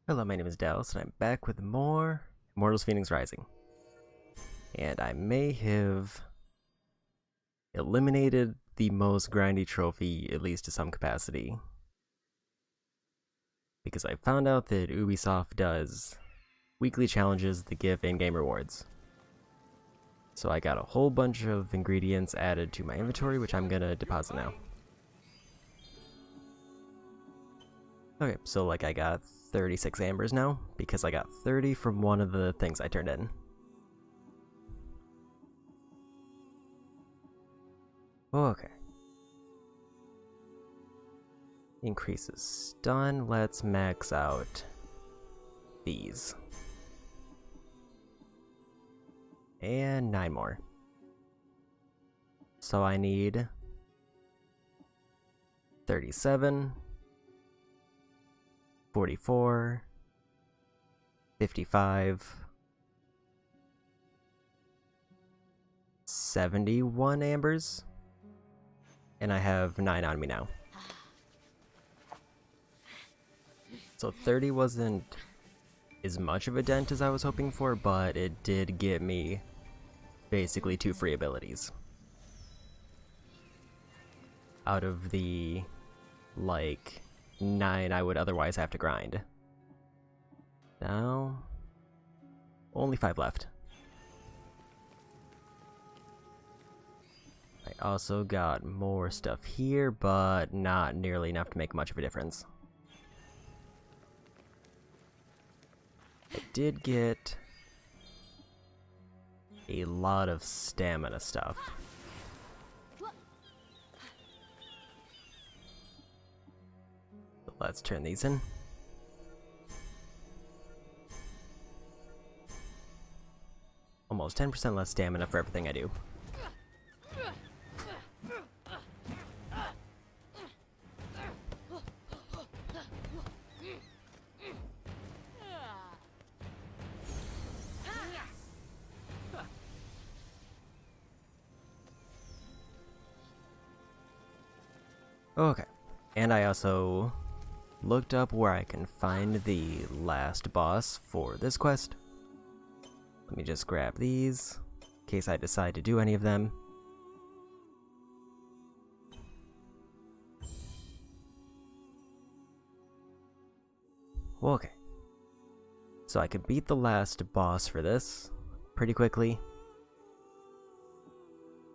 Hello, my name is Dallas, and I'm back with more Immortals Fenyx Rising. And I may have eliminated the most grindy trophy, at least to some capacity. Because I found out that Ubisoft does weekly challenges that give in-game rewards. So I got a whole bunch of ingredients added to my inventory, which I'm gonna deposit now. Okay, so I got 36 ambers now, because I got 30 from one of the things I turned in. Okay. Increases stun, let's max out these. And 9 more. So I need 37, 44, 55, 71 ambers, and I have 9 on me now. So 30 wasn't as much of a dent as I was hoping for, but it did get me basically 2 free abilities. Out of the, 9 I would otherwise have to grind. Now, only 5 left. I also got more stuff here, but not nearly enough to make much of a difference. I did get a lot of stamina stuff. So let's turn these in. Almost 10% less stamina for everything I do. Okay, and I also looked up where I can find the last boss for this quest. Let me just grab these, in case I decide to do any of them. Okay, so I could beat the last boss for this pretty quickly.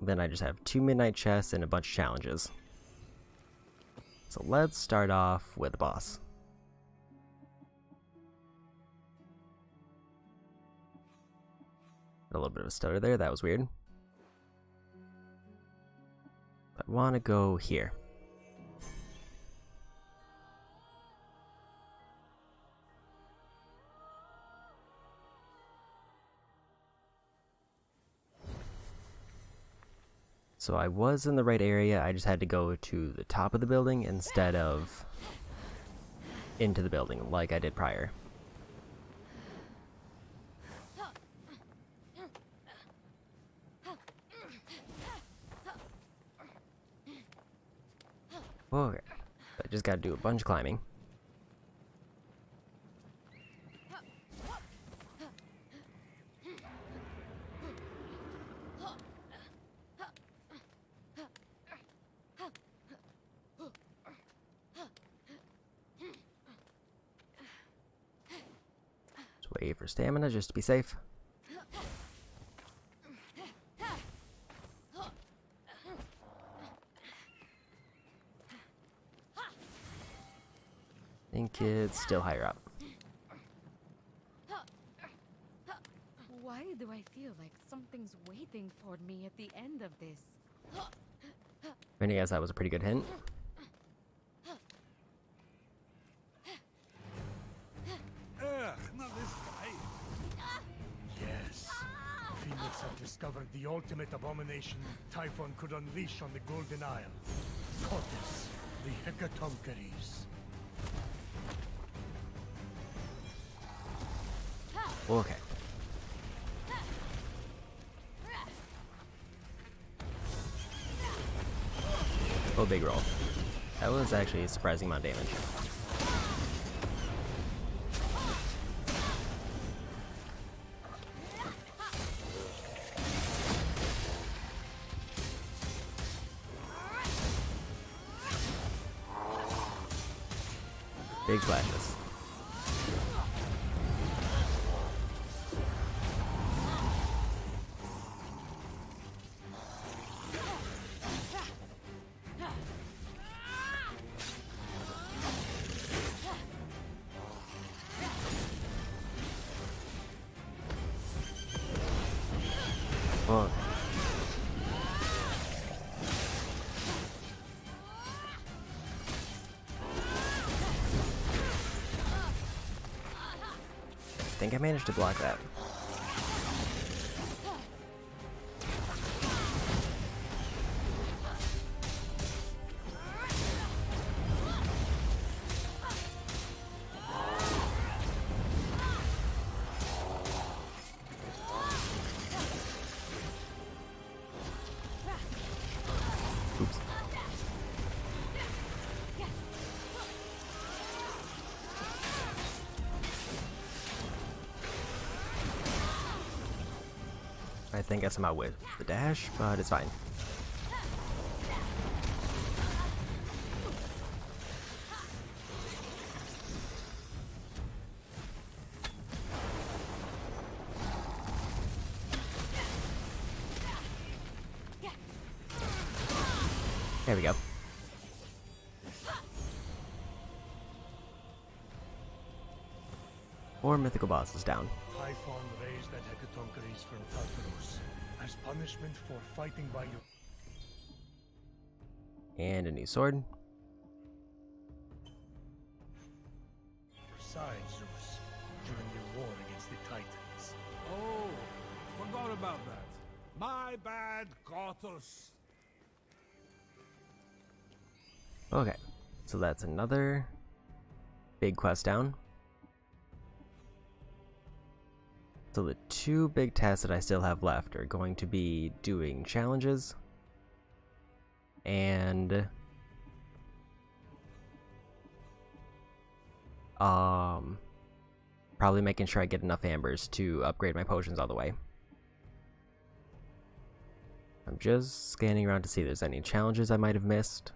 Then I just have 2 midnight chests and a bunch of challenges. So let's start off with the boss. A little bit of a stutter there, that was weird. I want to go here. So I was in the right area, I just had to go to the top of the building instead of into the building like I did prior. Okay, I just gotta do a bunch of climbing. Wait for stamina just to be safe. I think it's still higher up. Why do I feel like something's waiting for me at the end of this? I guess that was a pretty good hint. Not this guy. Yes. Phoenix have discovered the ultimate abomination Typhon could unleash on the Golden Isle. Cortes, the Hecatoncheires. Okay. Oh, big roll. That was actually a surprising amount of damage. Big flashes. Oh. I think I managed to block that. Oops. I think I somehow with the dash, but it's fine. There we go. Four mythical bosses down. Typhon raised the Hecatoncheires from Tartarus as punishment for fighting by you. And a new sword. Side Zeus during your war against the Titans. Oh, forgot about that. My bad, Gothos. Okay, so that's another big quest down. So the two big tasks that I still have left are going to be doing challenges and probably making sure I get enough ambers to upgrade my potions all the way. I'm just scanning around to see if there's any challenges I might have missed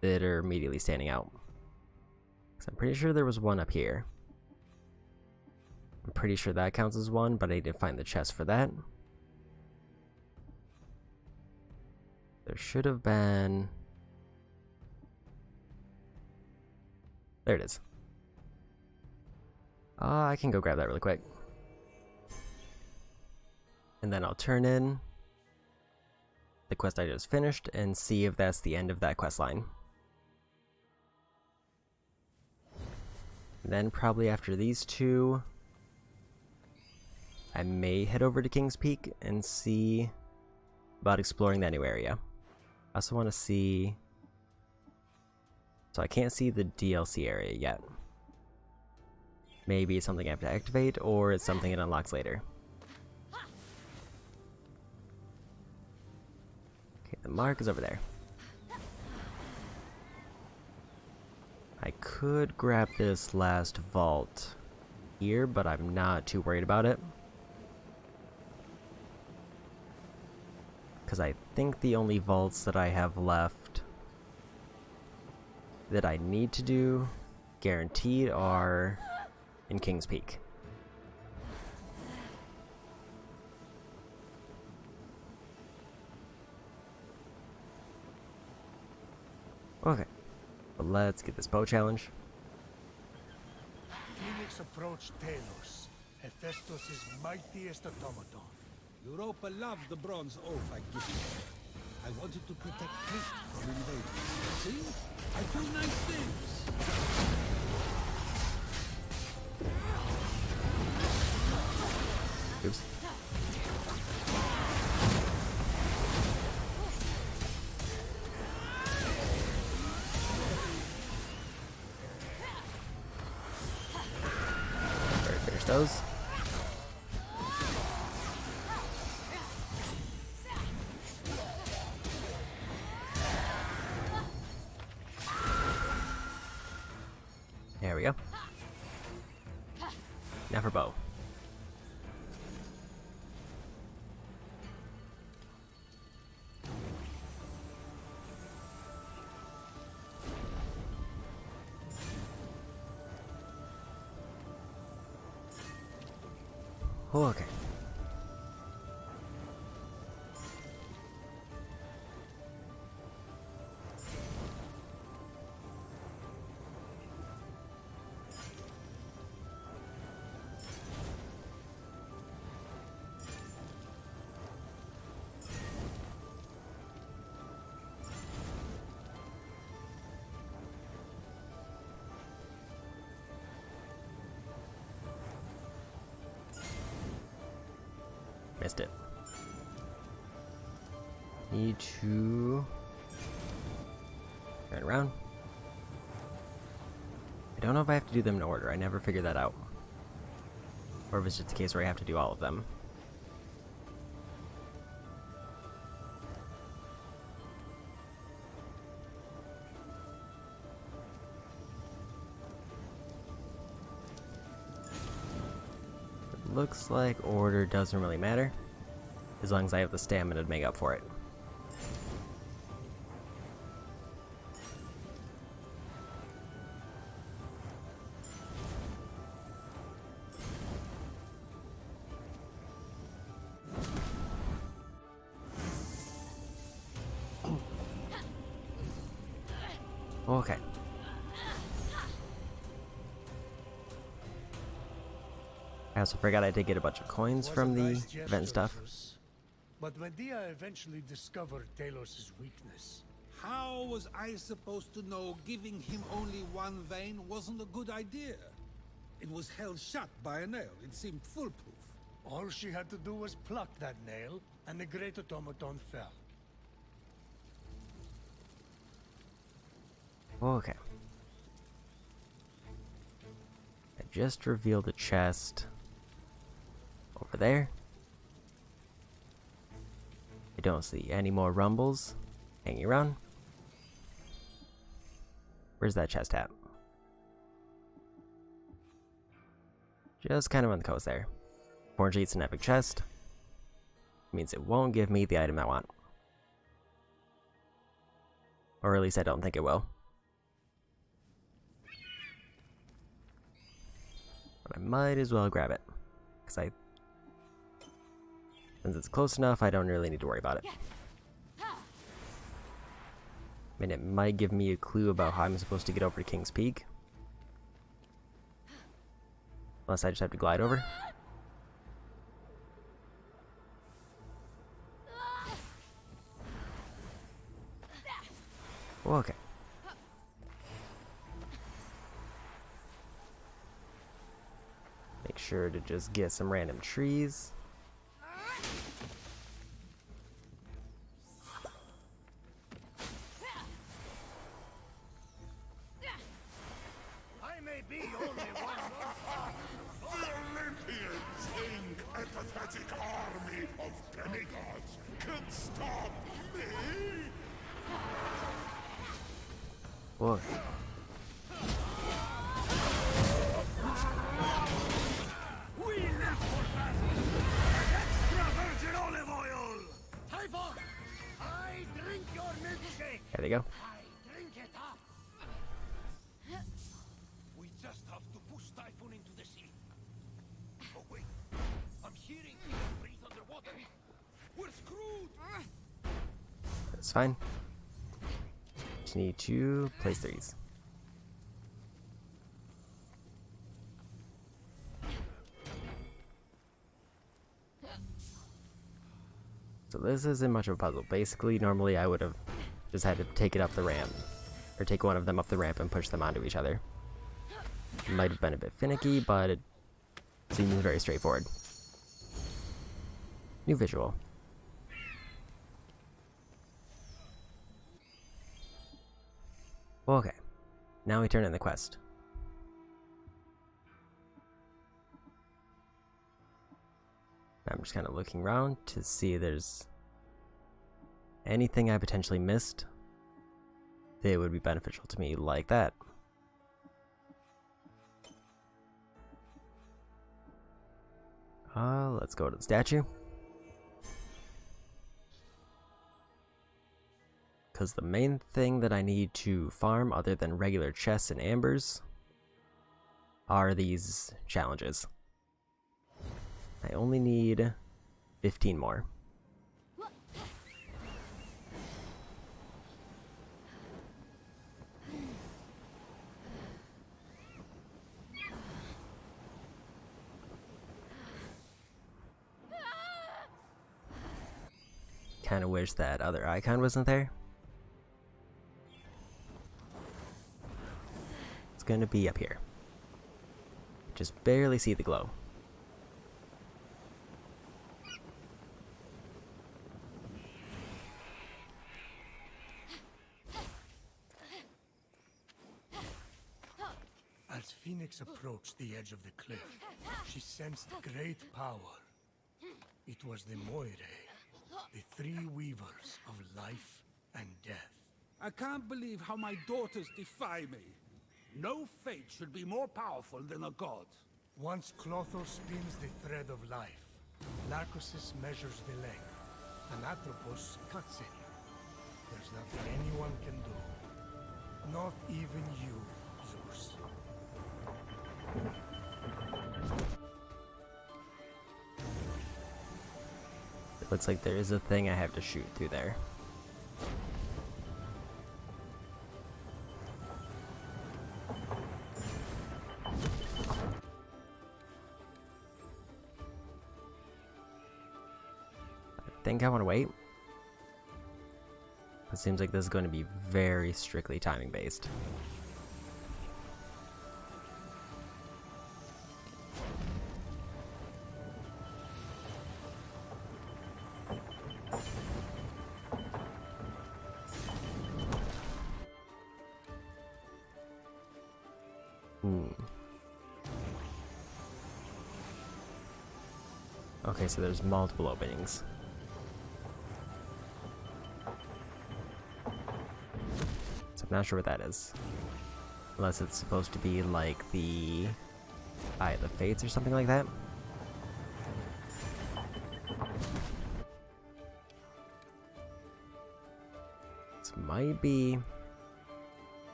that are immediately standing out. 'Cause I'm pretty sure there was one up here. I'm pretty sure that counts as one, but I didn't find the chest for that. There should have been... There it is. I can go grab that really quick. And then I'll turn in the quest I just finished and see if that's the end of that quest line. And then probably after these two, I may head over to King's Peak and see about exploring that new area. I also want to see... So I can't see the DLC area yet. Maybe it's something I have to activate, or it's something it unlocks later. Okay, the mark is over there. I could grab this last vault here, but I'm not too worried about it. Because I think the only vaults that I have left that I need to do guaranteed are in King's Peak. Okay, but let's get this bow challenge. Phoenix approached Talos, Hephaistos' mightiest automaton. Europa loved the bronze oath I gave you. I wanted to protect Crete from invaders. See? I do nice things. Oops. Alright, finish those. There we go. Now for bow. Okay. Missed it. Need to turn around. I don't know if I have to do them in order. I never figured that out. Or if it's just a case where I have to do all of them. It looks like order doesn't really matter, as long as I have the stamina to make up for it. Okay. I also forgot I did get a bunch of coins from the Nice gesture, event stuff. Zeus. But Medea eventually discovered Talos' weakness. How was I supposed to know giving him only one vein wasn't a good idea? It was held shut by a nail. It seemed foolproof. All she had to do was pluck that nail, and the great automaton fell. Okay. I just revealed a chest over there. I don't see any more rumbles hanging around. Where's that chest at? Just kind of on the coast there. Orange eats an epic chest. Means it won't give me the item I want. Or at least I don't think it will. But I might as well grab it. Since it's close enough, I don't really need to worry about it. I mean, it might give me a clue about how I'm supposed to get over to King's Peak. Unless I just have to glide over. Okay. Make sure to just get some random trees. I may be only one. The Olympians think a pathetic army of demigods can stop me? Whoa. We left for battle. Extra virgin olive oil. Typhon, I drink your milkshake. There they go. I drink it up. We just have to push Typhon into the sea. Oh wait, I'm hearing he can breathe underwater. We're screwed! That's fine. Just need to place threes. So this isn't much of a puzzle. Basically, normally I would have just had to take it up the ramp. Or take one of them up the ramp and push them onto each other. It might have been a bit finicky, but it seems very straightforward. New visual. Okay, now we turn in the quest. I'm just kind of looking around to see if there's anything I potentially missed that would be beneficial to me like that. Let's go to the statue. Because the main thing that I need to farm, other than regular chests and ambers, are these challenges. I only need 15 more. Kind of wish that other icon wasn't there. It's gonna be up here. Just barely see the glow. As Phoenix approached the edge of the cliff, she sensed great power. It was the Moire, the three weavers of life and death. I can't believe how my daughters defy me. No fate should be more powerful than a god. Once Clotho spins the thread of life, Narcosis measures the length, and Atropos cuts it. There's nothing anyone can do. Not even you, Zeus. It looks like there is a thing I have to shoot through there. I think I want to wait. It seems like this is going to be very strictly timing based. Okay, so there's multiple openings. So I'm not sure what that is. Unless it's supposed to be like the Eye of the Fates or something like that. This might be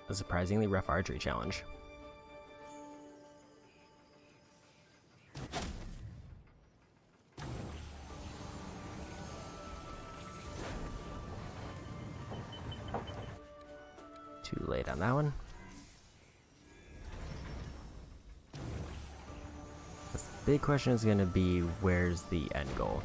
a surprisingly rough archery challenge. Too late on that one. The big question is going to be, where's the end goal?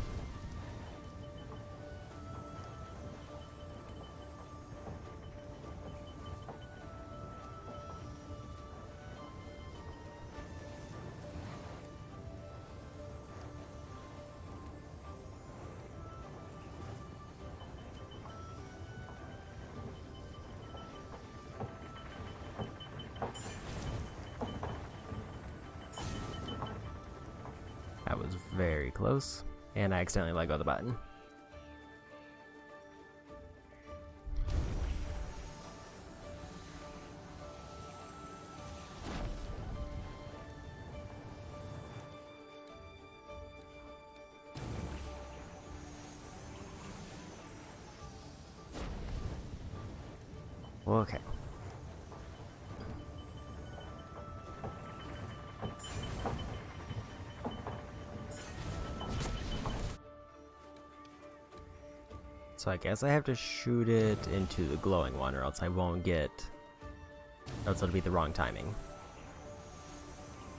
That was very close, and I accidentally let go of the button. Okay. So I guess I have to shoot it into the glowing one, or else I won't get... or else it'll be the wrong timing.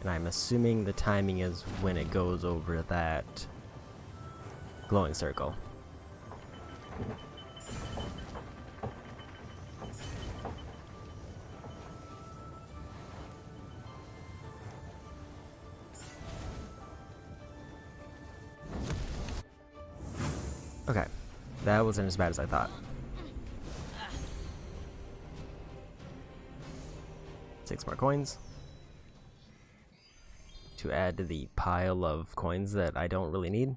And I'm assuming the timing is when it goes over that glowing circle. Okay. That wasn't as bad as I thought. 6 more coins to add to the pile of coins that I don't really need.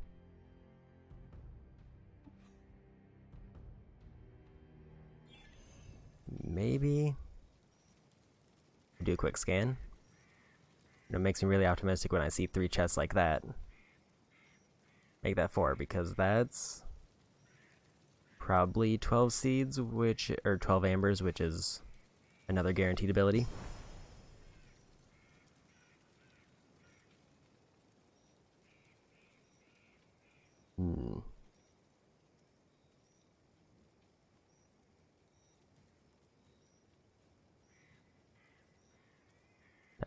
Maybe do a quick scan. It makes me really optimistic when I see 3 chests like that. Make that 4, because that's probably 12 seeds, or 12 ambers, which is another guaranteed ability.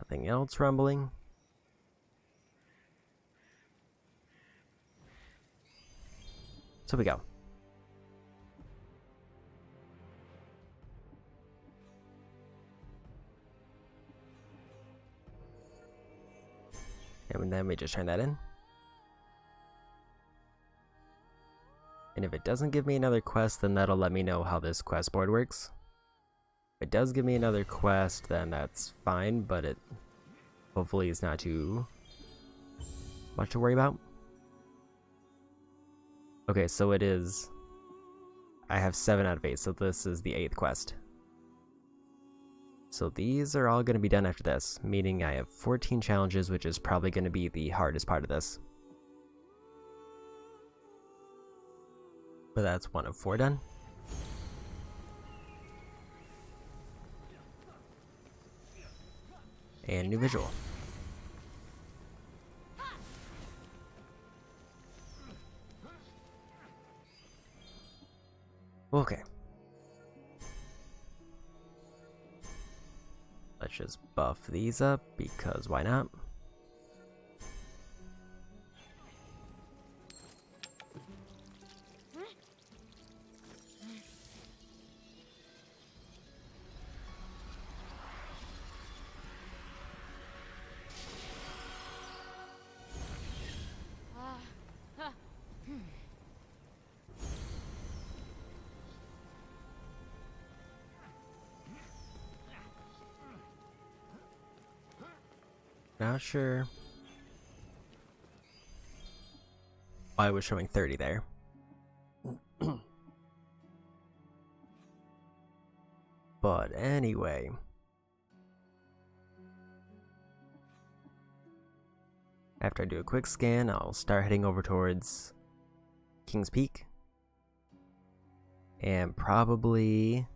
Nothing else rumbling. So we go. And then we just turn that in. And if it doesn't give me another quest, then that'll let me know how this quest board works. If it does give me another quest, then that's fine, but it hopefully is not too much to worry about. Okay, so it is... I have 7 out of 8, so this is the 8th quest. So these are all going to be done after this, meaning I have 14 challenges, which is probably going to be the hardest part of this. But that's 1 of 4 done. And new visual. Okay. Let's just buff these up, because why not? Not sure why I was showing 30 there. But anyway. After I do a quick scan, I'll start heading over towards King's Peak. And probably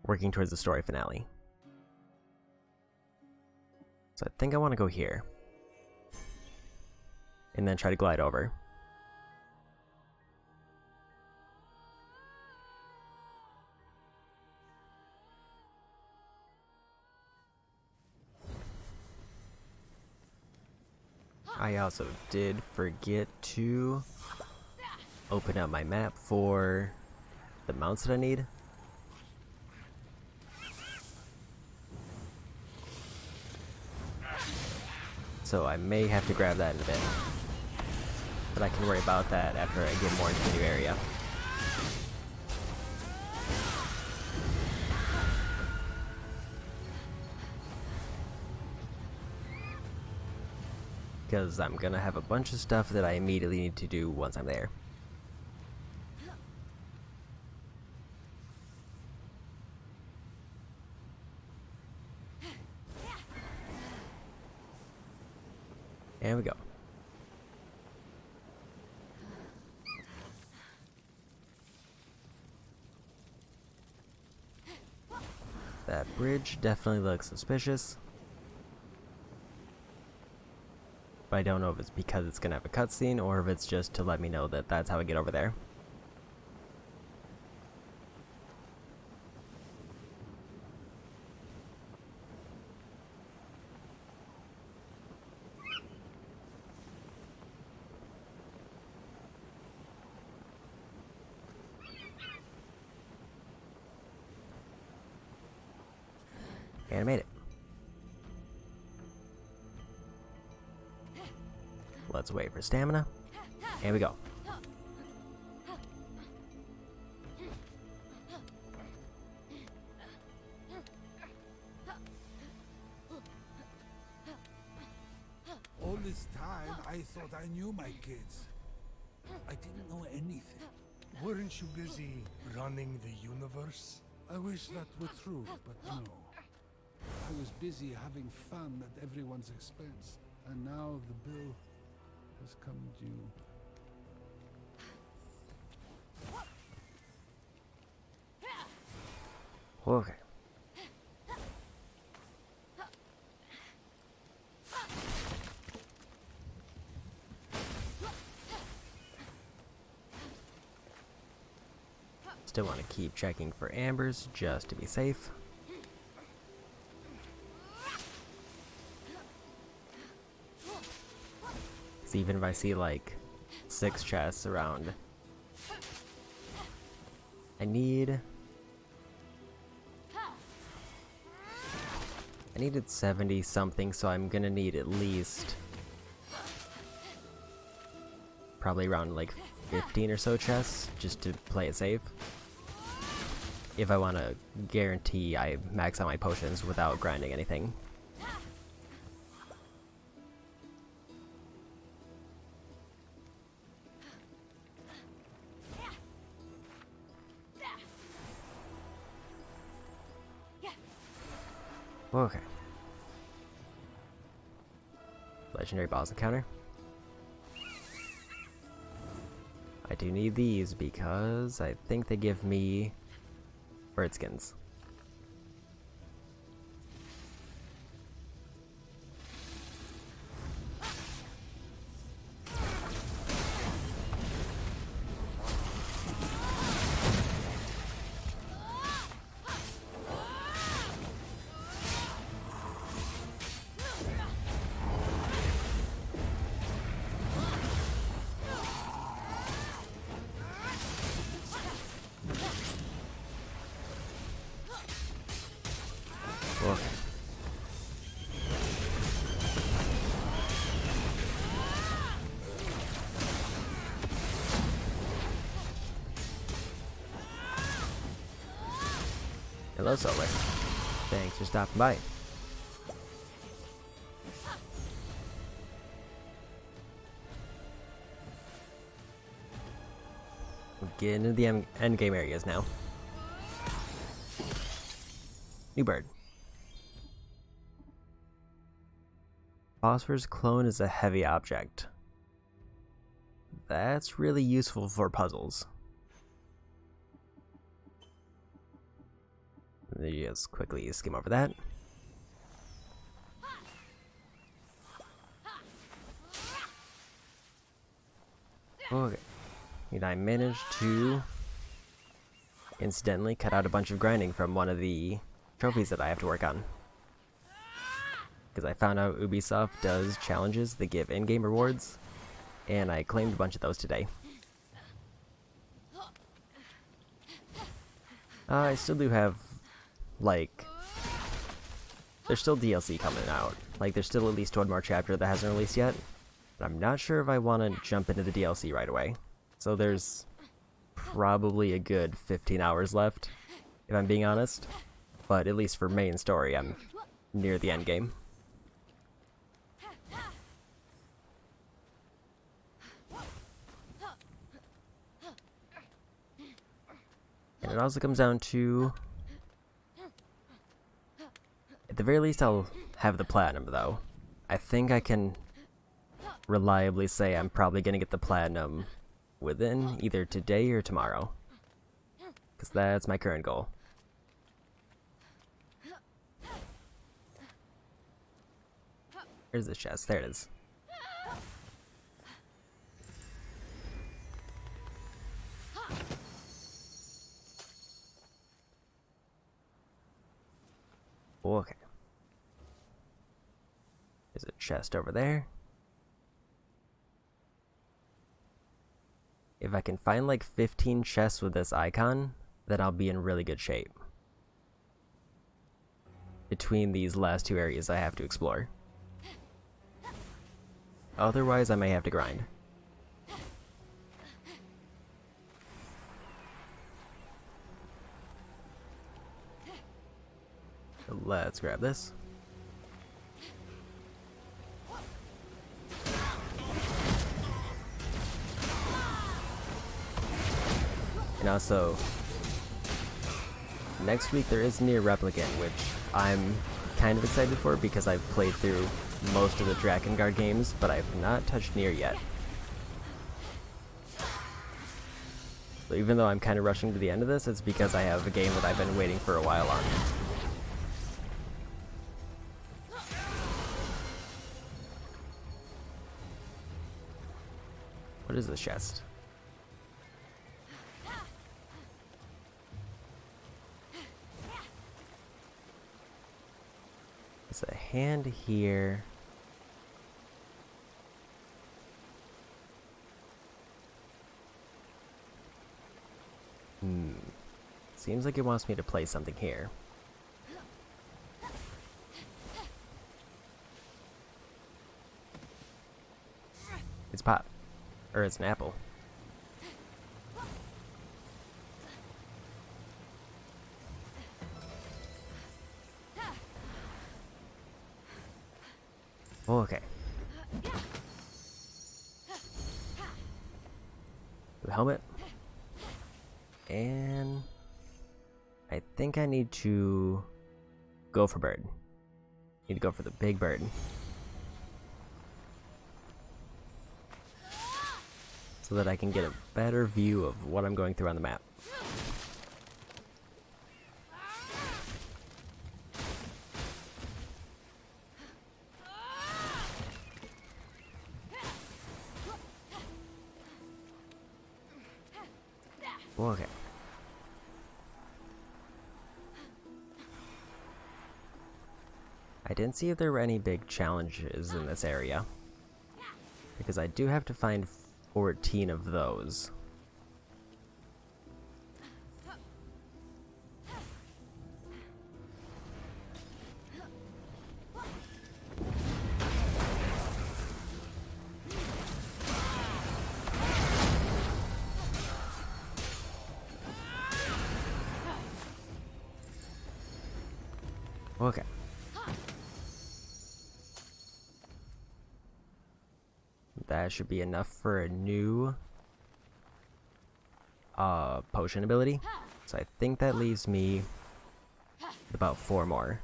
working towards the story finale. So I think I want to go here. And then try to glide over. I also did forget to open up my map for the mounts that I need. So I may have to grab that in a bit. But I can worry about that after I get more into the new area. Because I'm gonna have a bunch of stuff that I immediately need to do once I'm there. There we go. That bridge definitely looks suspicious. But I don't know if it's because it's gonna have a cutscene or if it's just to let me know that that's how I get over there. And I made it. Let's wait for stamina. Here we go. All this time, I thought I knew my kids. I didn't know anything. Weren't you busy running the universe? I wish that were true, but no. I was busy having fun at everyone's expense, and now the bill has come due. Okay. Still want to keep checking for ambers just to be safe. So even if I see like 6 chests around, I needed 70 something, so I'm gonna need at least probably around like 15 or so chests just to play it safe. If I want to guarantee I max out my potions without grinding anything. Okay. Legendary boss encounter. I do need these because I think they give me bird skins. Okay. Hello, Solar. Thanks for stopping by. Getting into the end game areas now. New bird. Phosphorus clone is a heavy object. That's really useful for puzzles. Let me just quickly skim over that. Okay. And I managed to incidentally cut out a bunch of grinding from one of the trophies that I have to work on. Because I found out Ubisoft does challenges that give in-game rewards, and I claimed a bunch of those today. I still do have, like, there's still DLC coming out. Like, there's still at least one more chapter that hasn't released yet, but I'm not sure if I want to jump into the DLC right away. So there's probably a good 15 hours left, if I'm being honest. But at least for main story, I'm near the end game. And it also comes down to, at the very least, I'll have the platinum, though. I think I can reliably say I'm probably going to get the platinum within either today or tomorrow. Because that's my current goal. Where's the chest? There it is. Okay. There's a chest over there. If I can find like 15 chests with this icon, then I'll be in really good shape. Between these last two areas I have to explore. Otherwise, I may have to grind. So let's grab this. And also, next week there is Nier Replicant, which I'm kind of excited for because I've played through most of the Drakengard games, but I've not touched Nier yet. So even though I'm kind of rushing to the end of this, it's because I have a game that I've been waiting for a while on. What is this chest? There's a hand here. Seems like it wants me to place something here. It's pot. Or it's an apple. Okay. The helmet. And I think I need to go for bird. Need to go for the big bird. So that I can get a better view of what I'm going through on the map. Okay. I didn't see if there were any big challenges in this area, because I do have to find 14 of those. Okay. That should be enough for a new potion ability. So I think that leaves me with about 4 more.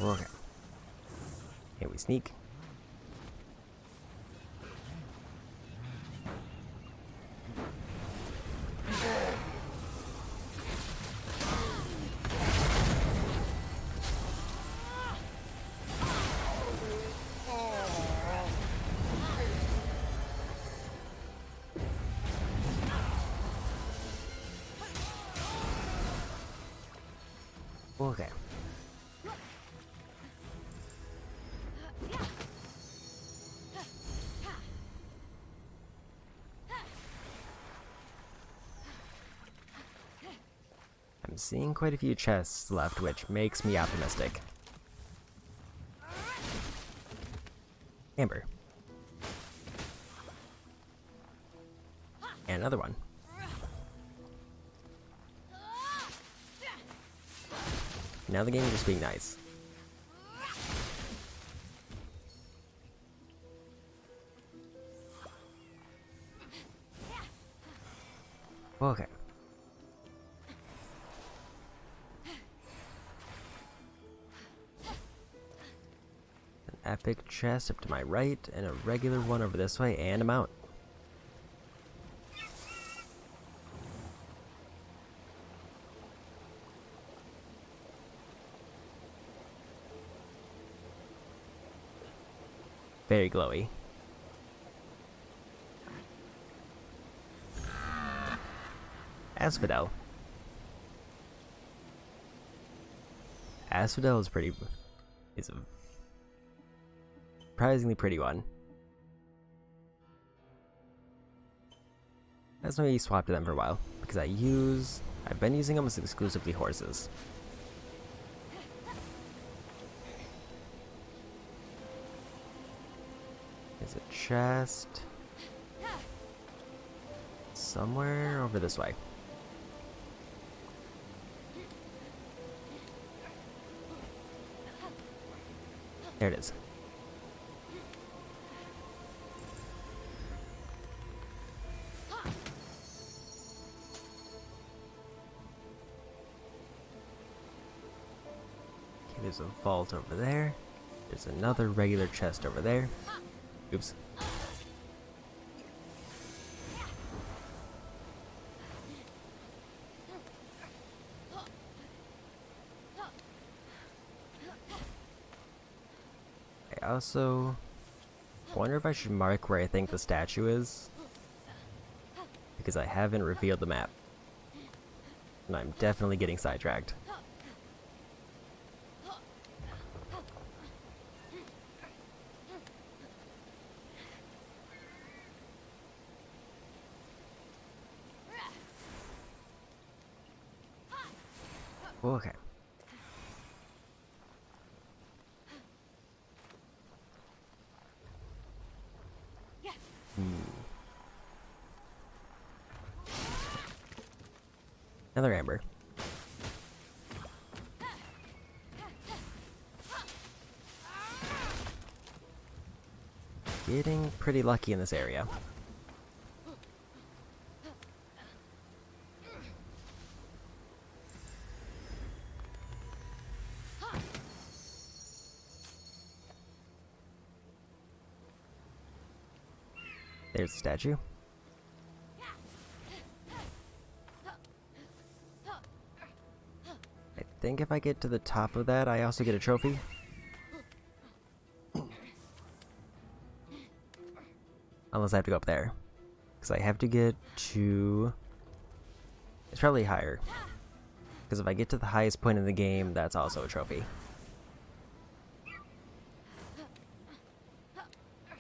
Okay. Here we sneak. Okay. I'm seeing quite a few chests left, which makes me optimistic. Amber. And another one. Now the game is just being nice. Okay. An epic chest up to my right, and a regular one over this way, and I'm out. Very glowy. Asphodel. Asphodel is a surprisingly pretty one. That's why we swapped them for a while, because I've been using almost exclusively horses. There's a chest somewhere over this way. There it is. Okay, there's a vault over there. There's another regular chest over there. Oops. I also wonder if I should mark where I think the statue is, because I haven't revealed the map, and I'm definitely getting sidetracked. Okay. Another amber. Getting pretty lucky in this area. There's the statue. I think if I get to the top of that, I also get a trophy. Unless I have to go up there. Because I have to get to... It's probably higher. Because if I get to the highest point in the game, that's also a trophy.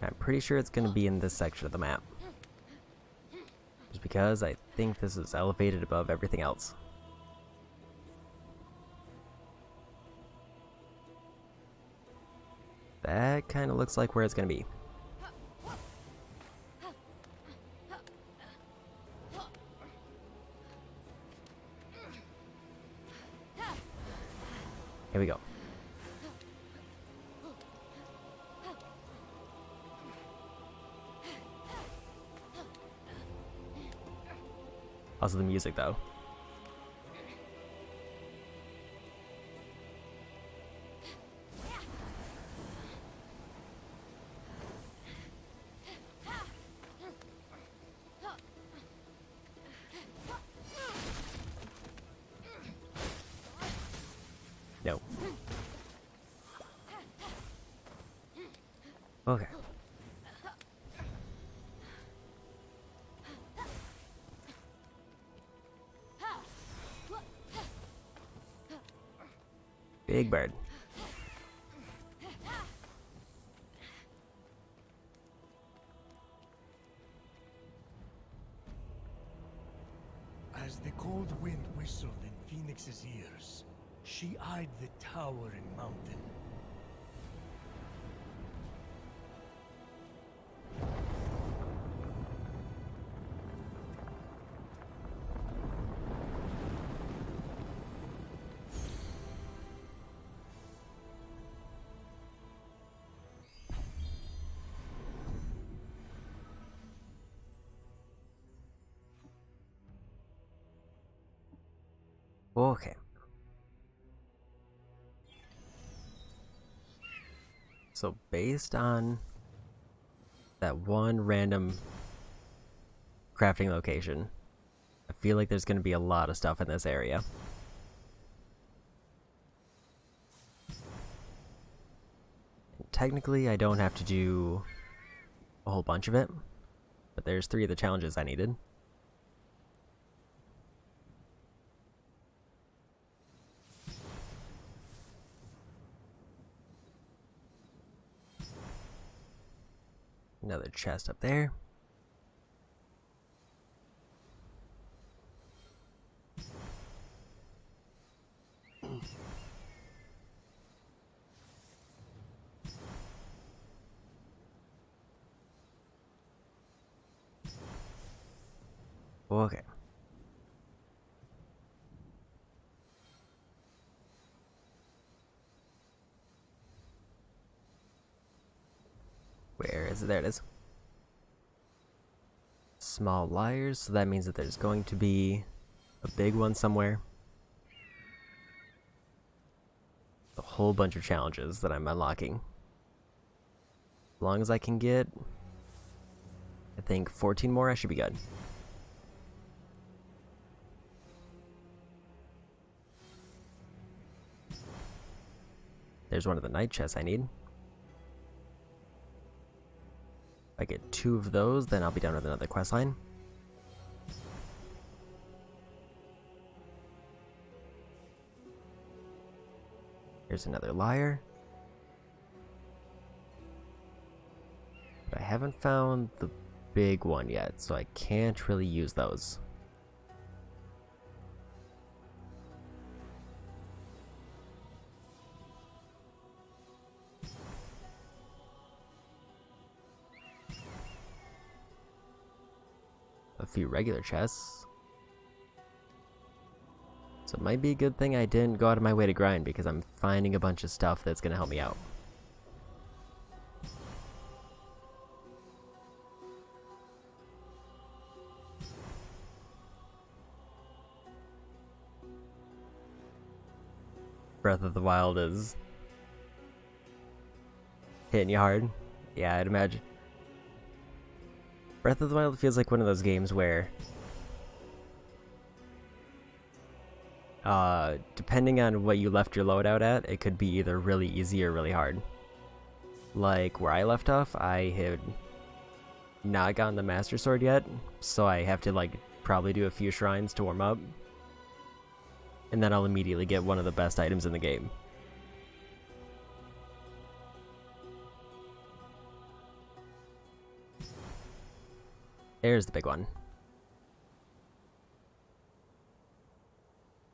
I'm pretty sure it's going to be in this section of the map. Just because I think this is elevated above everything else. That kind of looks like where it's going to be. Here we go. Also the music though. No. Okay. Big bird. As the cold wind whistled in Phoenix's ears, she eyed the towering mountain. Okay. So based on that one random crafting location, I feel like there's going to be a lot of stuff in this area. And technically, I don't have to do a whole bunch of it, but there's 3 of the challenges I needed. Another chest up there. Okay. Where is it? There it is. Small liars, so that means that there's going to be a big one somewhere. A whole bunch of challenges that I'm unlocking. As long as I can get, I think 14 more, I should be good. There's one of the night chests I need. If I get 2 of those, then I'll be done with another quest line. Here's another liar. But I haven't found the big one yet, so I can't really use those. few regular chests. So it might be a good thing I didn't go out of my way to grind, because I'm finding a bunch of stuff that's going to help me out. Breath of the Wild is hitting you hard. Yeah, I'd imagine. Breath of the Wild feels like one of those games where depending on what you left your loadout at, it could be either really easy or really hard. Like where I left off, I had not gotten the Master Sword yet, so I have to like probably do a few shrines to warm up. And then I'll immediately get one of the best items in the game. There's the big one.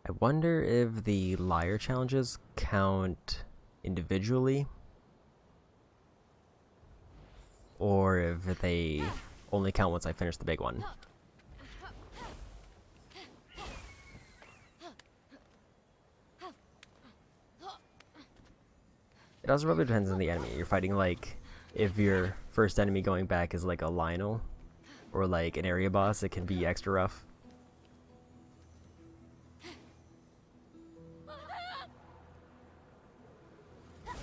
I wonder if the liar challenges count individually, or if they only count once I finish the big one. It also probably depends on the enemy you're fighting. Like, if your first enemy going back is like a Lionel or like an area boss, it can be extra rough.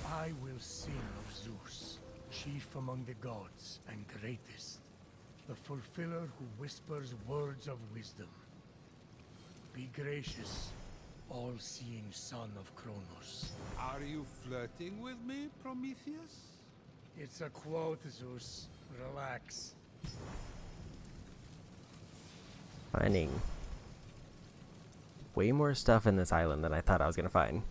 I will sing of Zeus, chief among the gods and greatest, the fulfiller who whispers words of wisdom. Be gracious, all-seeing son of Kronos. Are you flirting with me, Prometheus? It's a quote, Zeus. Relax. Finding way more stuff in this island than I thought I was gonna find.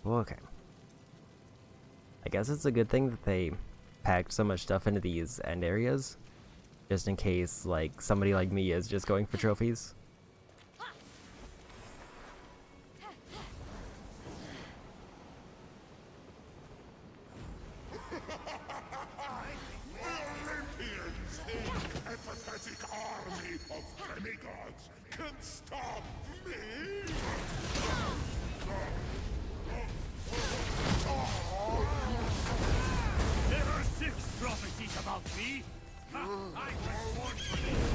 Okay. I guess it's a good thing that they packed so much stuff into these end areas, just in case, like, somebody like me is just going for trophies. Olympians, a pathetic army of demigods, can stop me! There are 6 prophecies about me. I was born for this.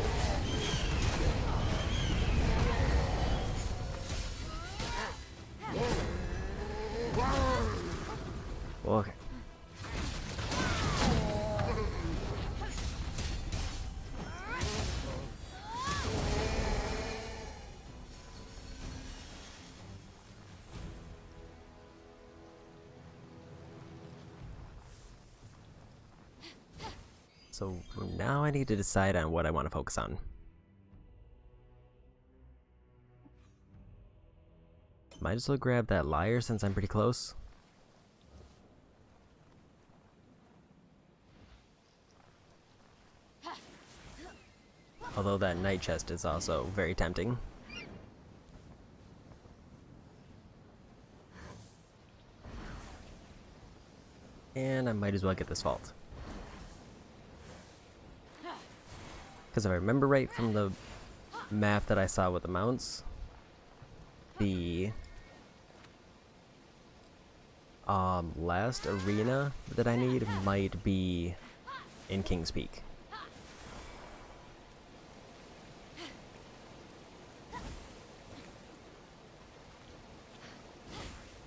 Okay. So now I need to decide on what I want to focus on. Might as well grab that liar since I'm pretty close. Although that night chest is also very tempting. And I might as well get this vault. Because if I remember right from the map that I saw with the mounts, the last arena that I need might be in King's Peak.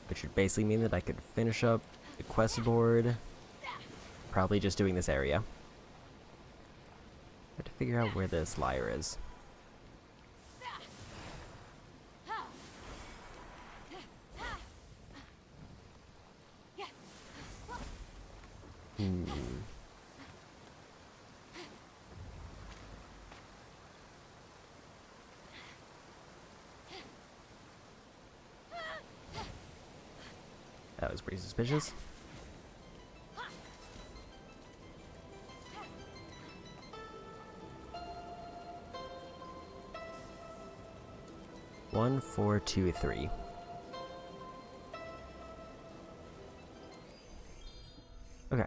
Which would basically mean that I could finish up the quest board, probably just doing this area. I have to figure out where this liar is. That was pretty suspicious. 1, 4, 2, 3. Okay.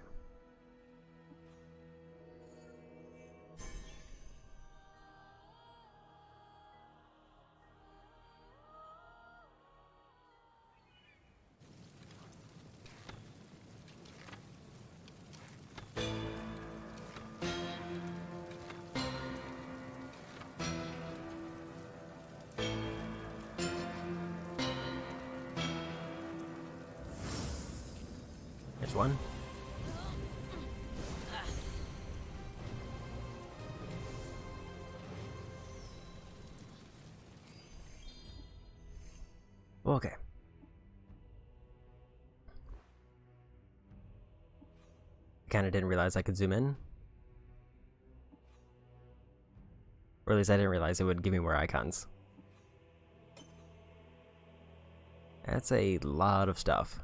There's one. Okay. Kind of didn't realize I could zoom in. Or at least I didn't realize it would give me more icons. That's a lot of stuff.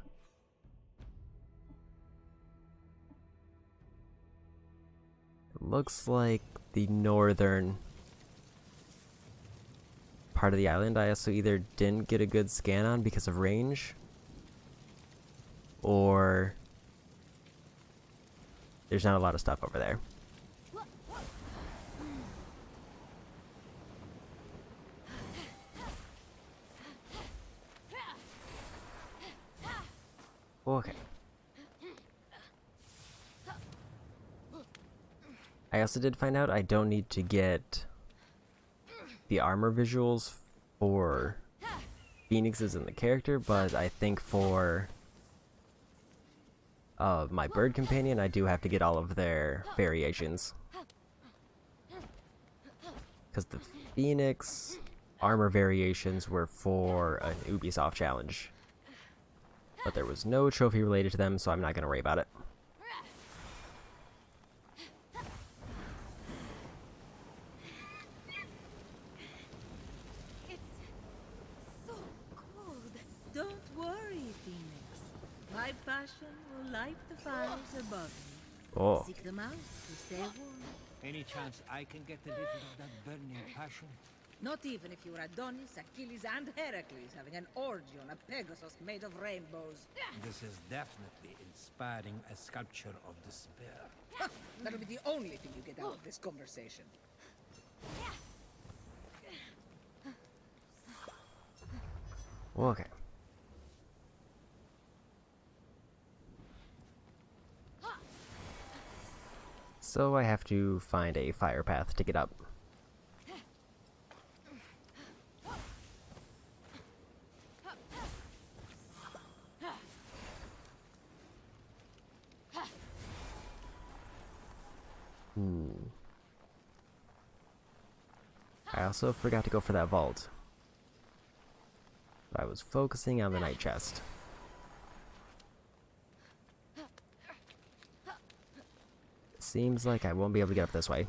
It looks like the northern part of the island I also either didn't get a good scan on because of range, or there's not a lot of stuff over there. Okay. I also did find out I don't need to get the armor visuals for phoenixes in the character, but I think for my bird companion I do have to get all of their variations. Because the phoenix armor variations were for an Ubisoft challenge. But there was no trophy related to them, so I'm not going to worry about it. Don't worry, Phoenix. My passion will light the fires above you. Oh. Seek them out to stay warm. Any chance I can get a little of that burning passion? Not even if you were Adonis, Achilles, and Heracles having an orgy on a Pegasus made of rainbows. This is definitely inspiring a sculpture of despair. That'll be the only thing you get out of this conversation. Okay. So I have to find a fire path to get up. I also forgot to go for that vault. But I was focusing on the night chest. Seems like I won't be able to get up this way.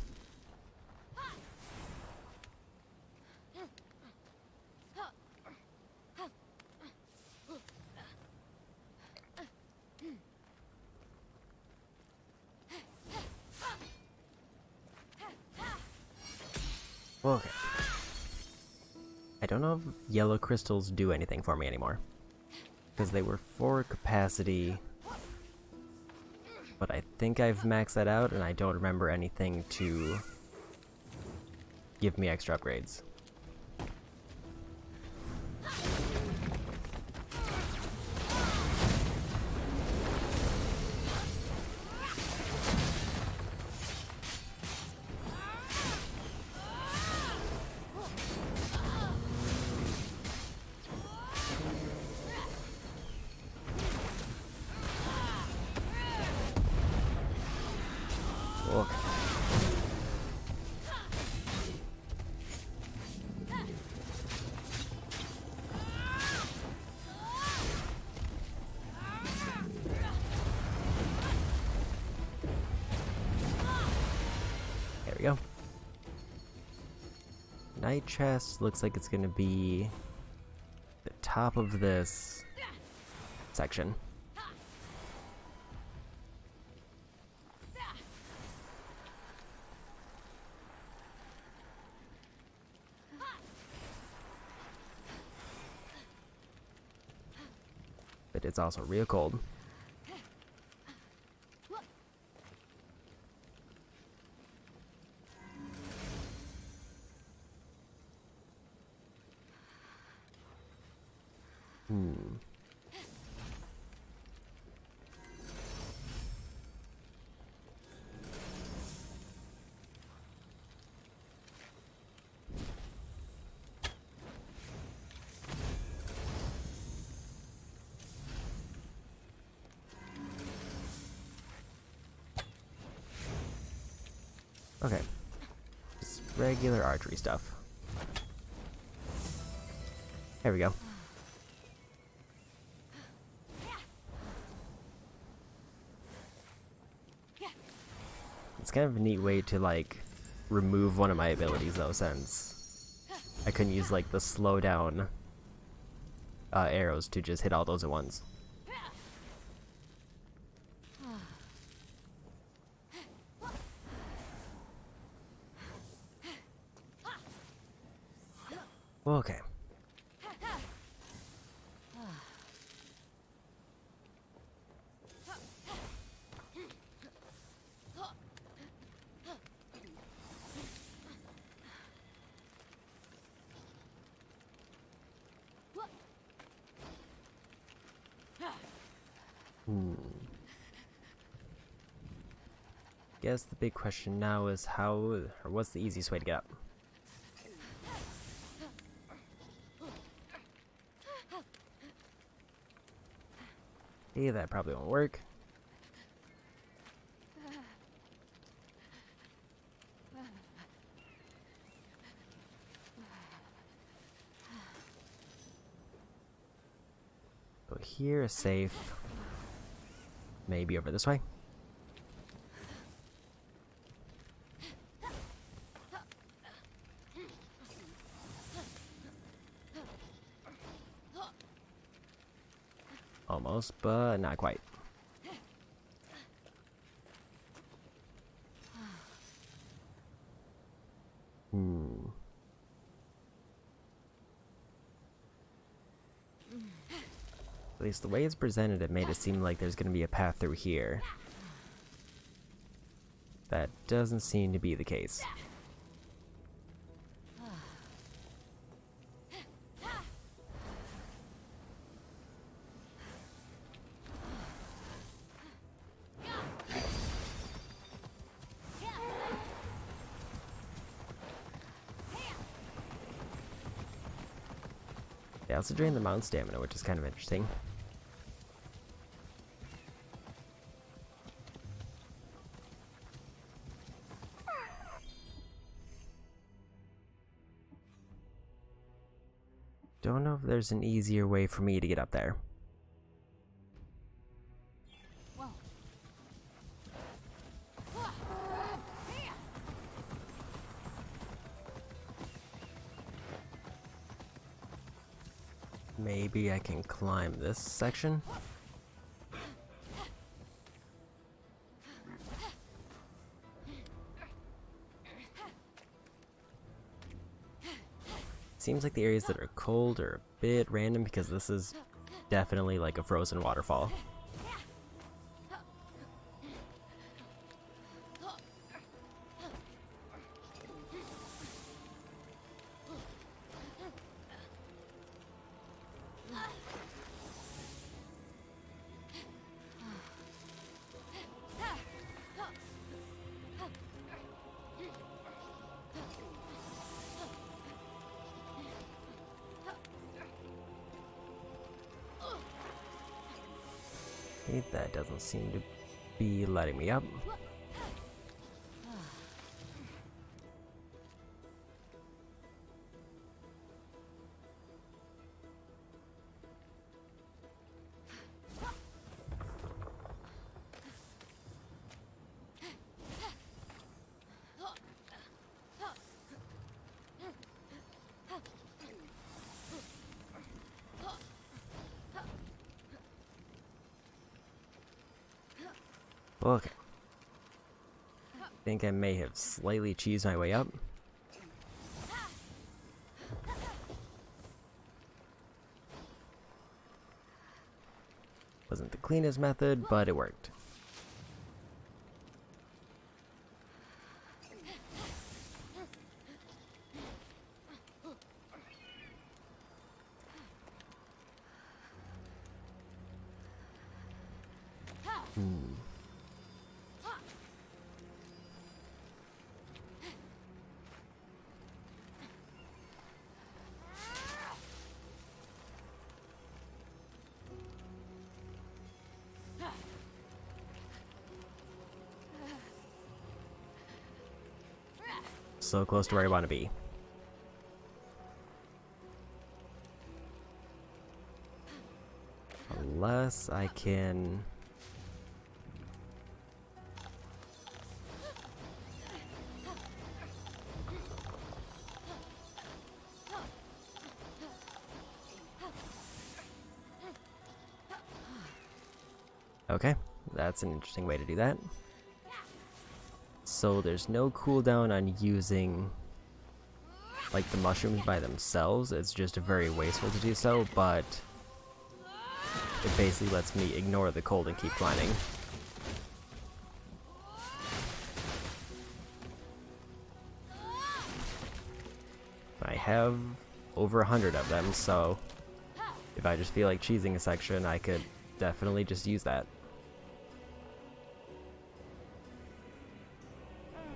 Okay. I don't know if yellow crystals do anything for me anymore. Because they were for capacity. But I think I've maxed that out, and I don't remember anything to give me extra upgrades. Okay. There we go. Night chest looks like it's gonna be the top of this section. it's also real cold. Okay. Just regular archery stuff. There we go. It's kind of a neat way to, like, remove one of my abilities, though, since I couldn't use, like, the slow down arrows to just hit all those at once. Okay. Guess the big question now is how, or what's the easiest way to get up? Okay, that probably won't work. So here is safe. Maybe over this way. Almost, but not quite. At least the way it's presented, it made it seem like there's going to be a path through here. That doesn't seem to be the case. They also drain the mount stamina, which is kind of interesting. Don't know if there's an easier way for me to get up there. Maybe I can climb this section. Seems like the areas that are cold are a bit random because this is definitely like a frozen waterfall. That doesn't seem to be letting me up. Okay. I think I may have slightly cheesed my way up. Wasn't the cleanest method, but it worked. So close to where I want to be. Unless I can... Okay, that's an interesting way to do that. So there's no cooldown on using like the mushrooms by themselves. It's just very wasteful to do so, but it basically lets me ignore the cold and keep climbing. I have over 100 of them, so if I just feel like cheesing a section, I could definitely just use that.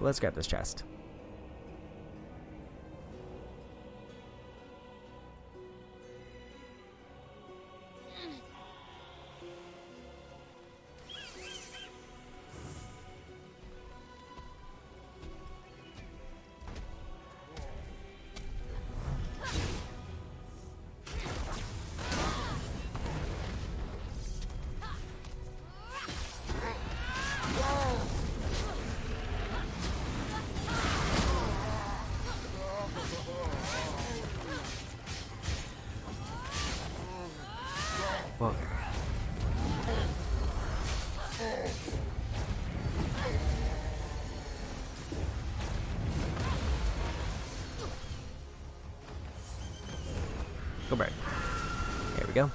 Let's grab this chest. Well, go back. Here we go.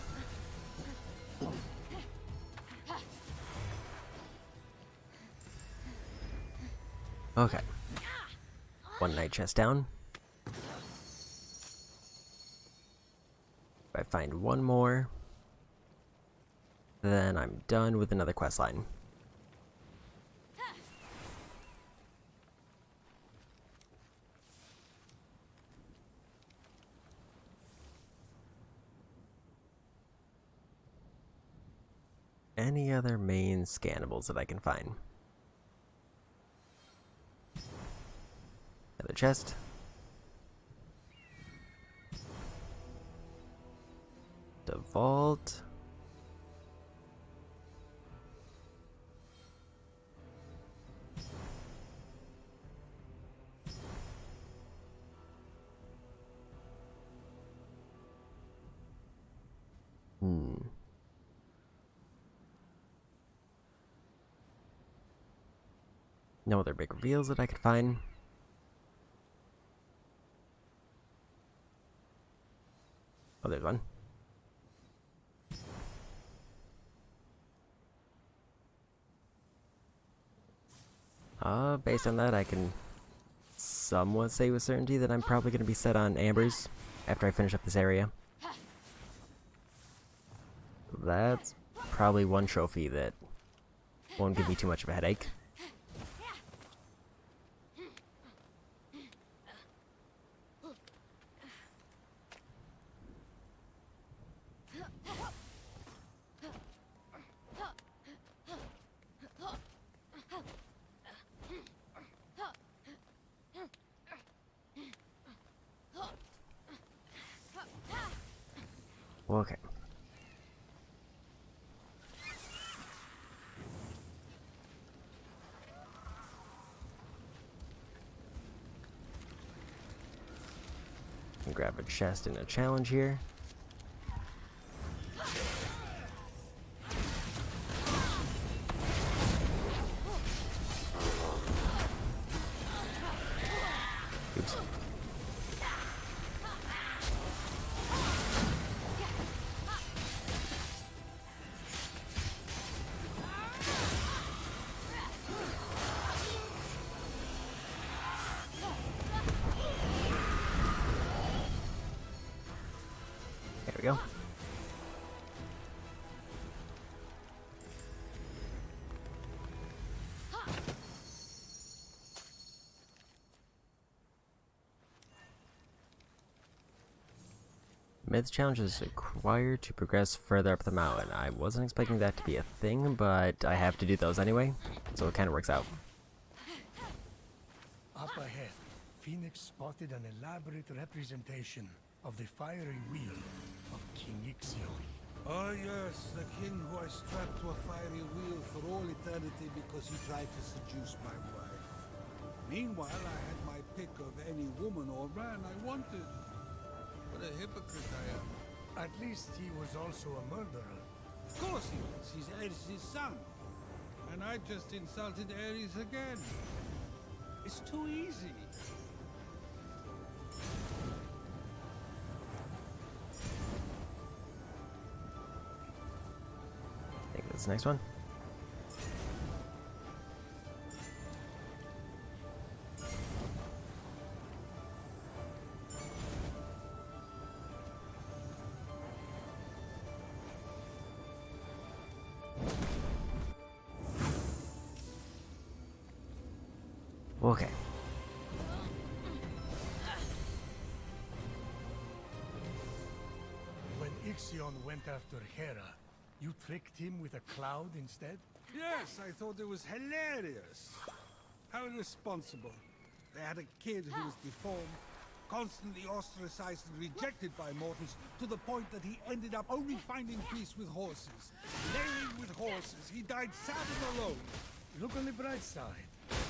Okay. One night chest down. If I find one more, then I'm done with another quest line. Any other main scannables that I can find? Another chest. The vault. No other big reveals that I could find. Oh, there's one. Based on that, I can somewhat say with certainty that I'm probably going to be set on ambers after I finish up this area. That's probably one trophy that won't give me too much of a headache. Okay. Grab a chest and a challenge here. Oops. go. Myth challenge is required to progress further up the mountain. I wasn't expecting that to be a thing, but I have to do those anyway, so it kind of works out. Up ahead, Phoenix spotted an elaborate representation of the fiery wheel of King Ixion. Oh yes, the king who I strapped to a fiery wheel for all eternity because he tried to seduce my wife. Meanwhile, I had my pick of any woman or man I wanted. What a hypocrite I am. At least he was also a murderer. Of course he was. He's Ares' son. And I just insulted Ares again. It's too easy. I think that's the next one. Okay. When Ixion went after Hera, you tricked him with a cloud instead? Yes, I thought it was hilarious. How irresponsible. They had a kid who was deformed, constantly ostracized and rejected by mortals, to the point that he ended up only finding peace with horses. Laying with horses, he died sad and alone. Look on the bright side.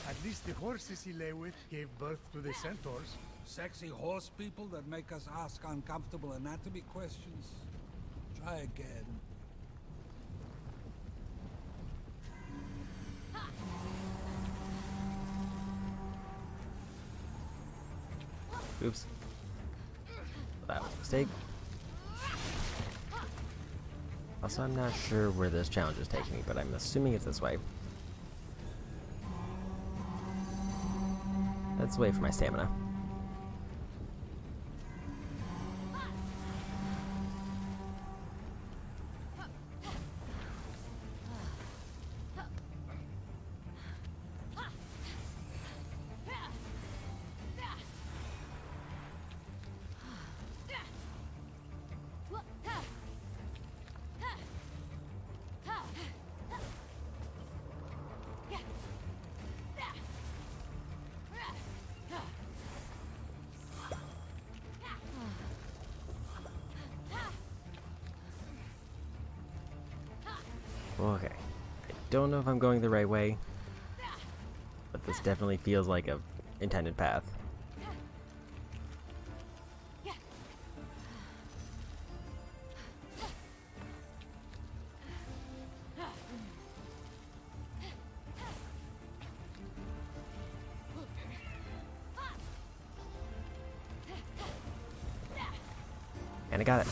At least the horses he lay with gave birth to the centaurs. Sexy horse people that make us ask uncomfortable anatomy questions. Try again. Oops. That was a mistake. Also, I'm not sure where this challenge is taking me, but I'm assuming it's this way. Let's wait for my stamina. Okay. I don't know if I'm going the right way, but this definitely feels like a intended path. And I got it.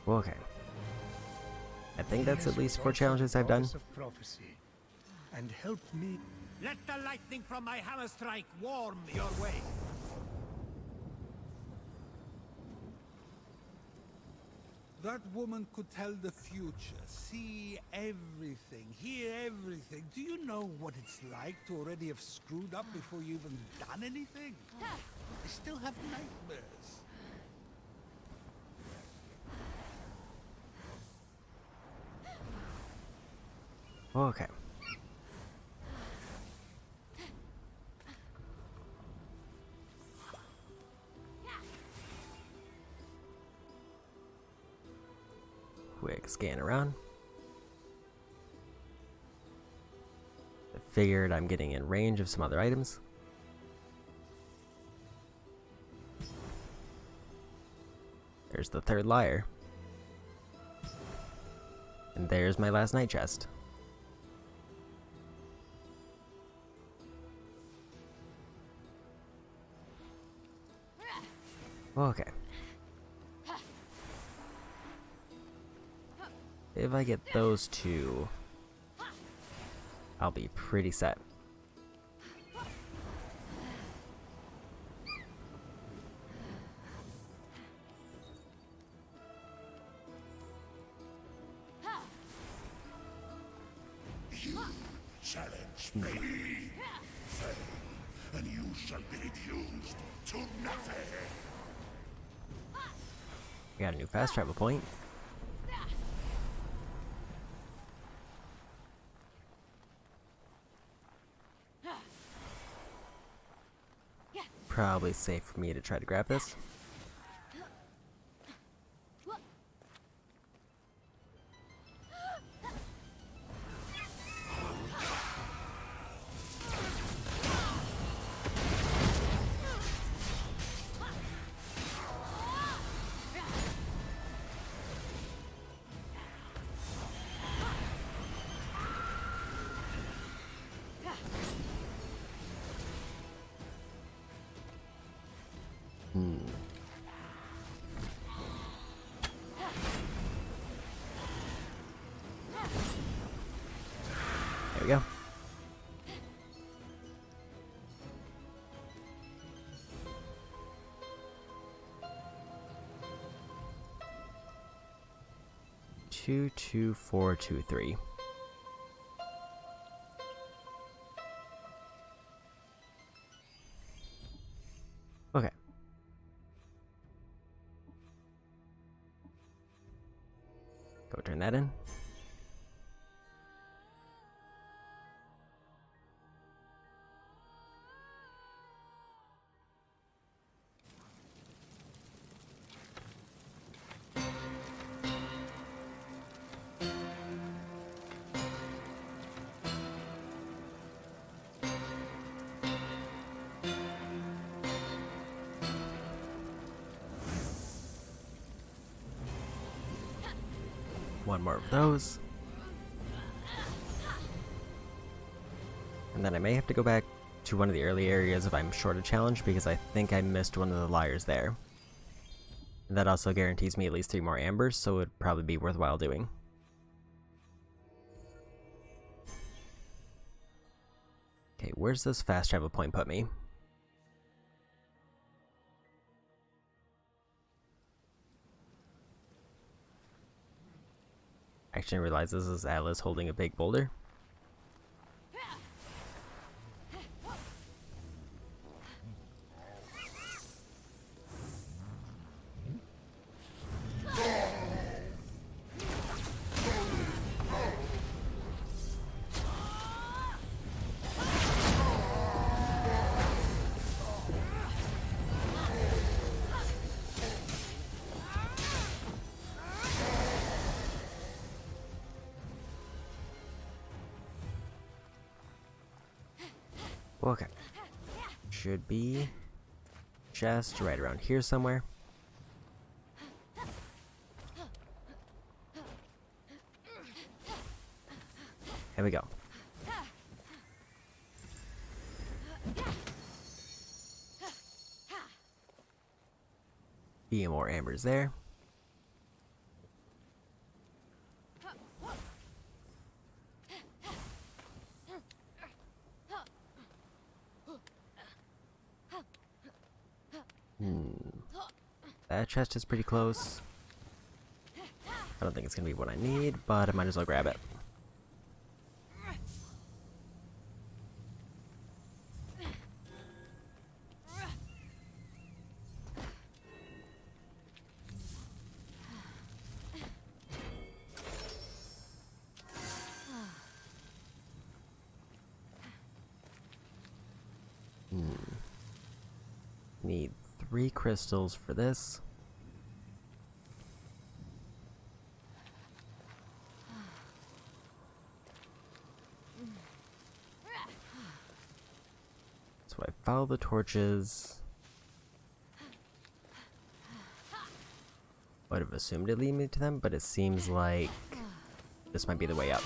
Okay. I think that's at least 4 challenges I've done. Of prophecy, and helped me. Let the lightning from my hammer strike warm your way. That woman could tell the future, see everything, hear everything. Do you know what it's like to already have screwed up before you even done anything? I still have nightmares. Okay. Quick scan around. I figured I'm getting in range of some other items. There's the third lyre. And there's my last night chest. Okay. If I get those two, I'll be pretty set. Challenge me, fail, and you shall be reduced to nothing. We got a new fast travel point. Probably safe for me to try to grab this. There we go. Two, 2, 4, 2, 3. Okay. Go turn that in. One more of those. And then I may have to go back to one of the early areas if I'm short a challenge, because I think I missed one of the lyres there. And that also guarantees me at least 3 more ambers, so it would probably be worthwhile doing. Okay, where's this fast travel point put me? Actually, I realize this is Atlas holding a big boulder. Okay. Should be just right around here somewhere. Here we go. Few more ambers there. That chest is pretty close. I don't think it's gonna be what I need, but I might as well grab it. Need 3 crystals for this. So I follow the torches. Would have assumed it lead me to them, but it seems like this might be the way up.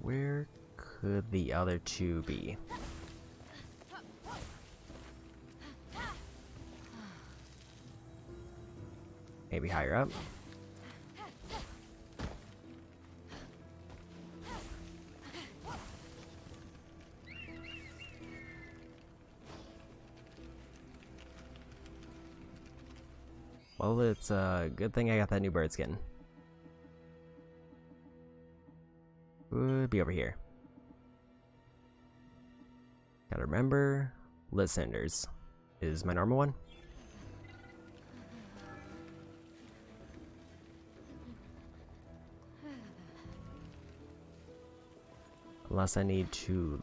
Where could the other 2 be? Maybe higher up. Well, it's a good thing I got that new bird skin. Would be over here. Gotta remember, lit cinders is my normal one. Unless I need to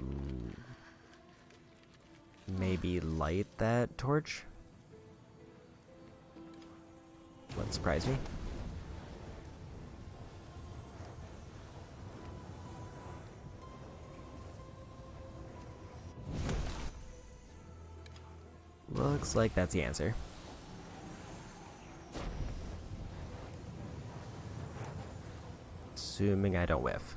maybe light that torch. Wouldn't surprise me. Looks like that's the answer. Assuming I don't whiff.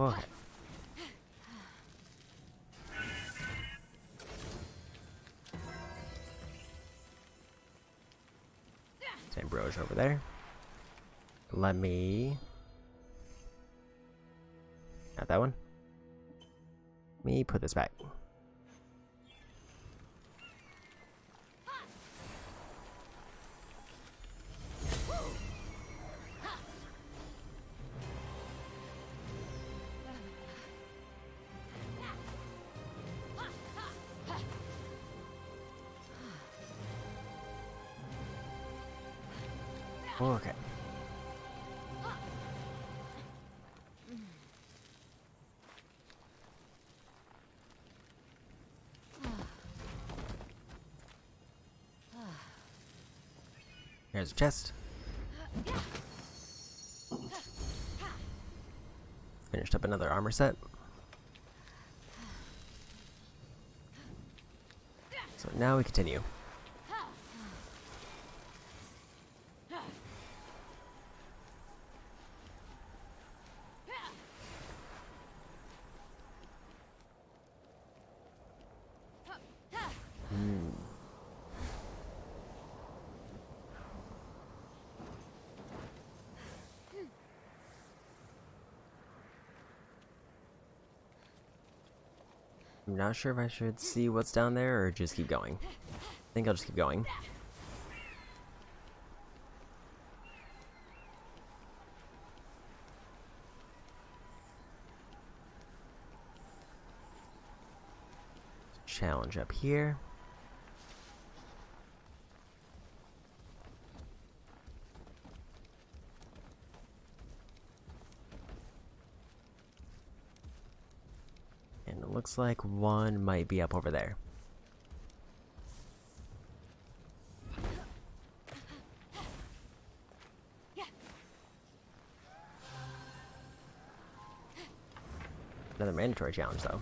Okay. Same brooch over there. Let me... Not that one. Let me put this back. Okay. Here's a chest. Finished up another armor set. So now we continue. I'm not sure if I should see what's down there or just keep going. I think I'll just keep going. Challenge up here. And it looks like one might be up over there. Another mandatory challenge, though.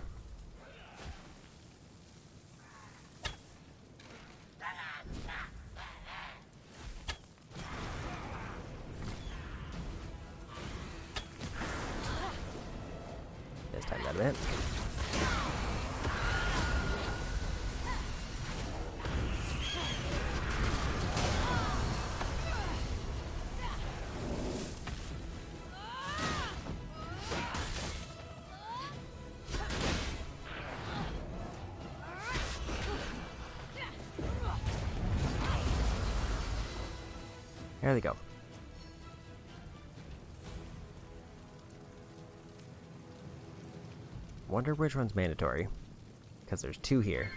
This time that a bit. There they go. Wonder which one's mandatory, because there's two here.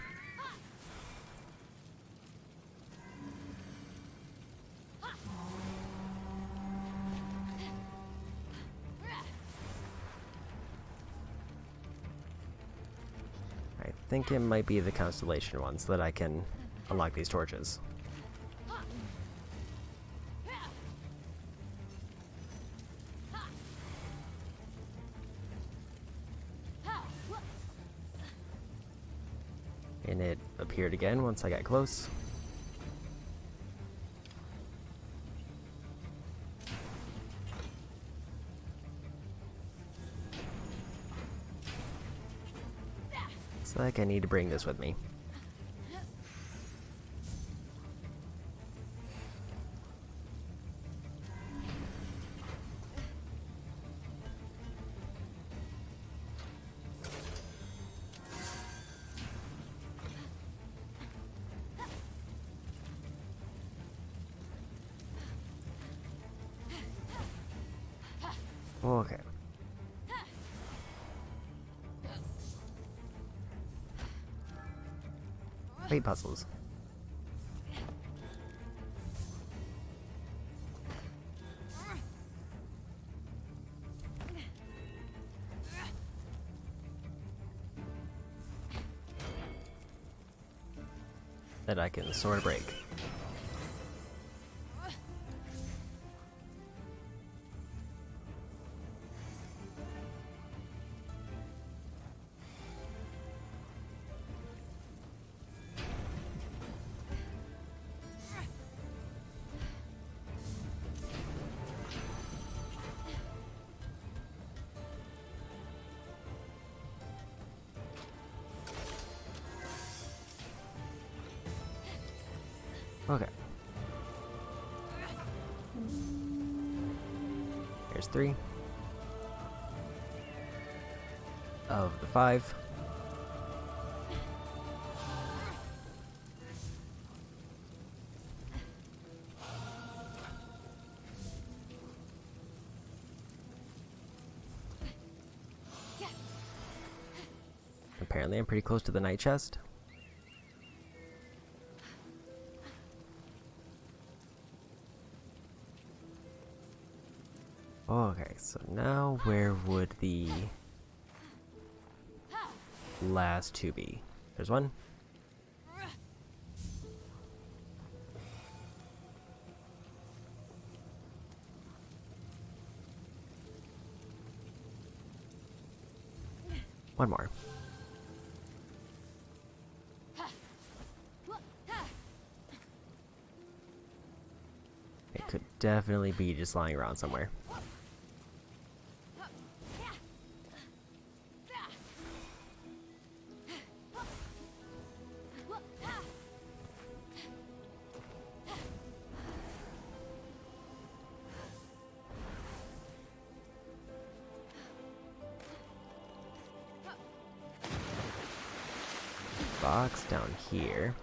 I think it might be the constellation ones that I can unlock these torches. And it appeared again once I got close. It's like I need to bring this with me. Okay. Fate puzzles. That I can sort of break. Okay. Here's 3 of the 5. Apparently I'm pretty close to the night chest. Okay, so now where would the last 2 be? There's 1. One more. It could definitely be just lying around somewhere. Box down here.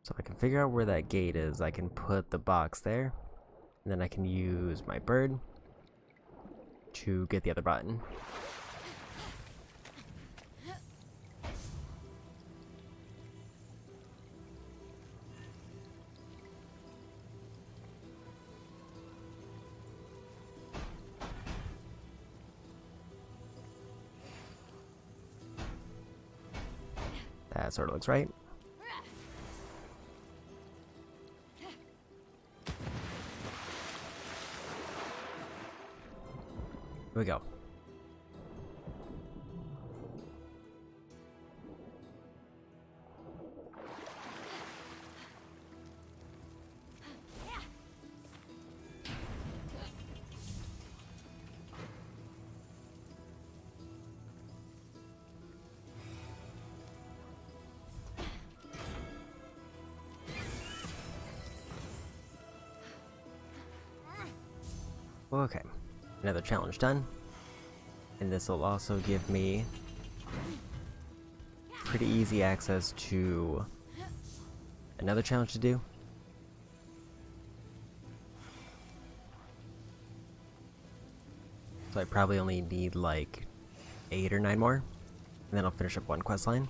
So if I can figure out where that gate is, I can put the box there. And then I can use my bird to get the other button. That sort of looks right. Here we go. Okay, another challenge done. And this will also give me pretty easy access to another challenge to do. So I probably only need like 8 or 9 more, and then I'll finish up one quest line.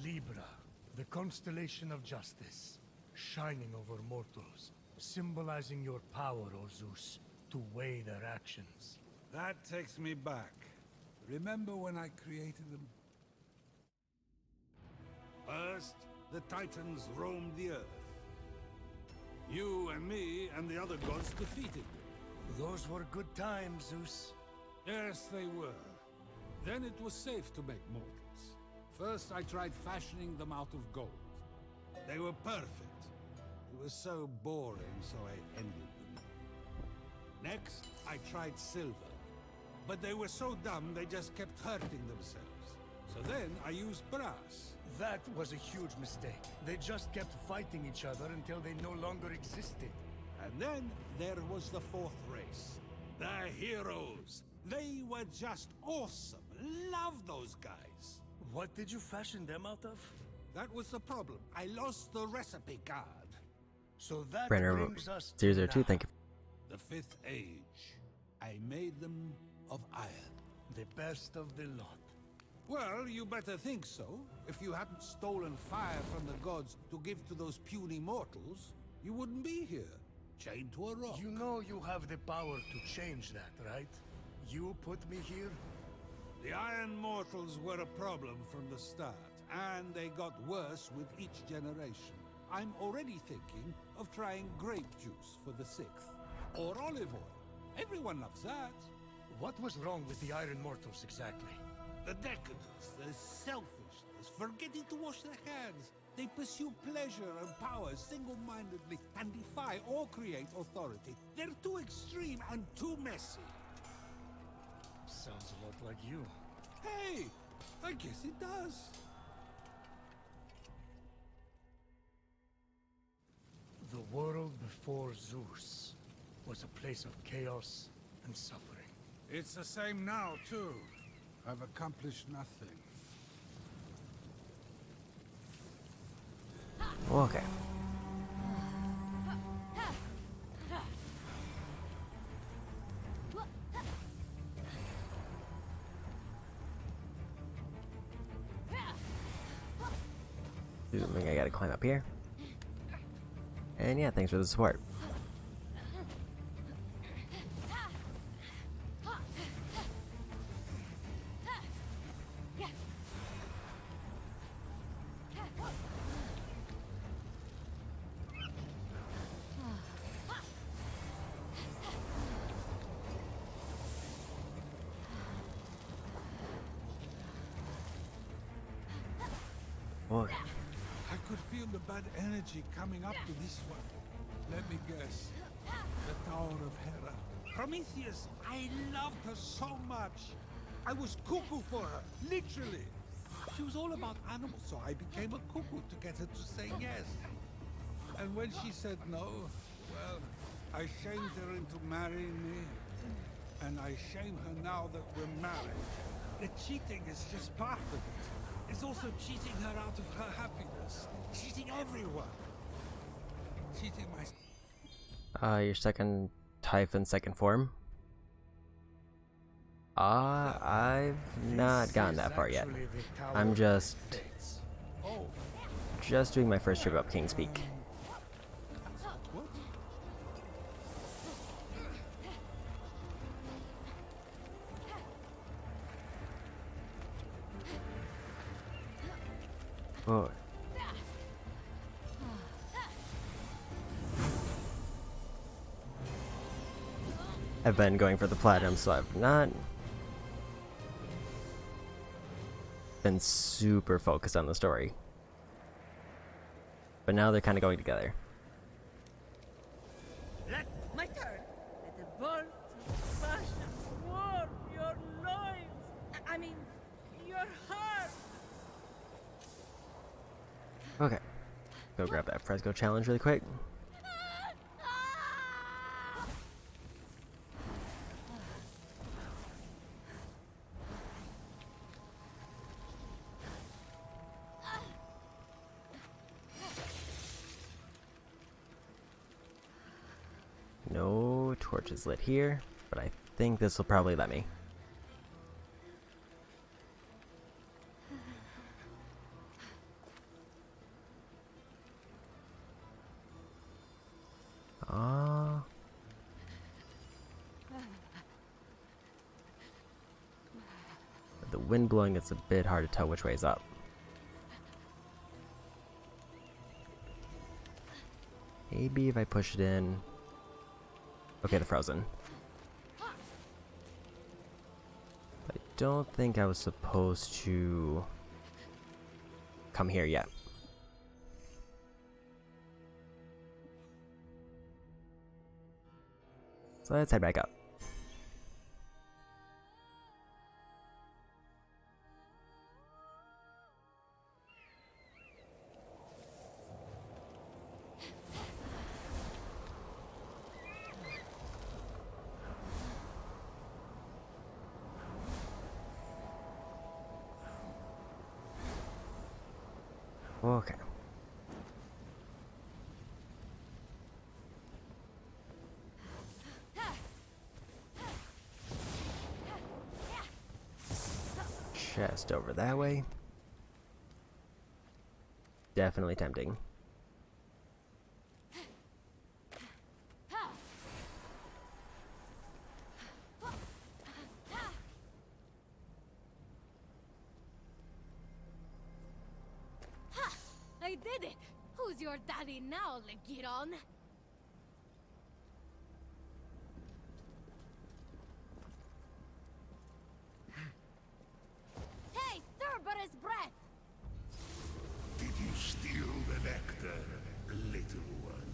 Libra, the constellation of justice, shining over mortals, symbolizing your power, O Zeus, to weigh their actions. That takes me back. Remember when I created them? First, the Titans roamed the earth. You and me and the other gods defeated them. Those were good times, Zeus. Yes, they were. Then it was safe to make mortals. First, I tried fashioning them out of gold. They were perfect. It was so boring, so I ended them. Next, I tried silver. But they were so dumb, they just kept hurting themselves. So then, I used brass. That was a huge mistake. They just kept fighting each other until they no longer existed. And then, there was the fourth race. The heroes. They were just awesome. Love those guys. What did you fashion them out of? That was the problem. I lost the recipe card. So that Brenner brings us to 002, now. thank you. The Fifth Age. I made them of iron. The best of the lot. Well, you better think so. If you hadn't stolen fire from the gods to give to those puny mortals, you wouldn't be here, chained to a rock. You know you have the power to change that, right? You put me here? The Iron Mortals were a problem from the start, and they got worse with each generation. I'm already thinking of trying grape juice for the 6th. Or olive oil. Everyone loves that. What was wrong with the Iron Mortals exactly? The decadence, the selfishness, forgetting to wash their hands. They pursue pleasure and power single-mindedly and defy or create authority. They're too extreme and too messy. Sounds a lot like you. Hey, I guess it does. The world before Zeus was a place of chaos and suffering. It's the same now, too. I've accomplished nothing. Okay. I gotta climb up here. And yeah, thanks for the support. Okay. I could feel the bad energy coming up to this one. Let me guess. The Tower of Hera. Prometheus, I loved her so much. I was cuckoo for her, literally. She was all about animals, so I became a cuckoo to get her to say yes. And when she said no, well, I shamed her into marrying me. And I shame her now that we're married. The cheating is just part of it. It's also cheating her out of her happiness. Cheating everyone. Cheating my... Your second Typhon second form? I've not gotten that far yet. I'm just doing my first trip up King's Peak. Oh. I've been going for the platinum, so I've not been super focused on the story. But now they're kind of going together. My turn. Let the bolt of passion warm your loins. I mean, your heart. Okay. Go grab that fresco challenge really quick. No torches lit here, but I think this will probably let me. The wind blowing, it's a bit hard to tell which way is up. Maybe if I push it in. Okay, the frozen. I don't think I was supposed to come here yet. So let's head back up. Okay. Chest over that way. Definitely tempting. I did it! Who's your daddy now, Legiron? Hey, Cerberus breath! Did you steal the nectar, little one?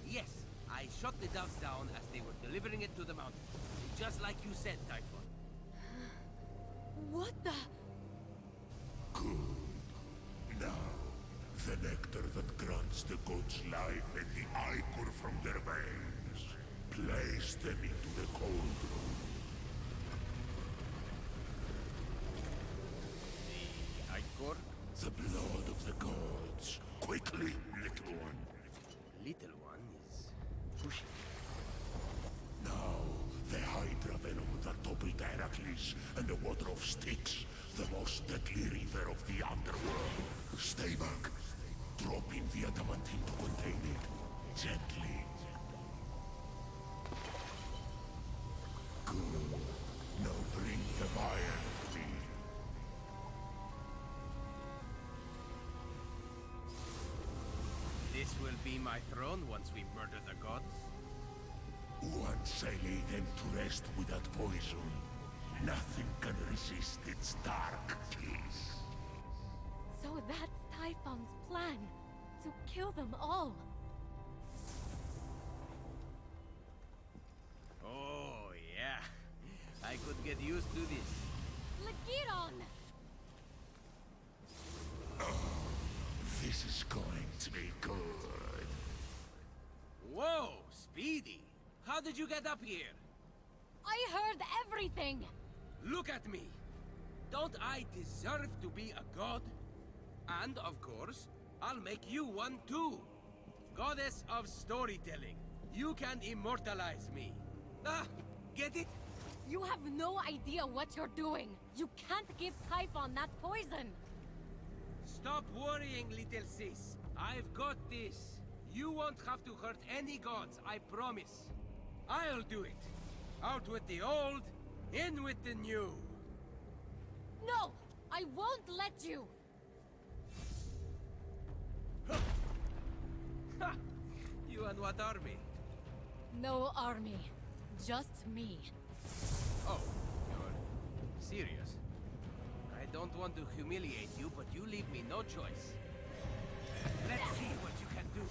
Yes, I shot the doves down as they were delivering it to the mountain. Just like you said, Typhon. What the? Good. Now, the nectar that grants the gods life and the ichor from their veins. Place them into the cauldron. The ichor? The blood of the gods. Quickly, little one. Little one is pushing. Now, the Hydra venom that toppled Heracles and the water of Styx, the most deadly river of the underworld. Stay back. Drop in the adamantine to contain it. Gently. Good. Now bring the fire to me. This will be my throne once we murder the gods. Once I lay them to rest with that poison, nothing can resist its dark kiss. So that's Typhon's plan, to kill them all. Oh, yeah. I could get used to this. Legiron! This is going to be good. Whoa, Speedy! How did you get up here? I heard everything! Look at me! Don't I deserve to be a god? And, of course, I'll make you one too. Goddess of storytelling. You can immortalize me. Ah, get it? You have no idea what you're doing. You can't give Typhon that poison. Stop worrying, little sis. I've got this. You won't have to hurt any gods, I promise. I'll do it. Out with the old, in with the new. No! I won't let you! Ha! You and what army? No army. Just me. Oh, you're serious? I don't want to humiliate you, but you leave me no choice. Let's see what you can do.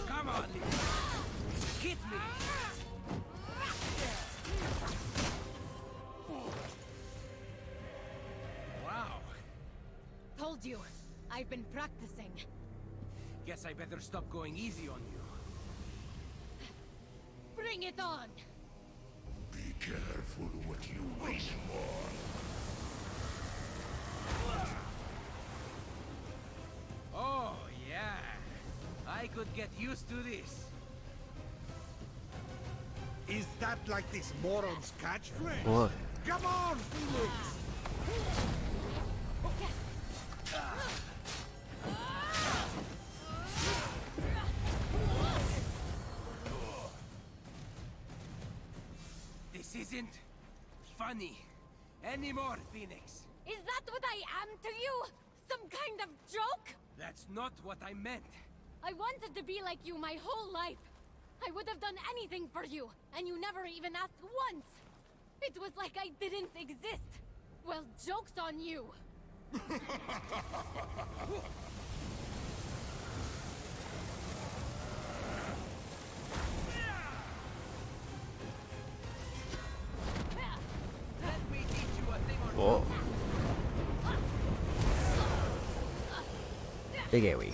Come on, hit me! Wow. Told you. I've been practicing. Guess I better stop going easy on you. Bring it on! Be careful what you wish for. Oh, yeah. I could get used to this. Is that like this moron's catchphrase? What? Come on, Phoenix! This isn't funny anymore, Phoenix. Is that what I am to you? Some kind of joke? That's not what I meant. I wanted to be like you my whole life. I would have done anything for you, and you never even asked once. It was like I didn't exist. Well, joke's on you. Let me teach you a thing or two. Whoa. Big AoE.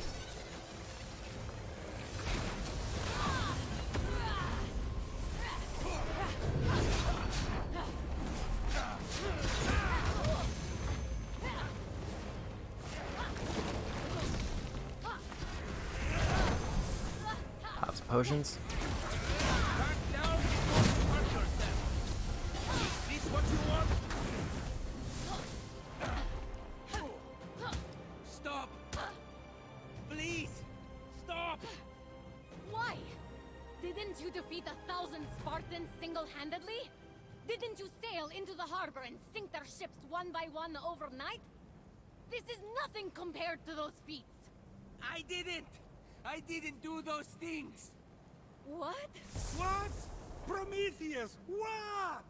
Pops potions. Back down before you hurt yourself. Is this what you want? Stop! Please! Stop! Why? Didn't you defeat 1,000 Spartans single-handedly? Didn't you sail into the harbor and sink their ships one by one overnight? This is nothing compared to those feats. I didn't! I didn't do those things! What? What? Prometheus, what?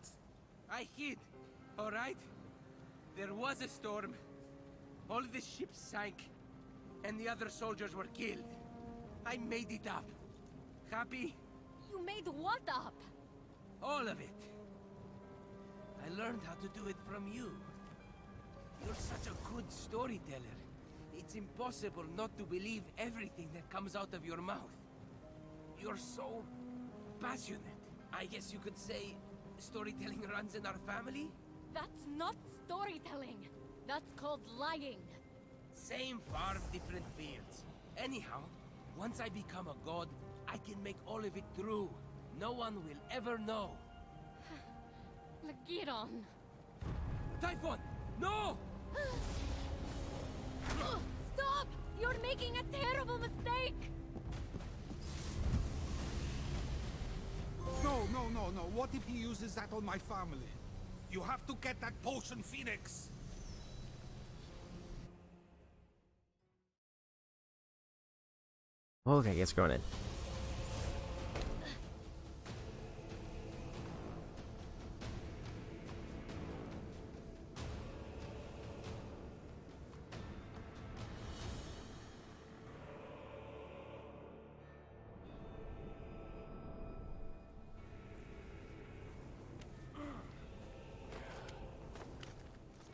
I hid, alright? There was a storm. All the ships sank, and the other soldiers were killed. I made it up. Happy? You made what up? All of it. I learned how to do it from you. You're such a good storyteller. It's impossible not to believe everything that comes out of your mouth. You're so passionate. I guess you could say storytelling runs in our family? That's not storytelling. That's called lying. Same farm, different fields. Anyhow, once I become a god, I can make all of it true. No one will ever know. Lagiron. Typhon! No! Stop! You're making a terrible mistake! No, no, no, no. What if he uses that on my family? You have to get that potion, Phoenix. Okay, let's go in.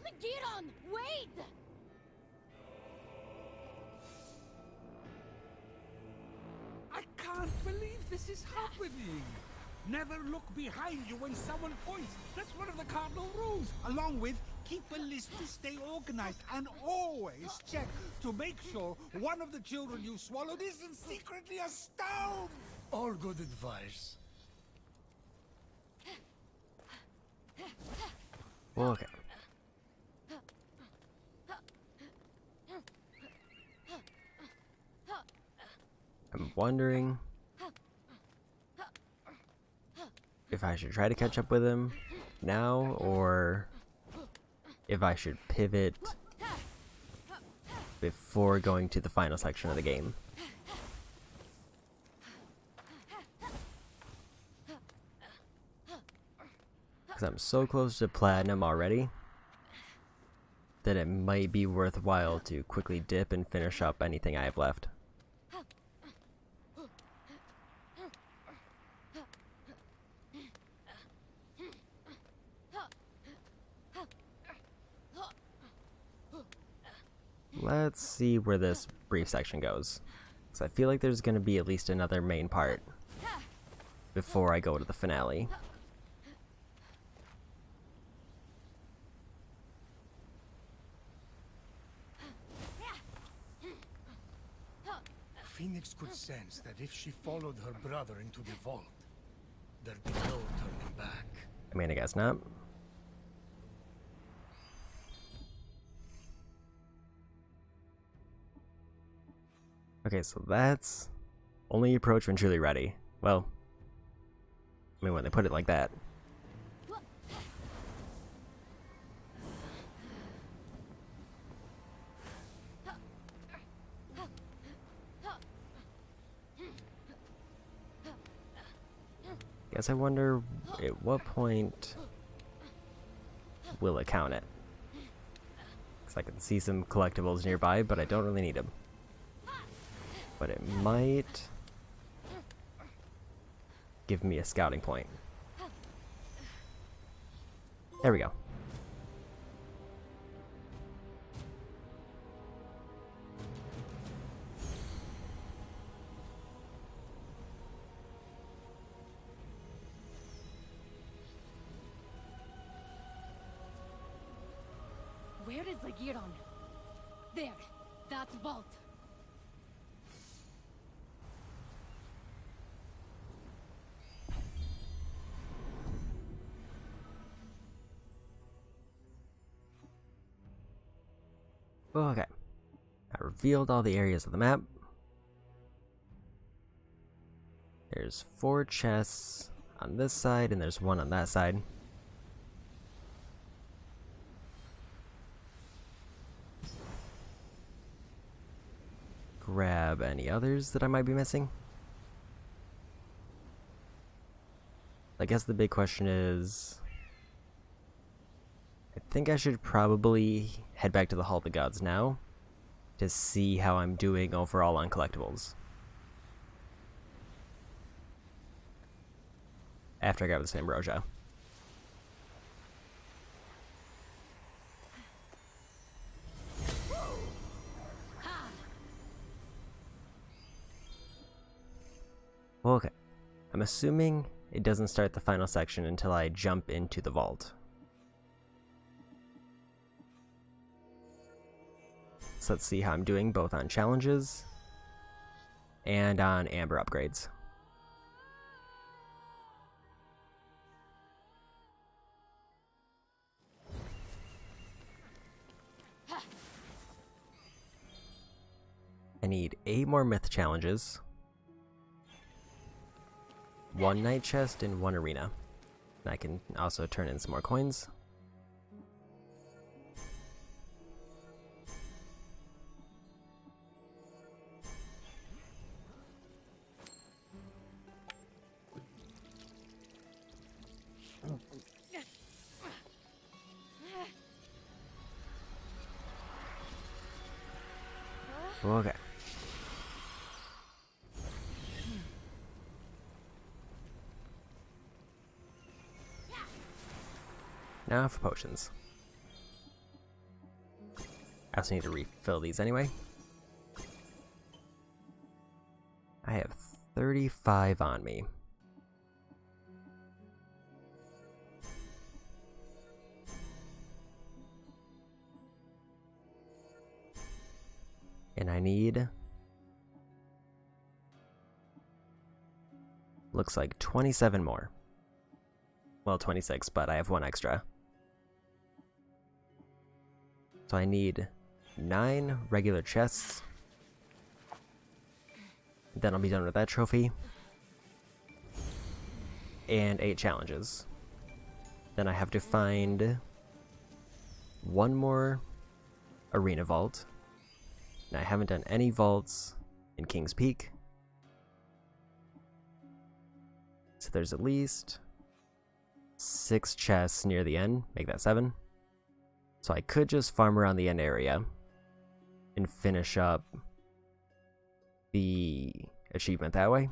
Lagiron, wait! I can't believe this is happening. Never look behind you when someone points. That's one of the cardinal rules. Along with, keep a list to stay organized and always check to make sure one of the children you swallowed isn't secretly a stone. All good advice. Okay. I'm wondering if I should try to catch up with him now, or if I should pivot before going to the final section of the game. Because I'm so close to platinum already that it might be worthwhile to quickly dip and finish up anything I have left. Let's see where this brief section goes, because I feel like there's going to be at least another main part before I go to the finale. Phoenix could sense that if she followed her brother into the vault, there'd be no turning back. I mean, I guess not. Okay, so that's only approach when truly ready. Well, I mean, when they put it like that. Guess I wonder at what point will it count it? Because I can see some collectibles nearby, but I don't really need them. But it might give me a scouting point. There we go. Where is the Giron? There, that vault. Okay. I revealed all the areas of the map. There's 4 chests on this side, and there's 1 on that side. Grab any others that I might be missing. I guess the big question is, I think I should probably head back to the Hall of the Gods now to see how I'm doing overall on collectibles. After I got this Ambrosia. Well, okay. I'm assuming it doesn't start the final section until I jump into the vault. So let's see how I'm doing both on challenges and on amber upgrades. I need 8 more myth challenges, 1 night chest, and 1 arena. And I can also turn in some more coins. Okay. Now for potions. I also need to refill these anyway. I have 35 on me. And I need, looks like 27 more. Well, 26, but I have 1 extra. So I need 9 regular chests. Then I'll be done with that trophy. And 8 challenges. Then I have to find 1 more arena vault. And I haven't done any vaults in King's Peak. So there's at least 6 chests near the end, make that 7. So I could just farm around the end area and finish up the achievement that way.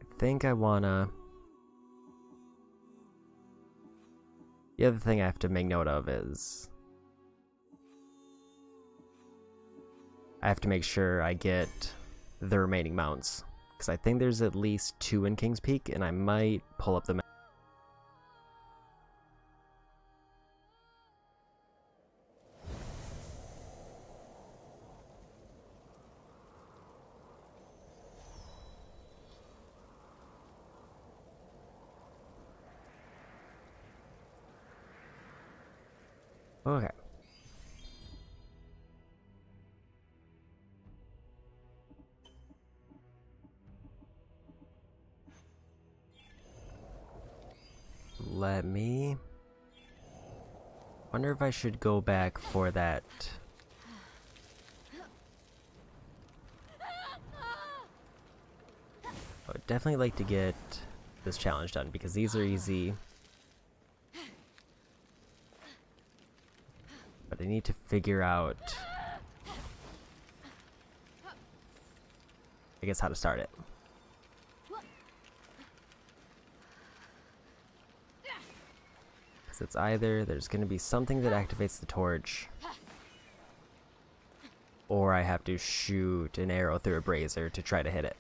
I think I wanna... The other thing I have to make note of is I have to make sure I get the remaining mounts, because I think there's at least 2 in King's Peak, and I might pull up the map. Okay. Let me... Wonder if I should go back for that... I would definitely like to get this challenge done because these are easy. But I need to figure out, I guess, how to start it. Because it's either there's going to be something that activates the torch, or I have to shoot an arrow through a brazier to try to hit it.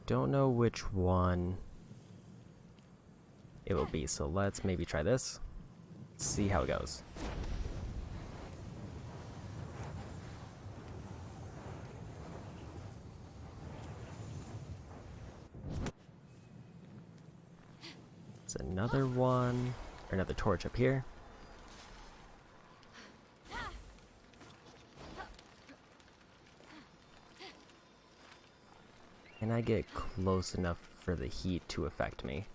Don't know which one it will be, so let's maybe try this. See how it goes. It's another one, or another torch up here. Can I get close enough for the heat to affect me?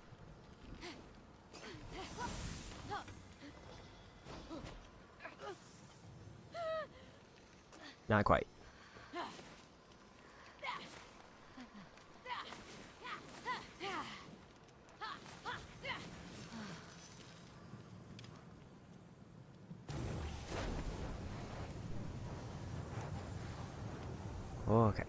Not quite. Okay.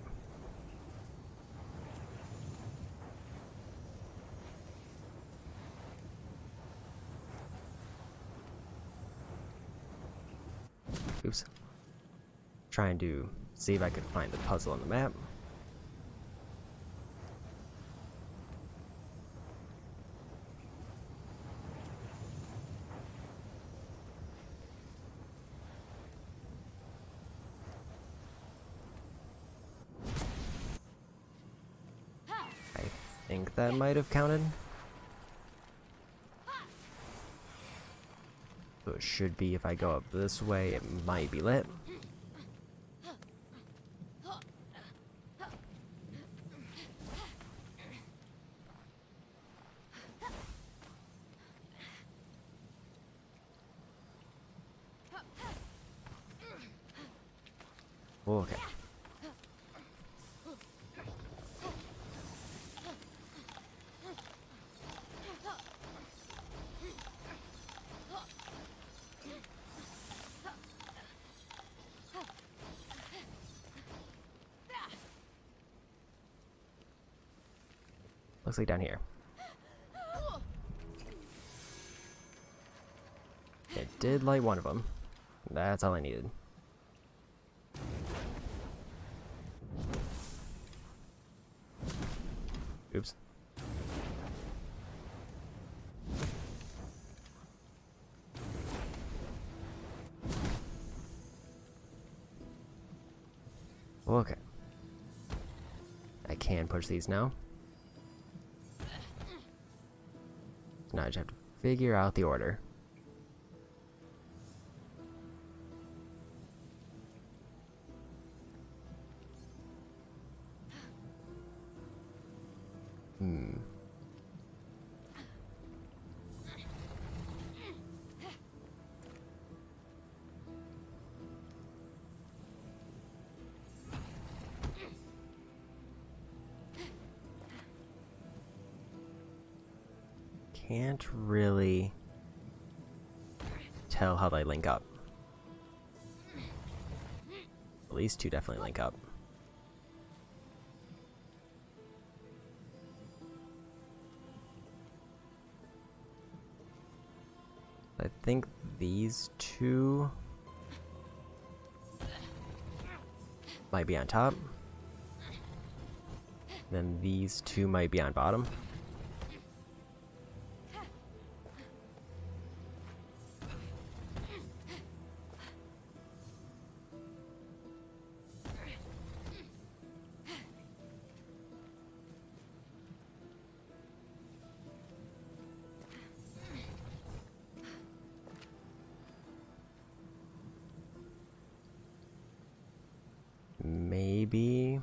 Oops. Trying to see if I could find the puzzle on the map. I think that might have counted. So it should be if I go up this way, it might be lit. Okay. Looks like down here. It did light one of them. That's all I needed. Oops. Okay. I can push these now. Now I just have to figure out the order. Can't really tell how they link up. At least two definitely link up. I think these two might be on top. Then these two might be on bottom. maybe...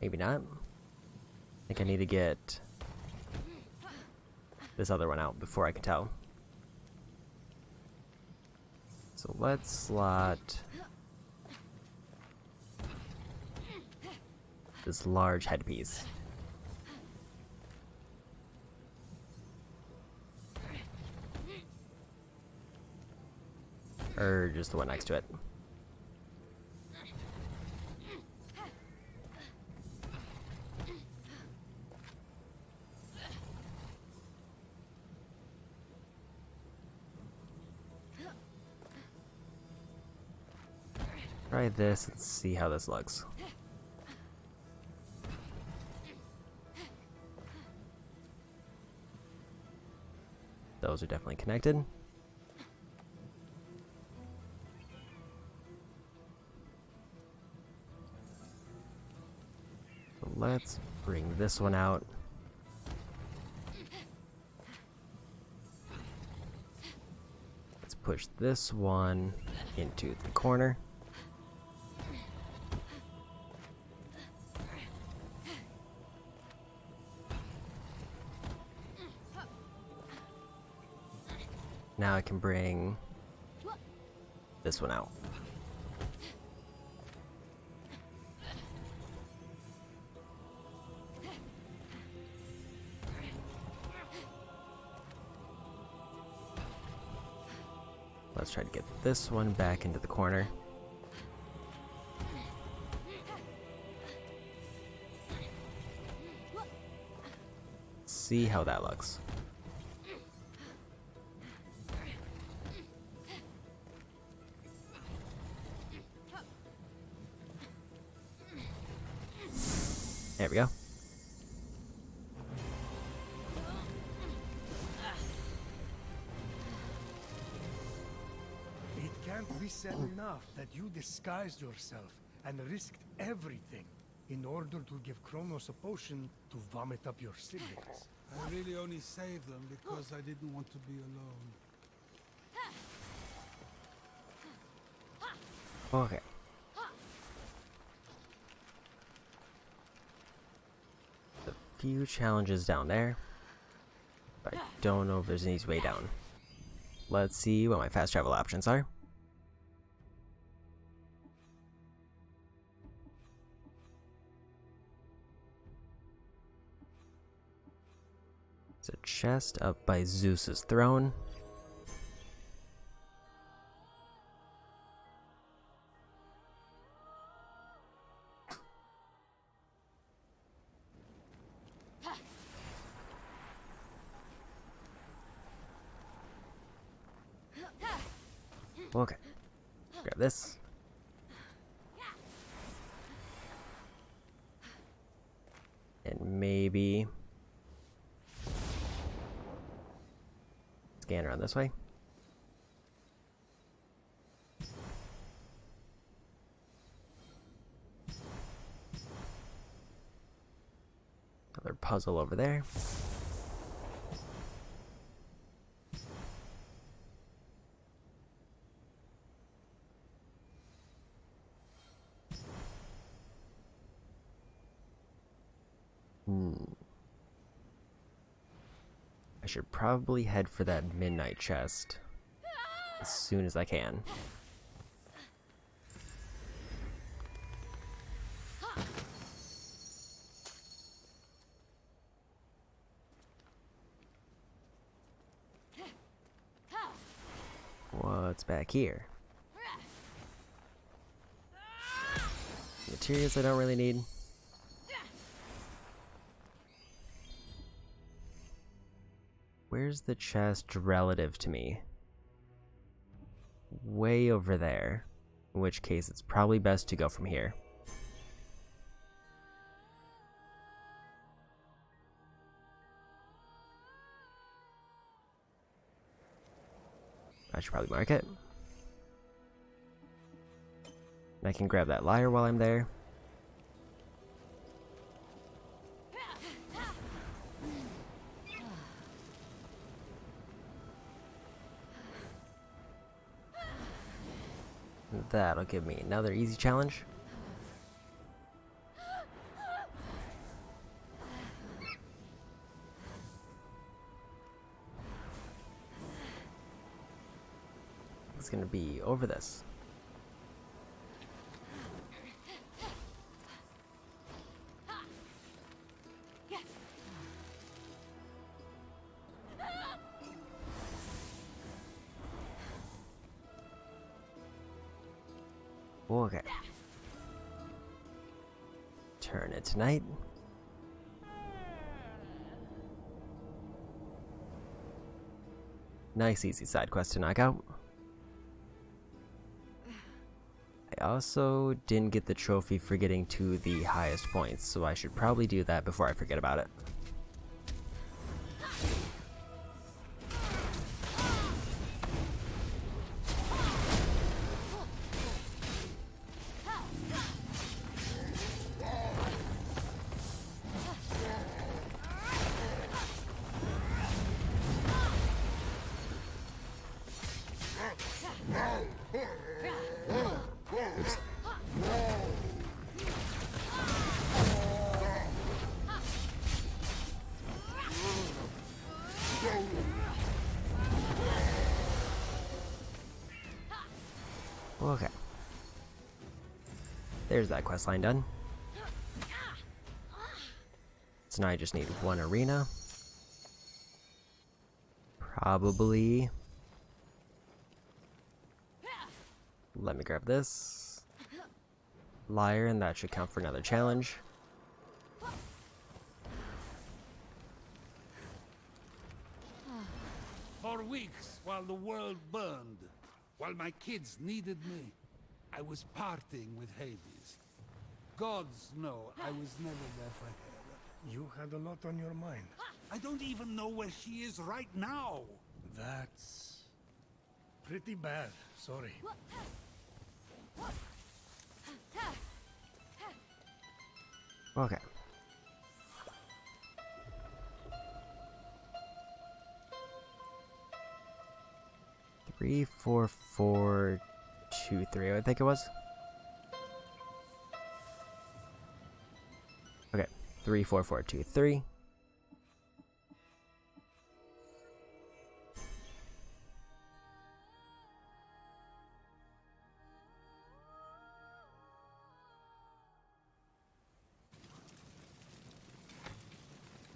Maybe not. I think I need to get this other one out before I can tell. So let's slot this large headpiece. Or just the one next to it. Try this and see how this looks. Those are definitely connected. So let's bring this one out. Let's push this one into the corner. Now I can bring this one out. Let's try to get this one back into the corner. See how that looks. There we go. It can't be said enough that you disguised yourself and risked everything in order to give Kronos a potion to vomit up your siblings. I really only saved them because I didn't want to be alone. Okay. The few challenges down there, but I don't know if there's any way down. Let's see what my fast travel options are. It's a chest up by Zeus's throne. Okay, grab this. And maybe scan around this way. Another puzzle over there. I should probably head for that midnight chest as soon as I can. What's back here? Materials I don't really need. Where's the chest relative to me? Way over there. In which case, it's probably best to go from here. I should probably mark it. And I can grab that lyre while I'm there. That'll give me another easy challenge. It's gonna be over this. Okay. Turn it tonight. Nice easy side quest to knock out. I also didn't get the trophy for getting to the highest points, so I should probably do that before I forget about it. Oops. Okay. There's that quest line done. So now I just need one arena. Probably. Let me grab this. Liar, and that should count for another challenge. For weeks, while the world burned, while my kids needed me, I was partying with Hades. Gods know I was never there for her. You had a lot on your mind. I don't even know where she is right now. That's pretty bad. Sorry. Okay. Three, 4, 4, 2, 3, I think it was. Okay. 3, 4, 4, 2, 3.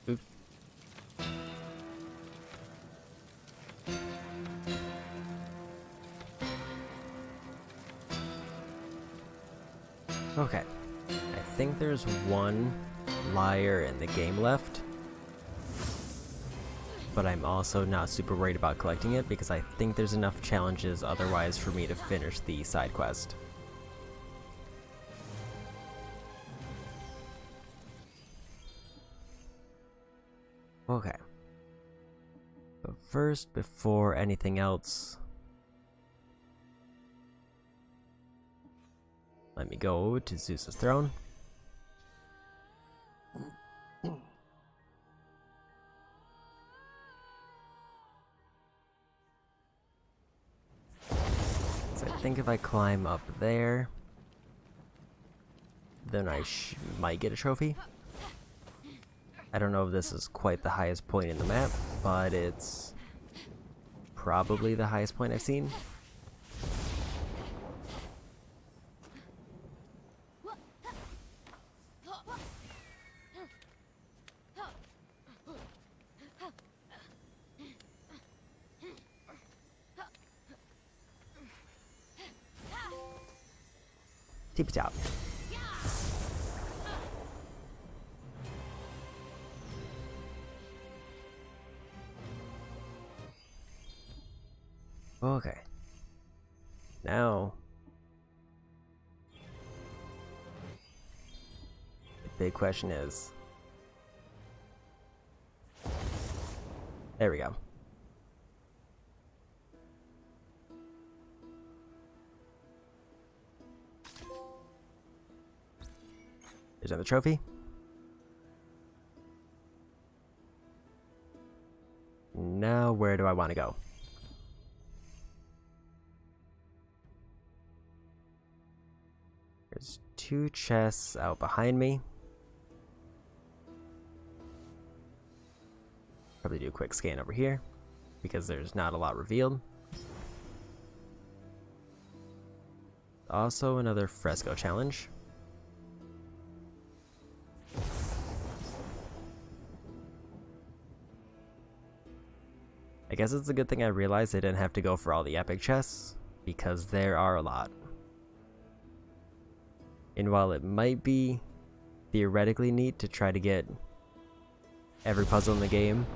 Oops. Okay. I think there's one liar in the game left. But I'm also not super worried about collecting it because I think there's enough challenges otherwise for me to finish the side quest. Okay. But first, before anything else, let me go to Zeus's throne. So I think if I climb up there, then I might get a trophy. I don't know if this is quite the highest point in the map, but it's probably the highest point I've seen. Tip top. Okay. Now, the big question is, there we go. There's another trophy. Now, where do I want to go? 2 chests out behind me. Probably do a quick scan over here because there's not a lot revealed. Also another fresco challenge. I guess it's a good thing I realized I didn't have to go for all the epic chests, because there are a lot. And while it might be theoretically neat to try to get every puzzle in the game,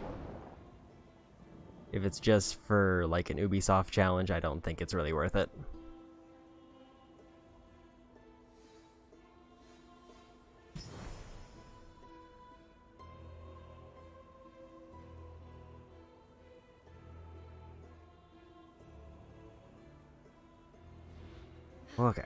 if it's just for like an Ubisoft challenge, I don't think it's really worth it. Okay.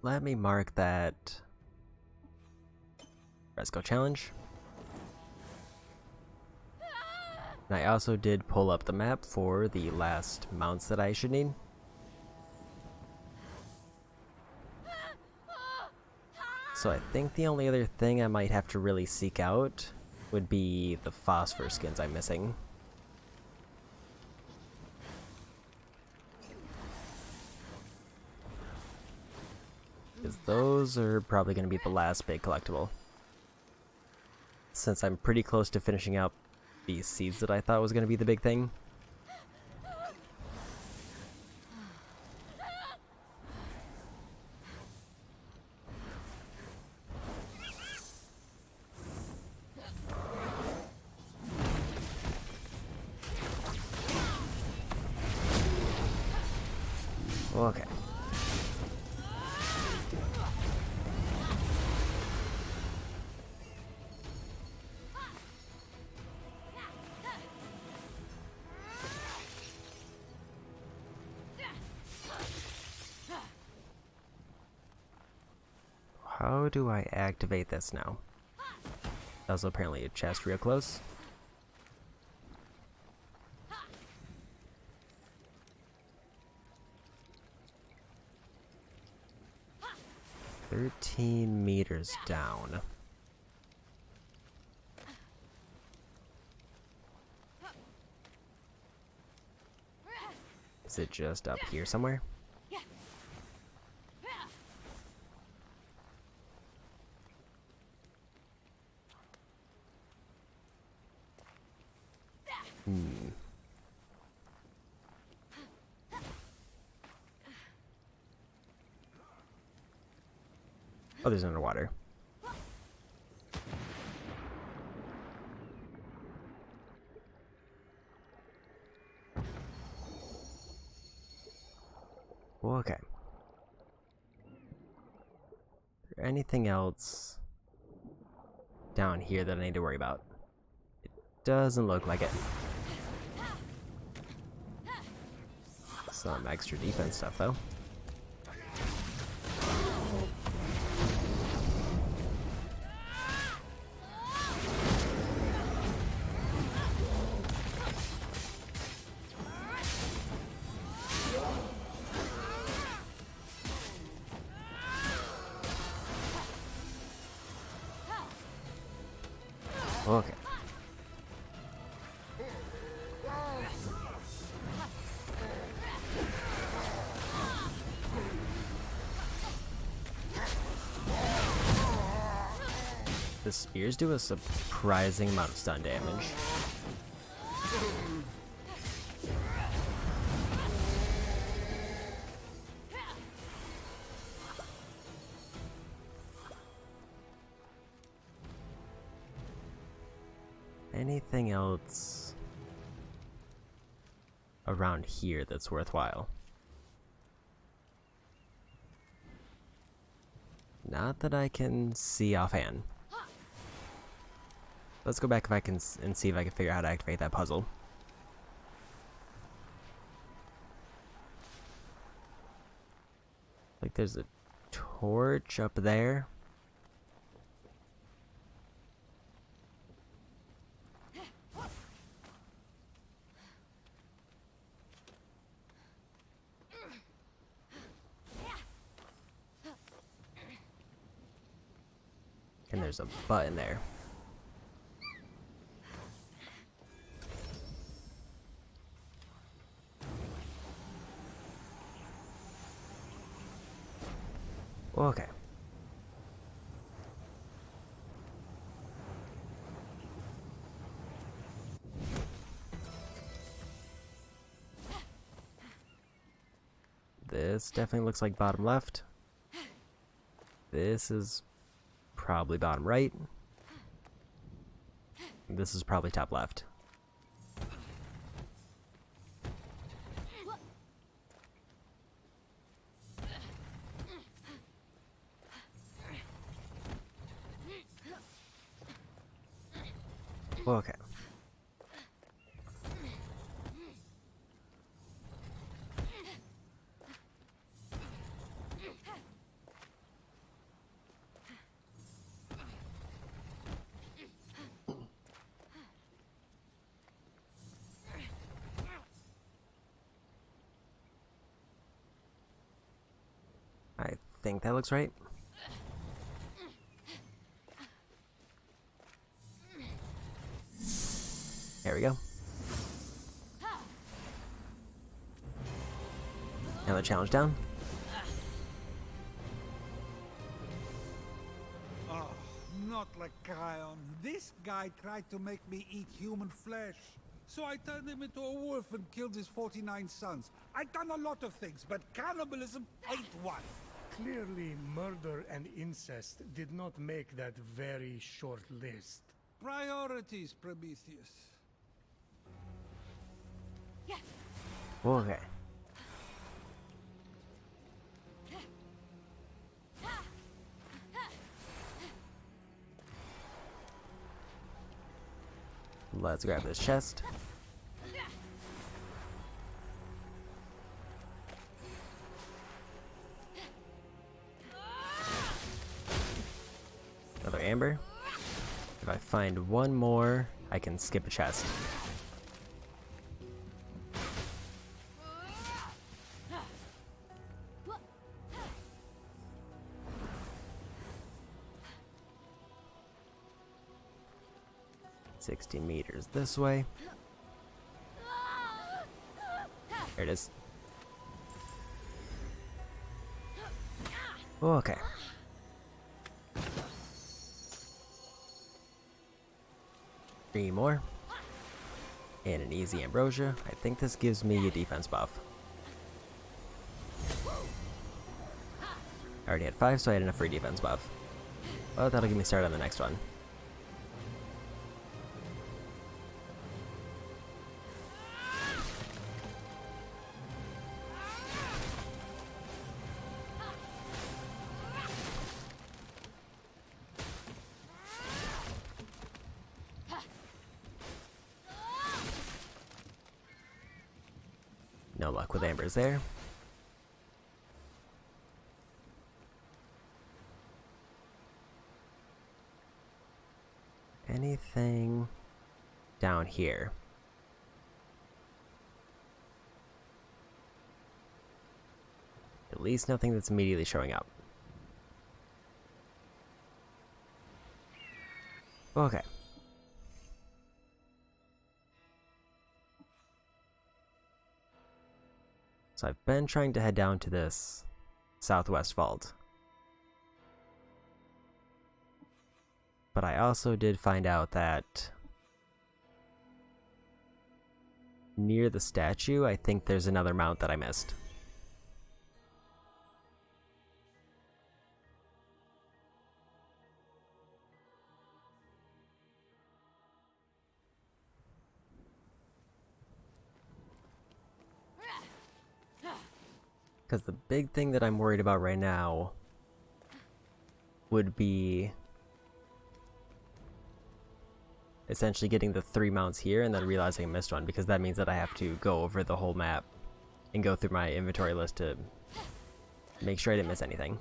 Let me mark that fresco challenge. And I also did pull up the map for the last mounts that I should need. So I think the only other thing I might have to really seek out would be the phosphor skins I'm missing. Because those are probably going to be the last big collectible. Since I'm pretty close to finishing up these seeds that I thought was going to be the big thing. Okay. How do I activate this now? Also apparently a chest real close. $13 meters down. Is it just up here somewhere? Oh, there's underwater. Okay. Is there anything else down here that I need to worry about? It doesn't look like it. Some extra defense stuff though. Okay. The spears do a surprising amount of stun damage. Anything else around here that's worthwhile? Not that I can see offhand. Let's go back if I can and see if I can figure out how to activate that puzzle. Like there's a torch up there. there's a button there. Okay. This definitely looks like bottom left. This is probably bottom right. This is probably top left. Okay. I think that looks right. There we go. Another challenge down. Oh, not like Cryon. This guy tried to make me eat human flesh. So I turned him into a wolf and killed his 49 sons. I've done a lot of things, but cannibalism ain't one. Clearly, murder and incest did not make that very short list. Priorities, Prometheus. Okay. Let's grab this chest. Another amber. If I find one more, I can skip a chest. $60 meters this way. There it is. Okay. Three more. And an easy ambrosia. I think this gives me a defense buff. I already had 5, so I had enough for a defense buff. But that'll get me started on the next one. No luck with ambers there. Anything down here? At least nothing that's immediately showing up. Okay. So I've been trying to head down to this southwest vault. But I also did find out that near the statue, I think there's another mount that I missed. Because the big thing that I'm worried about right now would be essentially getting the 3 mounts here and then realizing I missed one, because that means that I have to go over the whole map and go through my inventory list to make sure I didn't miss anything.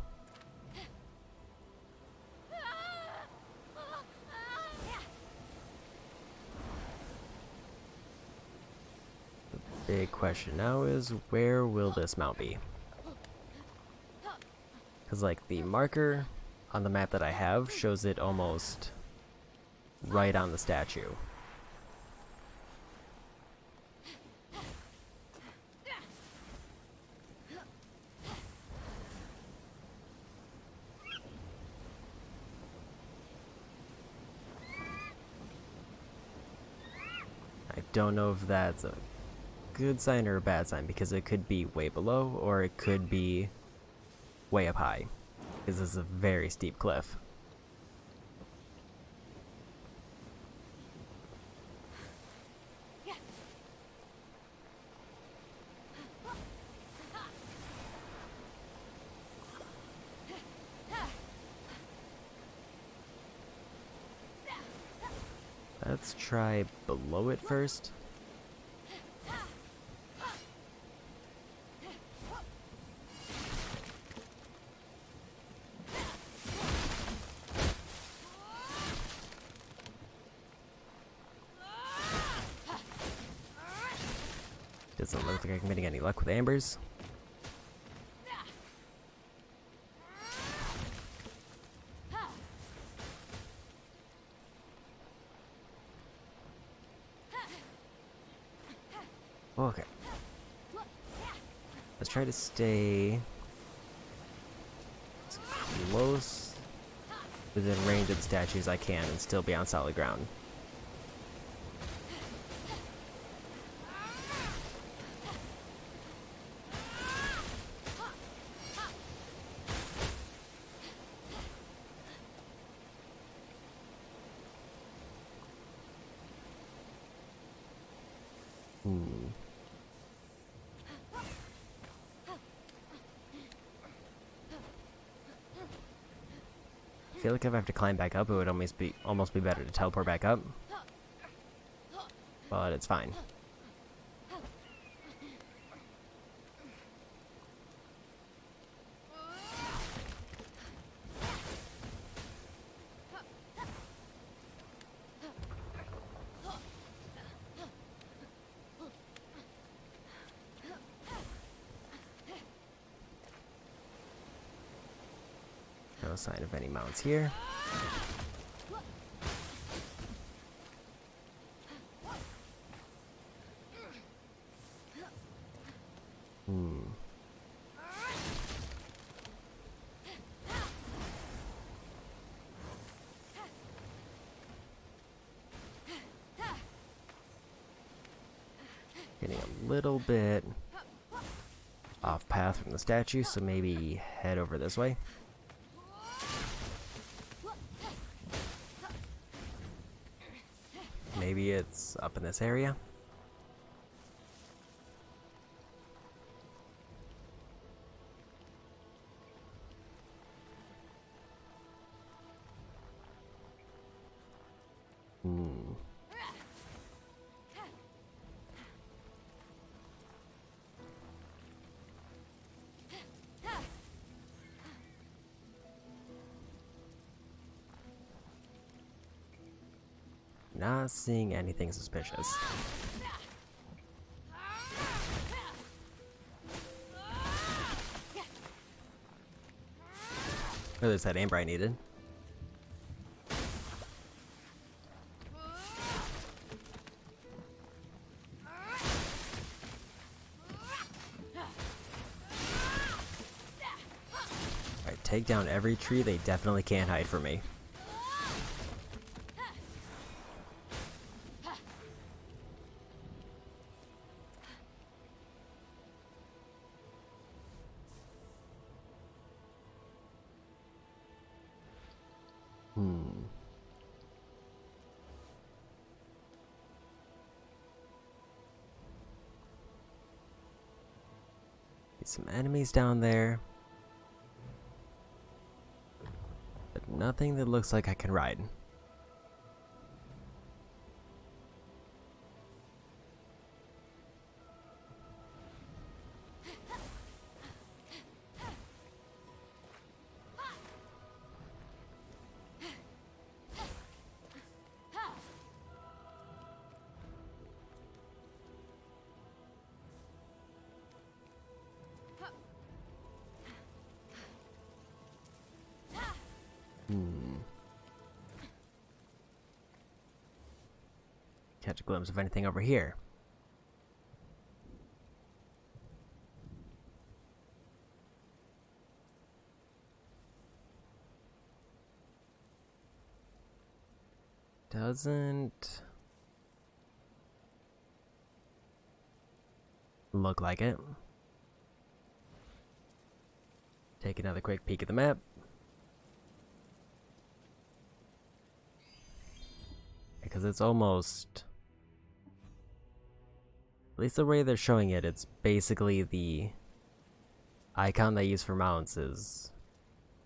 The big question now is, where will this mount be? Because, like, the marker on the map that I have shows it almost right on the statue. I don't know if that's a good sign or a bad sign, because it could be way below or it could be way up high, because this is a very steep cliff. Let's try below it first. Doesn't look like I'm getting any luck with ambers. Okay. Let's try to stay as close within range of the statue as I can and still be on solid ground. I feel like if I have to climb back up, it would almost be better to teleport back up. But it's fine. No sign of any mounts here. Getting a little bit off path from the statue, so maybe head over this way. Maybe it's up in this area. Not seeing anything suspicious. Oh, there's that amber I needed. Alright, take down every tree. They definitely can't hide from me. Some enemies down there, but nothing that looks like I can ride. catch a glimpse of anything over here. Doesn't look like it. Take another quick peek at the map. Because it's almost, at least the way they're showing it, it's basically the icon they use for mounts is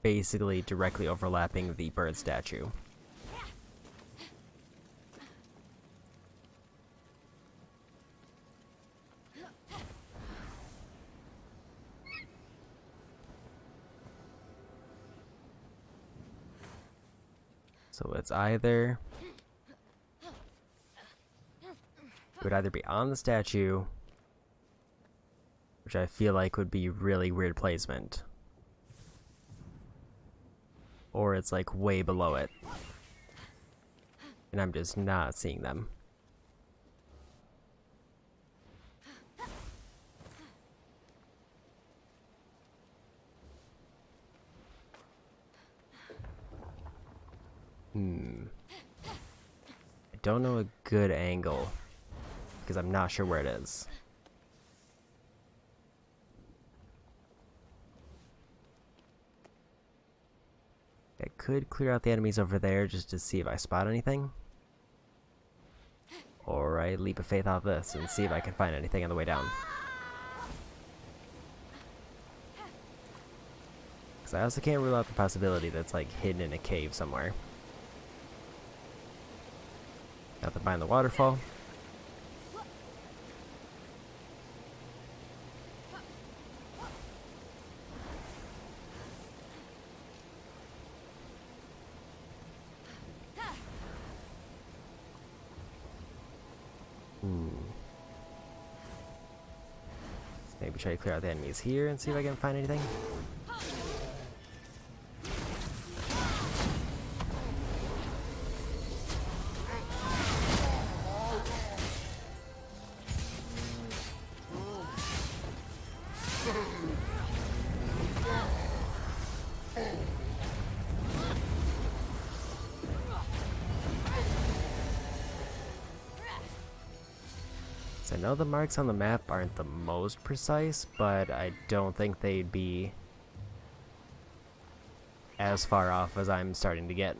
basically directly overlapping the bird statue. So it's either, it would either be on the statue, which I feel like would be really weird placement, or it's like way below it, and I'm just not seeing them. I don't know a good angle, because I'm not sure where it is. I could clear out the enemies over there just to see if I spot anything. Or I leap of faith off this and see if I can find anything on the way down. Because I also can't rule out the possibility that's like hidden in a cave somewhere. Nothing behind the waterfall. Let's maybe try to clear out the enemies here and see if I can find anything. I know the marks on the map aren't the most precise, but I don't think they'd be as far off as I'm starting to get.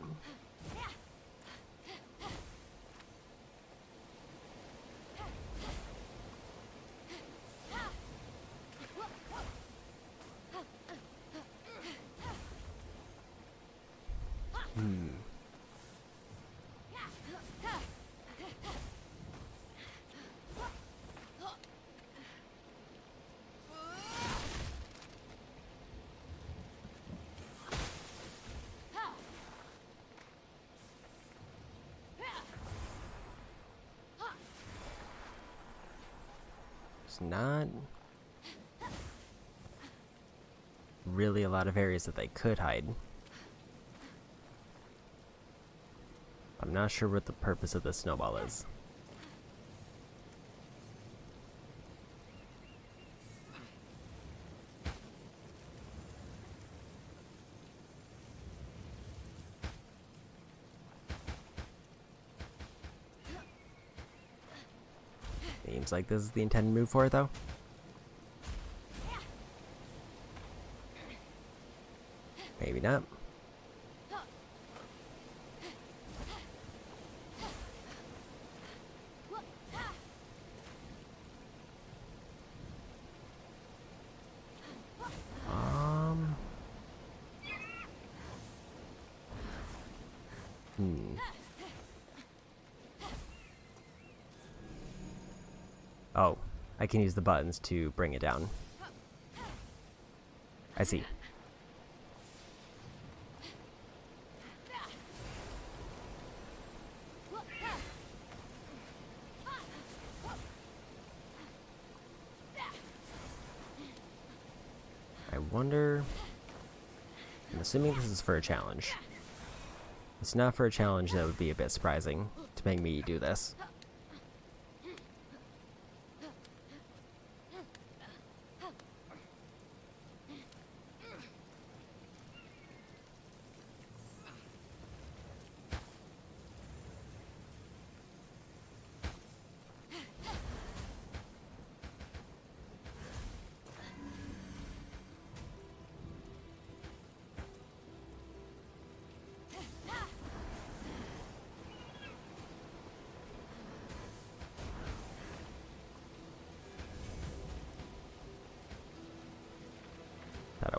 There's not really a lot of areas that they could hide. I'm not sure what the purpose of this snowball is. Seems like this is the intended move for it, though. Maybe not. Oh, I can use the buttons to bring it down. I see. I wonder... I'm assuming this is for a challenge. If it's not for a challenge, that would be a bit surprising to make me do this.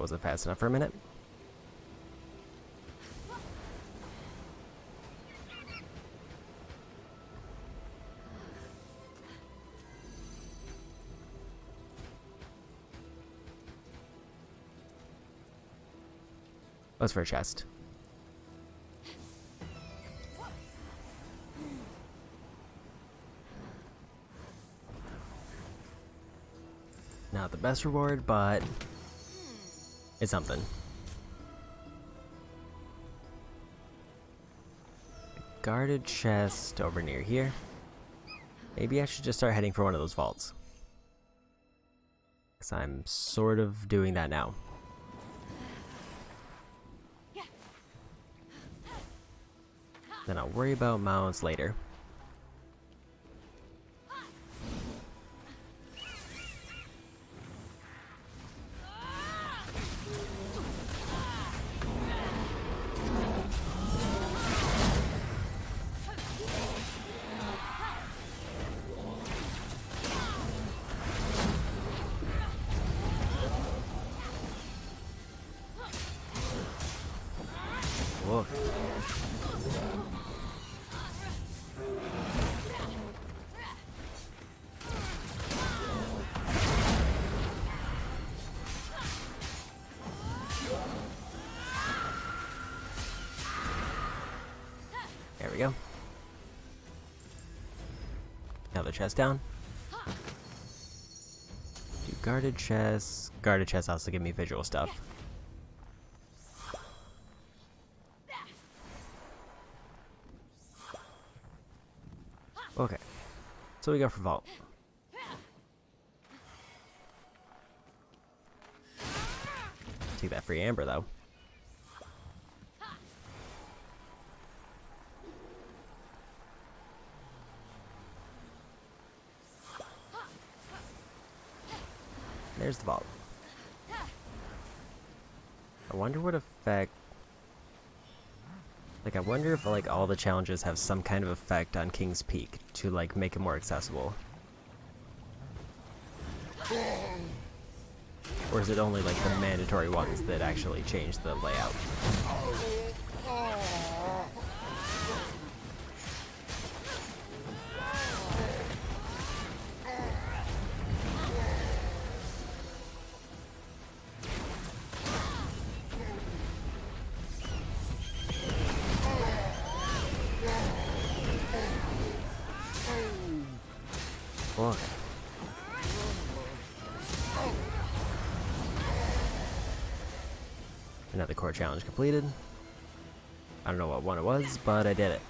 wasn't fast enough for a minute. What's for a chest? Not the best reward, but it's something. Guarded chest over near here. Maybe I should just start heading for one of those vaults, because I'm sort of doing that now. Then I'll worry about mounts later. Whoa. There we go. Another chest down. Do guarded chests. Guarded chests also give me visual stuff. Okay, so we go for vault. Take that free amber though. There's the vault. I wonder what effect. Like, I wonder if, like, all the challenges have some kind of effect on King's Peak to, like, make it more accessible. Or is it only, like, the mandatory ones that actually change the layout? Okay. Another core challenge completed. I don't know what one it was, but I did it.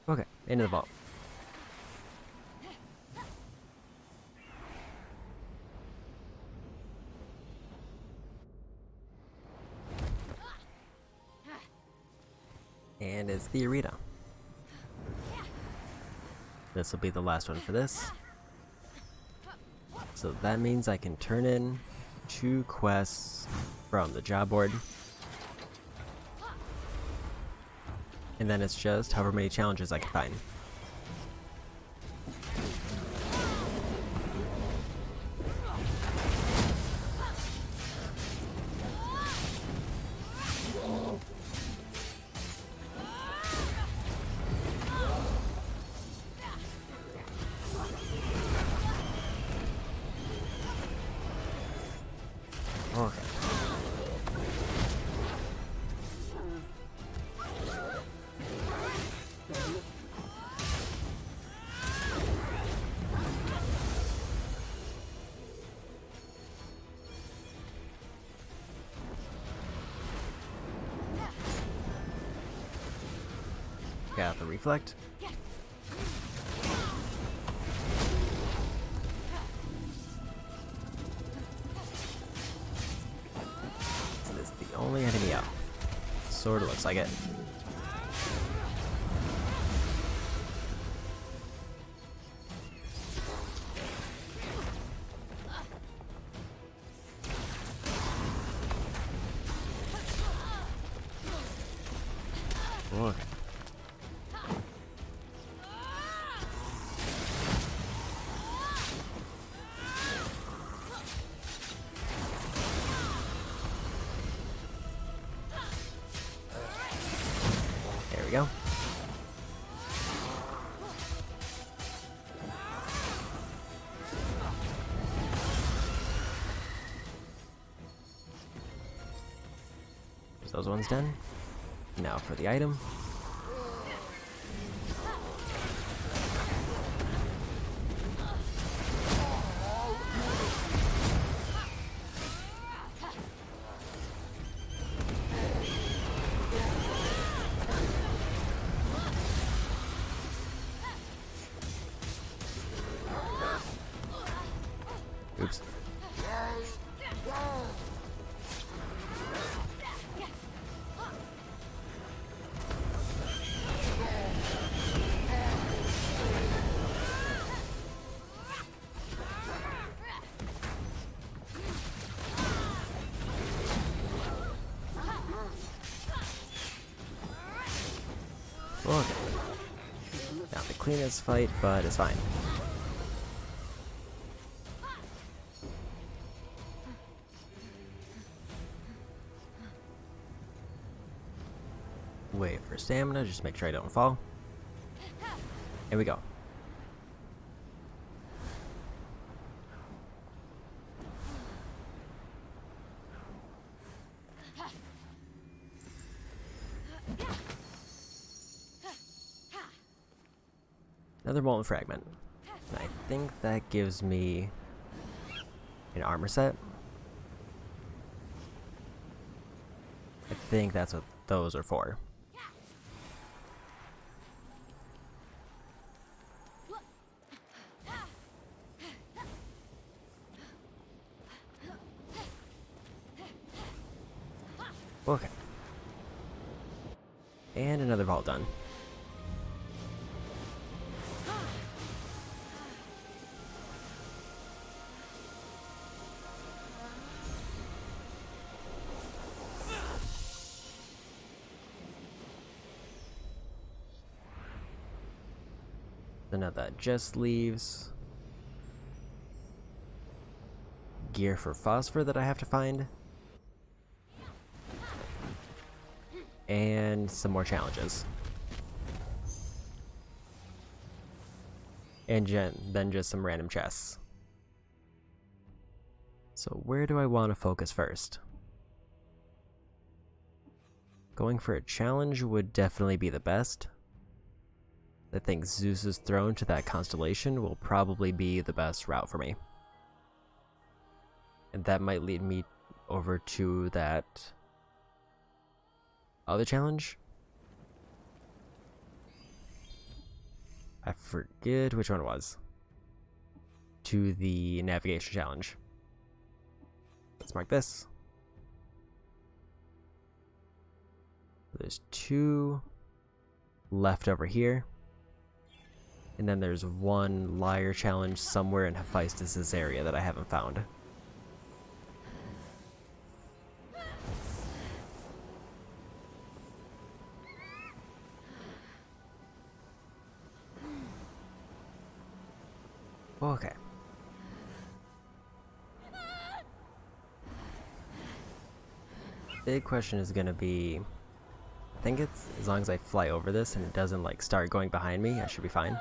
Okay, into the vault. And it's the arena. This will be the last one for this. So that means I can turn in 2 quests from the job board. And then it's just however many challenges I can find. Okay. Got the reflect. Is this the only enemy out? Sorta looks like it. Okay. we go. There's those ones done. Now for the item. Oops. Okay. Not the cleanest fight, but it's fine. Wait for stamina, just make sure I don't fall. Here we go. Another molten fragment. And I think that gives me an armor set. I think that's what those are for. Okay. And another vault done. So now that just leaves gear for phosphor that I have to find. And some more challenges. And then just some random chests. So where do I want to focus first? Going for a challenge would definitely be the best. I think Zeus's throne to that constellation will probably be the best route for me. And that might lead me over to that other challenge. I forget which one it was. To the navigation challenge. Let's mark this. There's 2 left over here. And then there's 1 liar challenge somewhere in Hephaistos' area that I haven't found. Okay. Big question is gonna be, I think it's as long as I fly over this and it doesn't like start going behind me, I should be fine.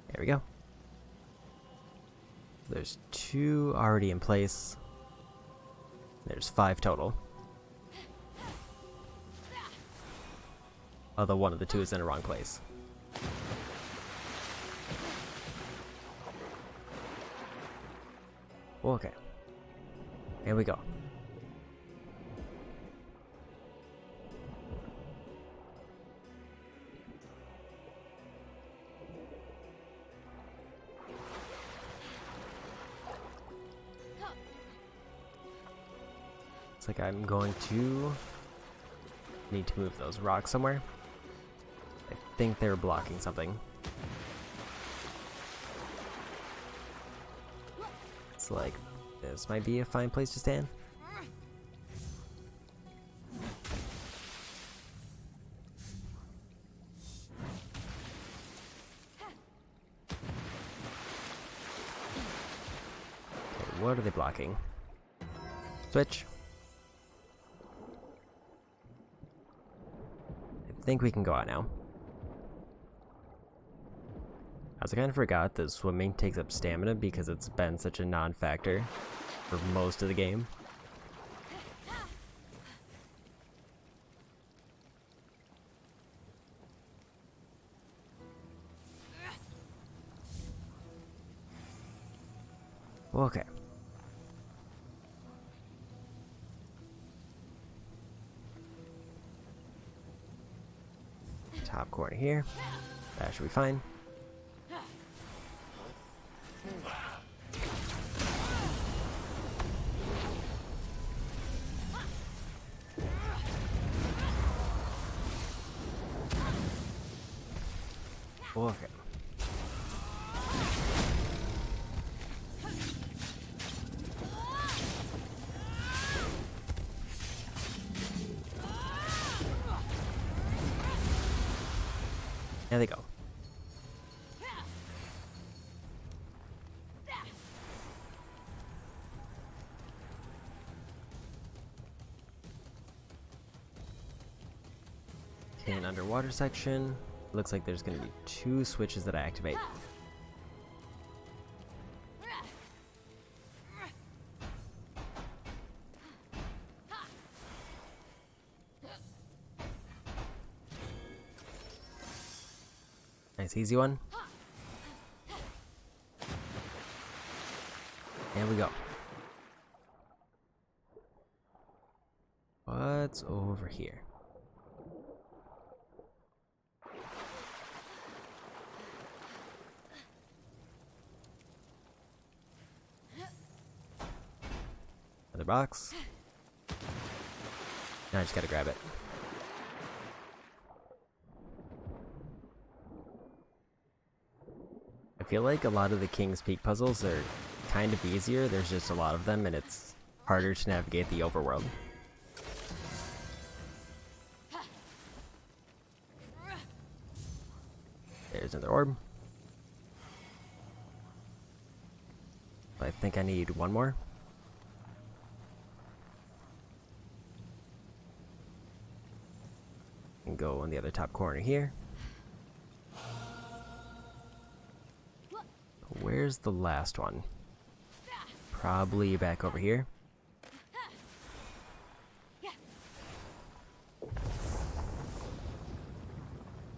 There we go. There's 2 already in place. There's 5 total. Although one of the 2 is in the wrong place. Okay. Here we go. Looks like I'm going to need to move those rocks somewhere. I think they're blocking something. It's like, this might be a fine place to stand. what are they blocking? Switch. I think we can go out now. I also kind of forgot that swimming takes up stamina because it's been such a non-factor for most of the game. Okay. Top corner here. That should be fine. Okay. There they go. Okay, an underwater section. Looks like there's going to be 2 switches that I activate. Nice easy one. There we go. What's over here? Another box. Now I just gotta grab it. I feel like a lot of the King's Peak puzzles are kind of easier. There's just a lot of them and it's harder to navigate the overworld. There's another orb. I think I need one more. And go on the other top corner here. Where's the last one? Probably back over here.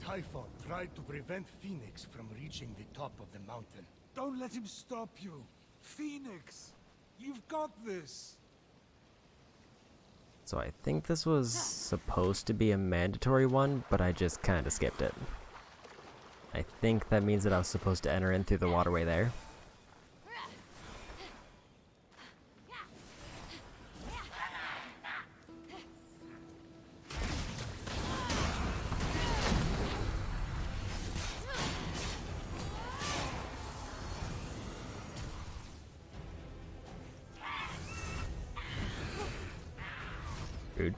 Typhon tried to prevent Phoenix from reaching the top of the mountain. Don't let him stop you. Phoenix, you've got this. So I think this was supposed to be a mandatory one, but I just kind of skipped it. I think that means that I was supposed to enter in through the waterway there. Dude.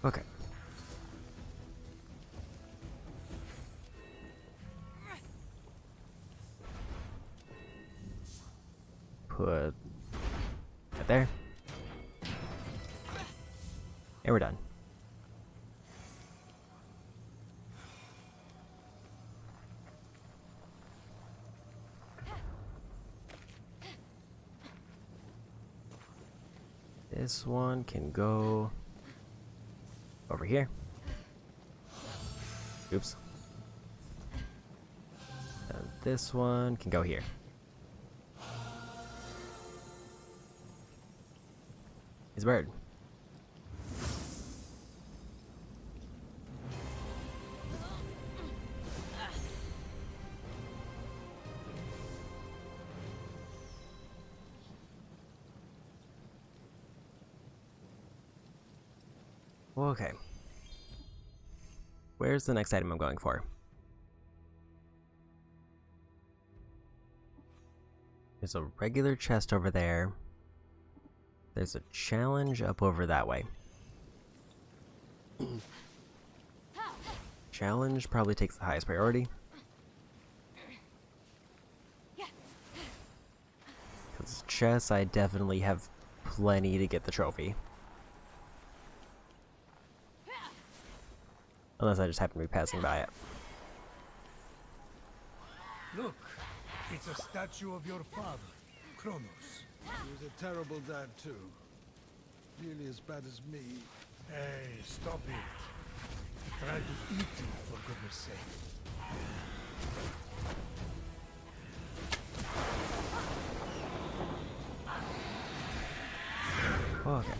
Okay. Put that there. And we're done. This one can go over here. Oops. And this one can go here. He's a bird. Okay. Where's the next item I'm going for? There's a regular chest over there. There's a challenge up over that way. Challenge probably takes the highest priority. Because chess, I definitely have plenty to get the trophy. Unless I just happen to be passing by it. Look, it's a statue of your father, Kronos. He was a terrible dad, too. Nearly as bad as me. Hey, stop it. Try to eat it, for goodness sake. Okay.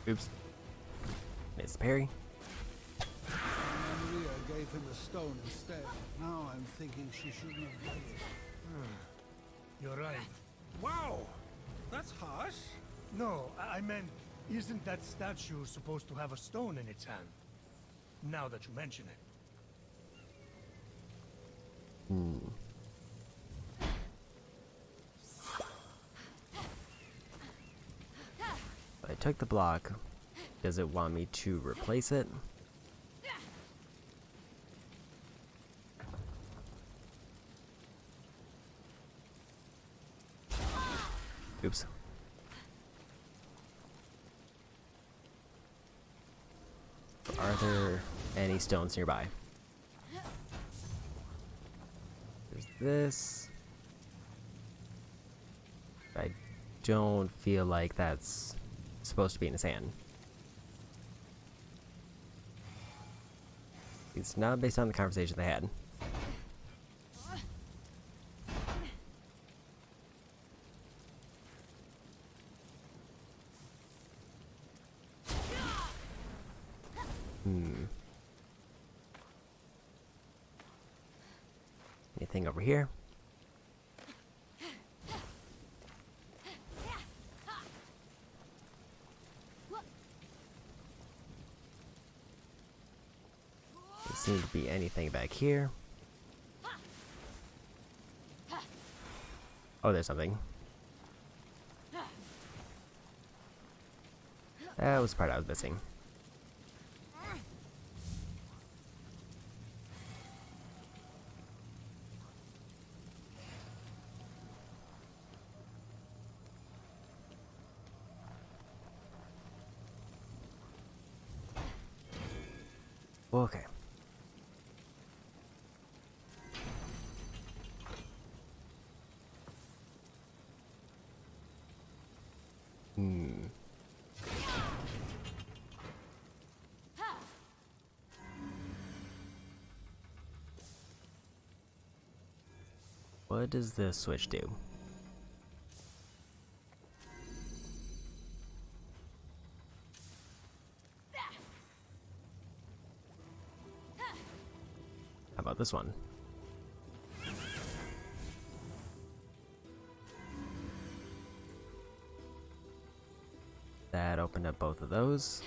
Oops. Missed the parry. Maria gave him a stone instead. Now I'm thinking she shouldn't have done it. You're right. Wow! That's harsh. No, I meant, isn't that statue supposed to have a stone in its hand? Now that you mention it. I took the block. Does it want me to replace it? Oops. Are there any stones nearby? There's this. I don't feel like that's supposed to be in his hand. It's not based on the conversation they had. Anything over here? Doesn't seem to be anything back here. Oh, there's something. That was the part I was missing. Okay. What does this switch do? How about this one? That opened up both of those.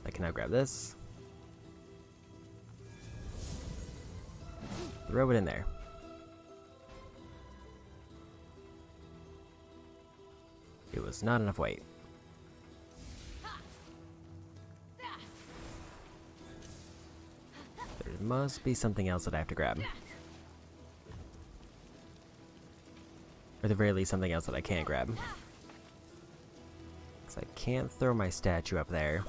I can now grab this. Throw it in there. It was not enough weight. There must be something else that I have to grab. Or at the very least, something else that I can't grab. Because I can't throw my statue up there.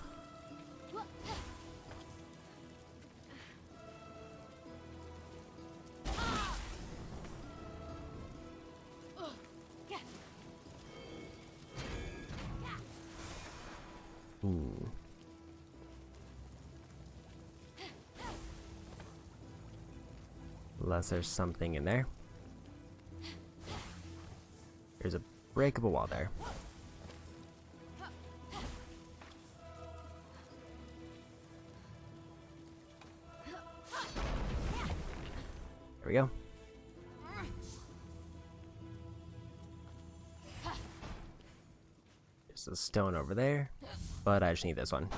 Unless there's something in there. There's a breakable wall there. we go. There's a stone over there, but I just need this one.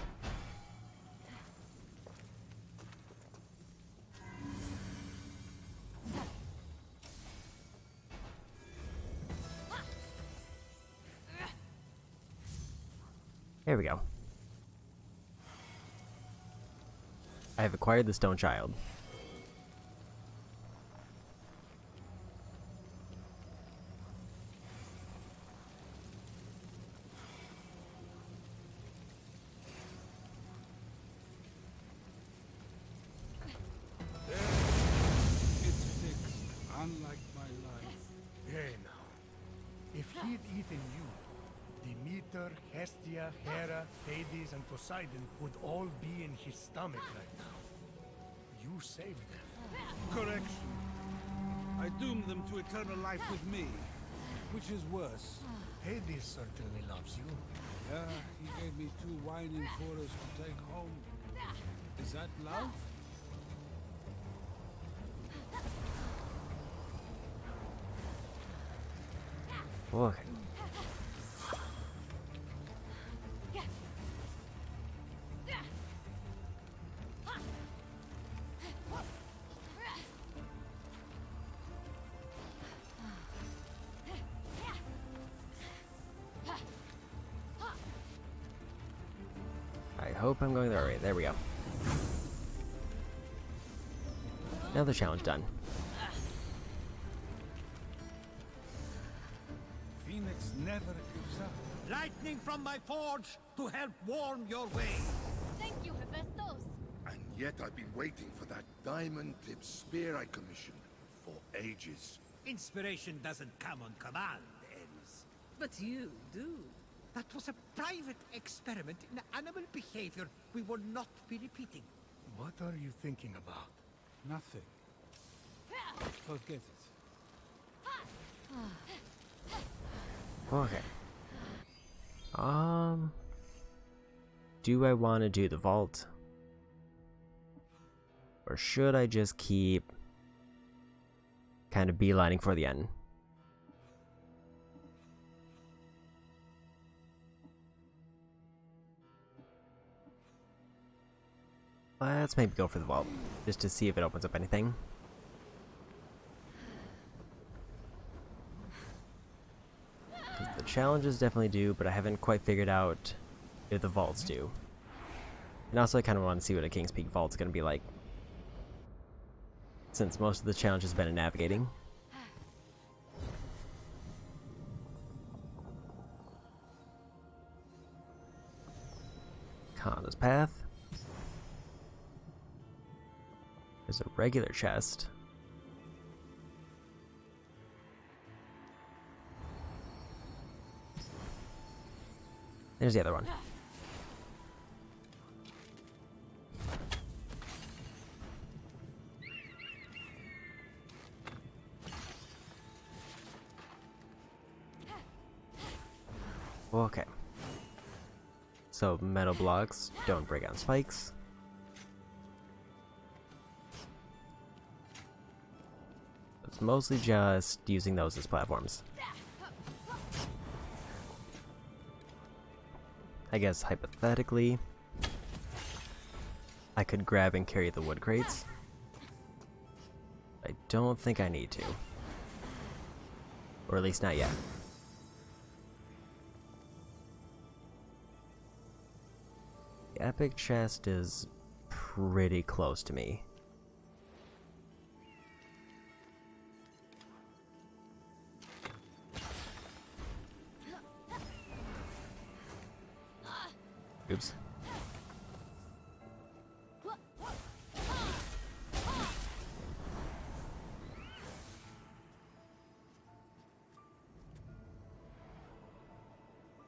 There we go. I have acquired the stone child. It's fixed, unlike my life. Hey now. If he'd eaten you, Demeter, Hestia, Hera, Hades, and Poseidon would all be in his stomach right now. You saved them. Correction. I doomed them to eternal life with me, which is worse. Hades certainly loves you. Yeah, he gave me 2 whining forests to take home. Is that love? Okay. I hope I'm going the right way. There we go. Another challenge done. Phoenix never gives up. Lightning from my forge to help warm your way. Thank you, Hephaistos. And yet I've been waiting for that diamond-tipped spear I commissioned for ages. Inspiration doesn't come on command, Hermes. But you do. That was a private experiment in animal behavior we will not be repeating. What are you thinking about? Nothing. Forget it. Okay. Do I want to do the vault? Or should I just keep kind of beelining for the end? Let's maybe go for the vault, just to see if it opens up anything. The challenges definitely do, but I haven't quite figured out if the vaults do. And also I kind of want to see what a King's Peak vault's going to be like, since most of the challenge has been in navigating. Kanda's Path. There's a regular chest. There's the other one. Okay. So metal blocks don't break on spikes. It's mostly just using those as platforms. I guess hypothetically, I could grab and carry the wood crates. I don't think I need to. Or at least not yet. The epic chest is pretty close to me. Oops.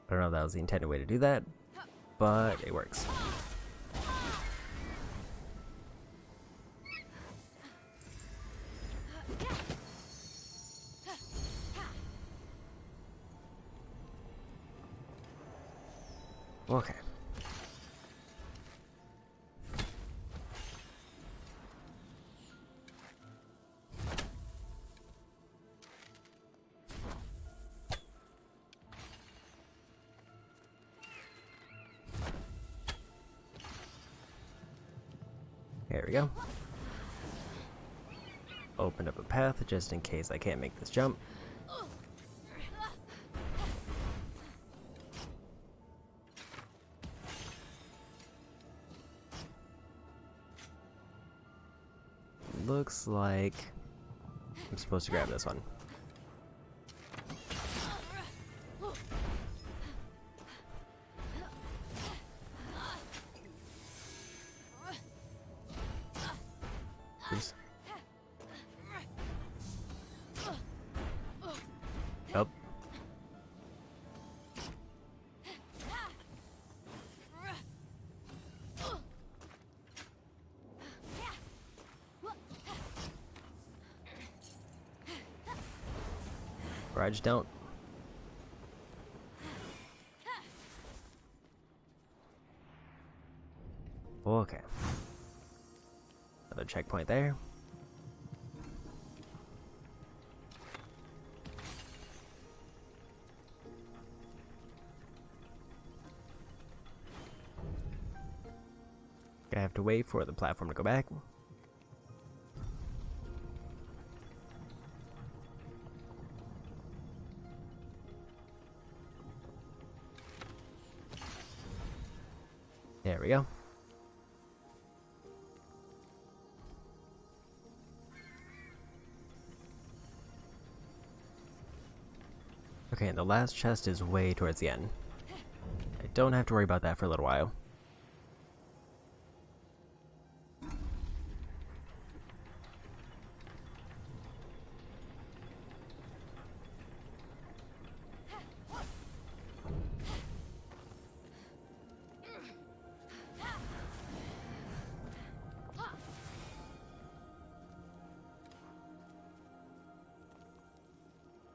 I don't know if that was the intended way to do that, but it works. Okay. There we go. Open up a path just in case I can't make this jump. Looks like I'm supposed to grab this one. Oops. Oh. Or I just don't. Okay. Another checkpoint there. I have to wait for the platform to go back. There we go. Okay, and the last chest is way towards the end. I don't have to worry about that for a little while.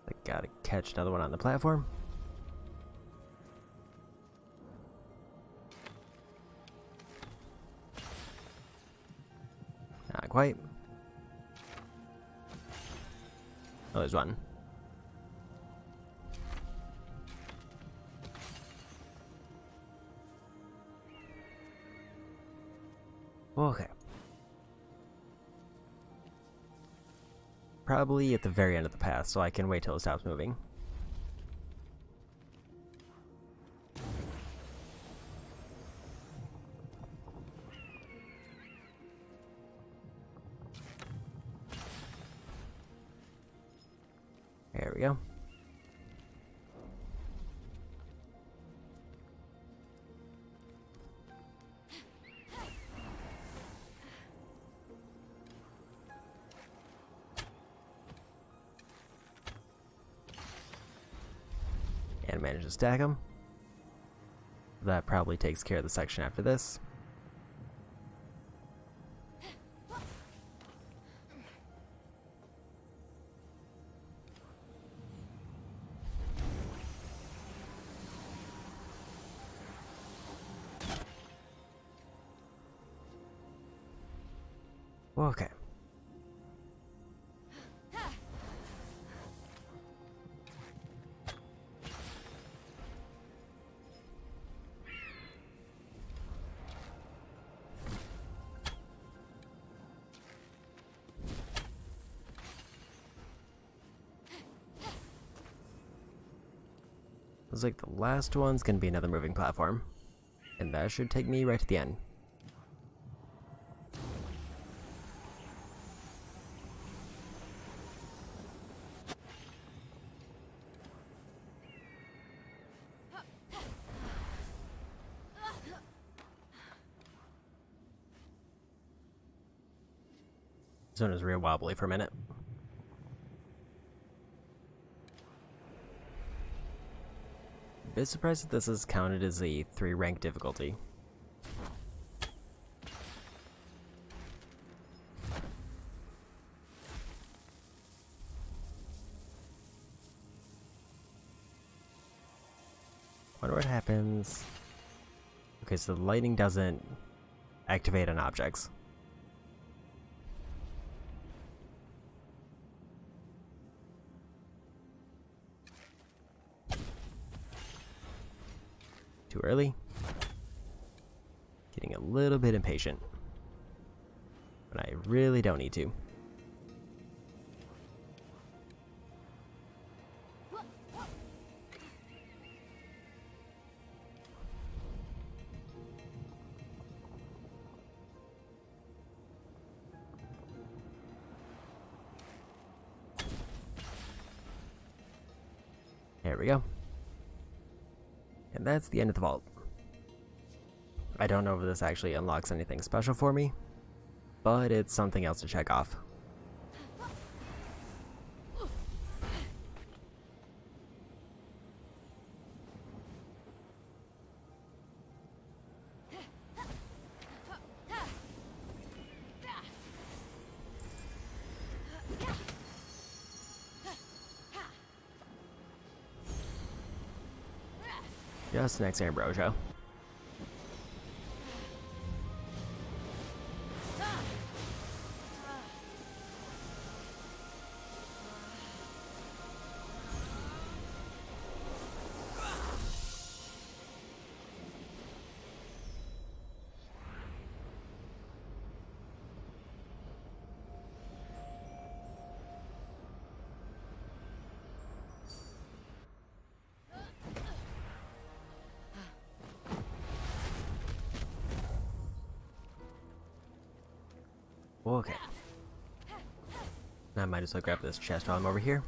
I gotta catch another one on the platform. Not quite. Oh, there's one. Okay. Probably at the very end of the path, so I can wait till it stops moving. There we go. And manage to stack them. That probably takes care of the section after this. Okay. Looks like the last one's gonna be another moving platform. And that should take me right to the end. This one was real wobbly for a minute. Bit surprised that this is counted as a 3-rank difficulty. Wonder what happens. Okay, so the lightning doesn't activate on objects. Too early. Getting a little bit impatient. But I really don't need to. There we go. And that's the end of the vault. I don't know if this actually unlocks anything special for me, but it's something else to check off. Just next to Ambrosia. Okay. I might as well grab this chest while I'm over here.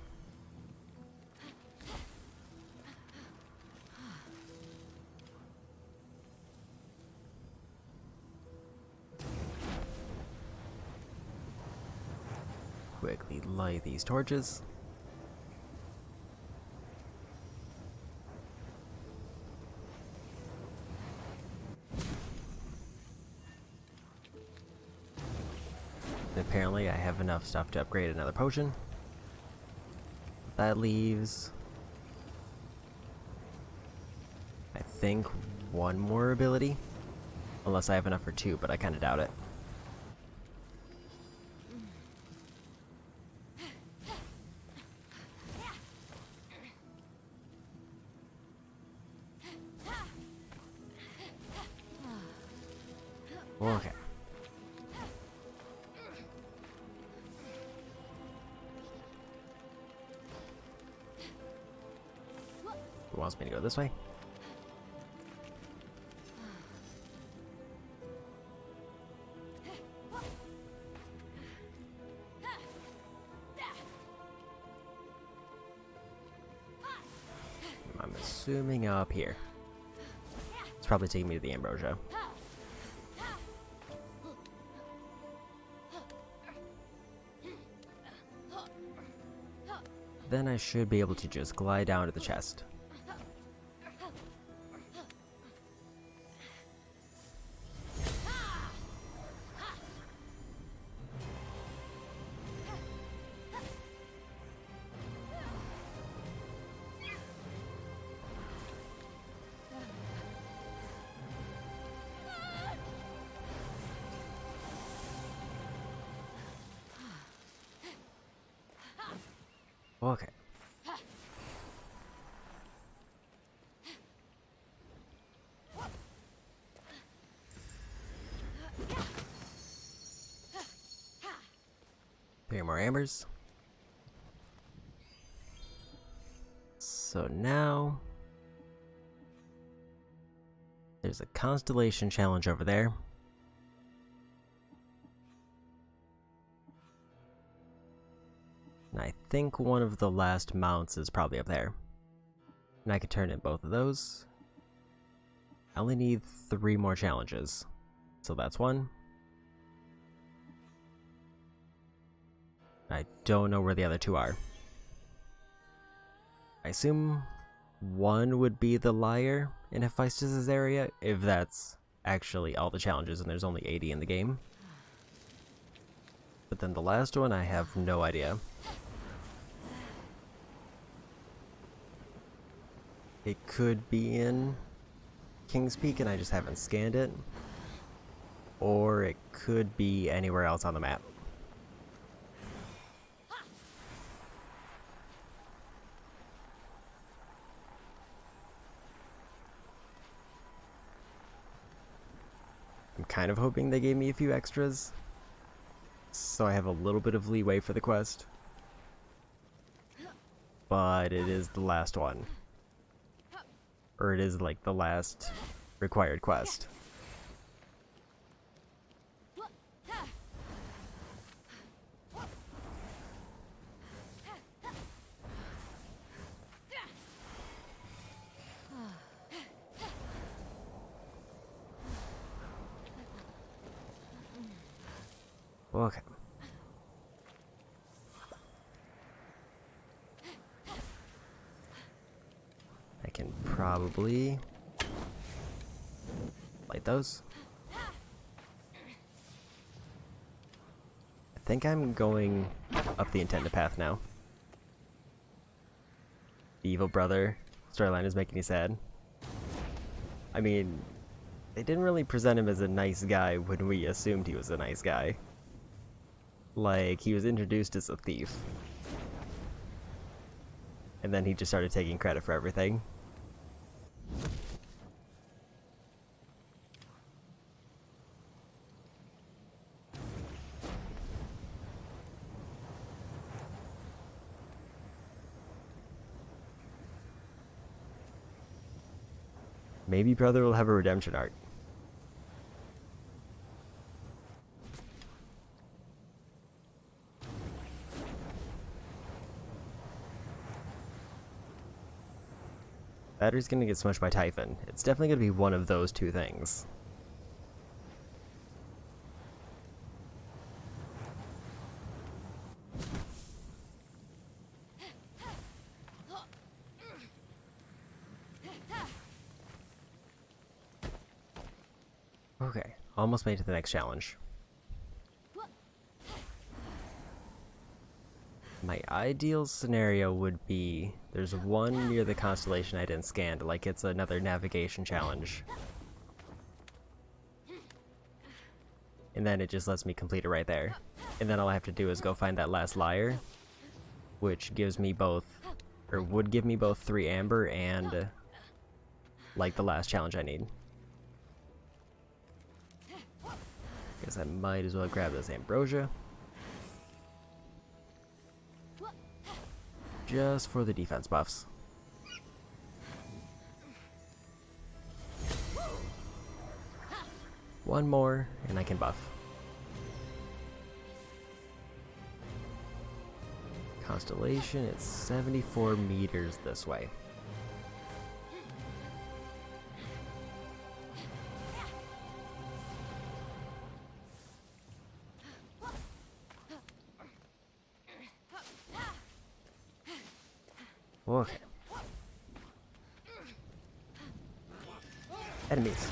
Quickly light these torches. Apparently I have enough stuff to upgrade another potion. That leaves, I think, one more ability. Unless I have enough for two, but I kind of doubt it. Okay. Who wants me to go this way? I'm assuming up here. It's probably taking me to the Ambrosia. Then I should be able to just glide down to the chest. Okay. Three more ambers. So now there's a constellation challenge over there. And I think one of the last mounts is probably up there. And I can turn in both of those. I only need 3 more challenges. So that's one. I don't know where the other 2 are. I assume one would be the Liar in Hephaistos' area, if that's actually all the challenges and there's only 80 in the game. But then the last one, I have no idea. It could be in King's Peak and I just haven't scanned it. Or it could be anywhere else on the map. I'm kind of hoping they gave me a few extras. so I have a little bit of leeway for the quest. But it is the last one. Or it is like the last required quest. Okay. I can probably light those. I think I'm going up the intended path now. The evil brother storyline is making me sad. I mean, they didn't really present him as a nice guy when we assumed he was a nice guy. Like, he was introduced as a thief. And then he just started taking credit for everything. Maybe brother will have a redemption arc. Battery's gonna get smushed by Typhon. It's definitely gonna be one of those two things. Okay, almost made it to the next challenge. My ideal scenario would be there's one near the constellation I didn't scan, like it's another navigation challenge. And then it just lets me complete it right there. And then all I have to do is go find that last lyre, which gives me both, or would give me both 3 amber and like the last challenge I need. Guess I might as well grab this ambrosia. Just for the defense buffs. One more, and I can buff. Constellation, it's 74 meters this way. Okay. Enemies.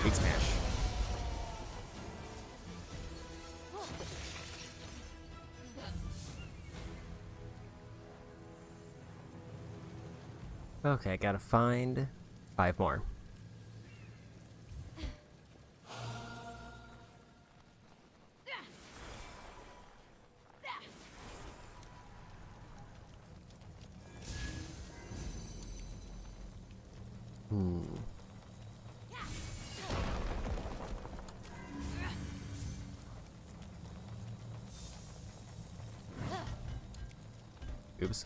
Big smash. Okay, I gotta find 5 more. Oops.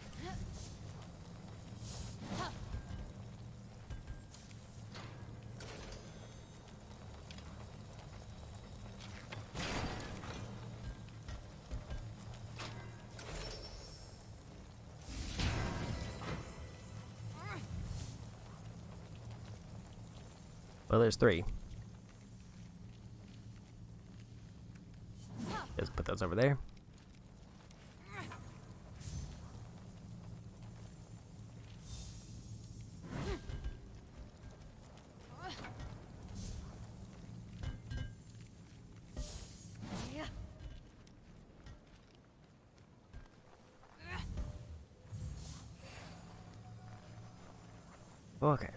Well, there's 3. Let's put those over there. Okay.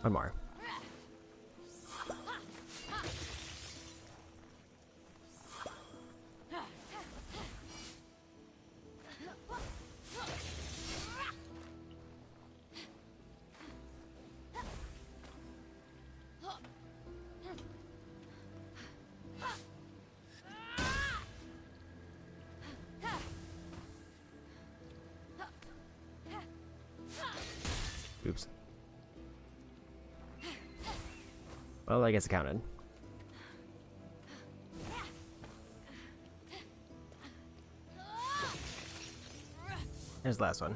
One more. Oops. Well, I guess it counted. Here's the last one.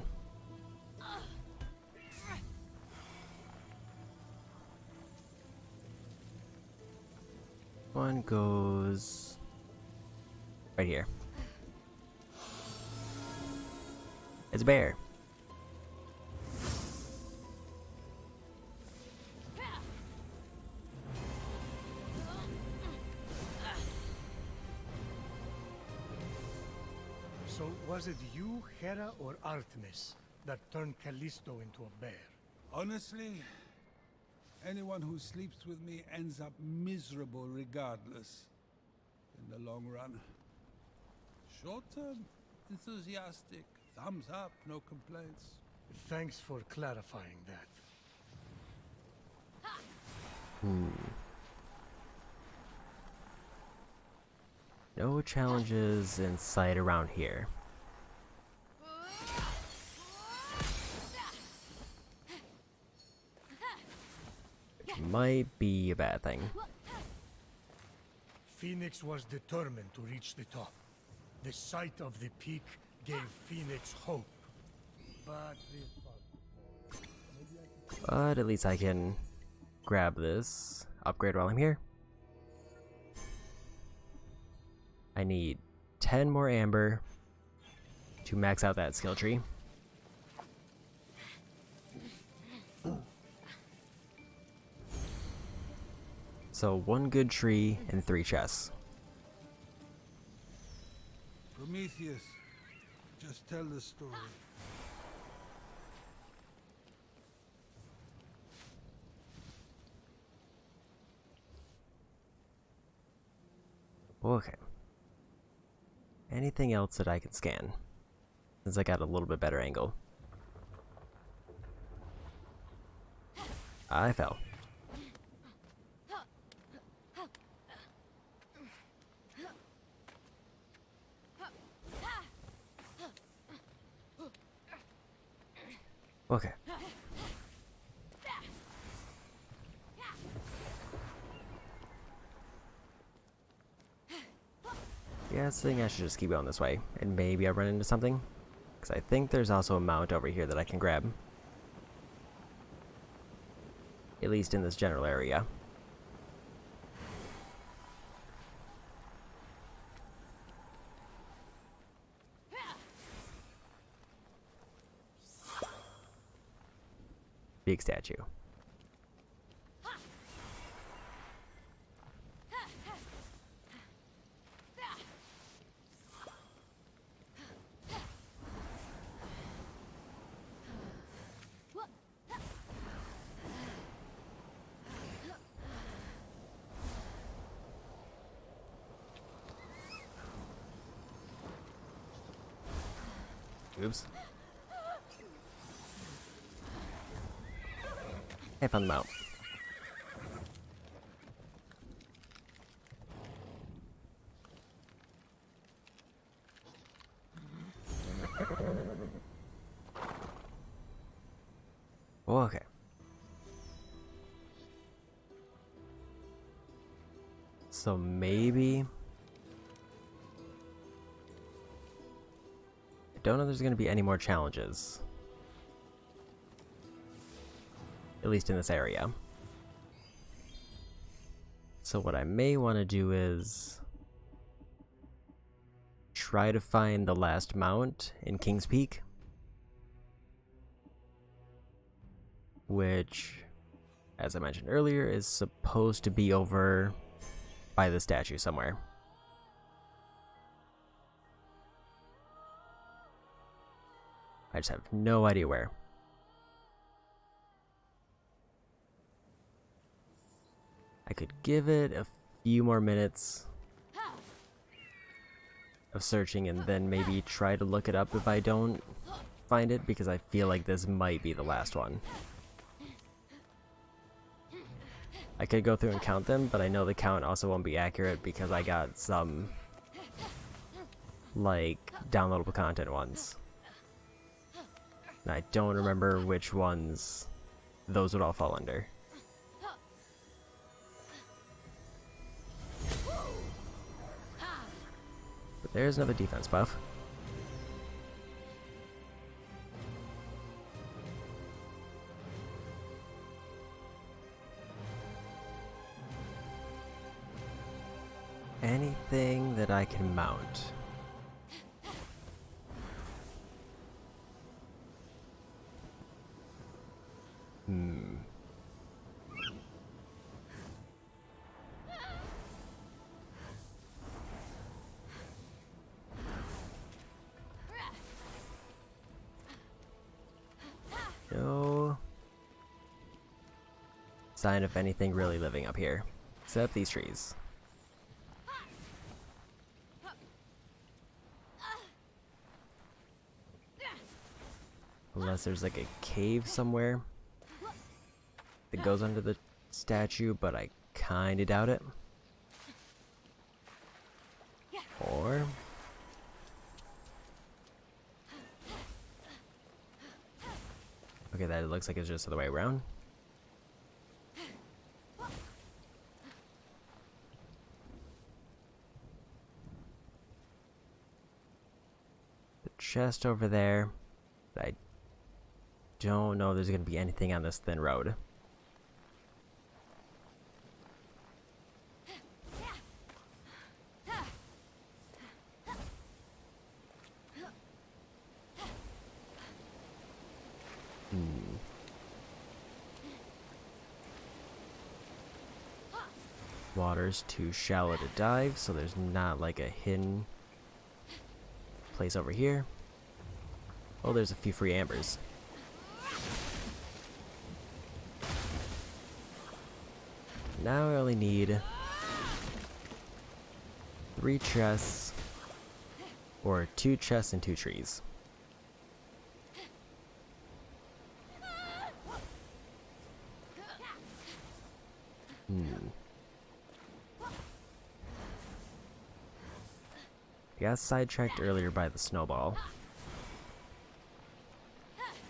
One goes right here. It's a bear. So, was it you, Hera, or Artemis that turned Callisto into a bear? Honestly, anyone who sleeps with me ends up miserable regardless. In the long run. Short term, enthusiastic, thumbs up, no complaints. Thanks for clarifying that. No challenges in sight around here. Which might be a bad thing. Phoenix was determined to reach the top. The sight of the peak gave Phoenix hope. But But at least I can grab this upgrade while I'm here. I need 10 more amber to max out that skill tree. So 1 good tree and 3 chests. Prometheus, just tell the story. Okay. Anything else that I can scan? Since I got a little bit better angle. I fell. Okay. Guessing I should just keep going this way, and maybe I'll run into something. Because I think there's also a mount over here that I can grab. At least in this general area. Big statue. Oops. I found them out. Okay. So maybe... I don't know if there's going to be any more challenges. At least in this area. So what I may want to do is... try to find the last mount in King's Peak, which, as I mentioned earlier, is supposed to be over by the statue somewhere. I just have no idea where. I could give it a few more minutes of searching and then maybe try to look it up if I don't find it, because I feel like this might be the last one. I could go through and count them, but I know the count also won't be accurate because I got some, like, downloadable content ones. And I don't remember which ones those would all fall under. But there's another defense buff. Anything that I can mount. No sign of anything really living up here, except these trees. Unless there's like a cave somewhere that goes under the statue, but I kinda doubt it. Or okay, that looks like it's just the other way around. The chest over there. I don't know if there's gonna be anything on this thin road. Water's too shallow to dive, so there's not like a hidden place over here. Oh, there's a few free ambers. Now I only need 3 chests, or 2 chests and 2 trees. I got sidetracked earlier by the snowball.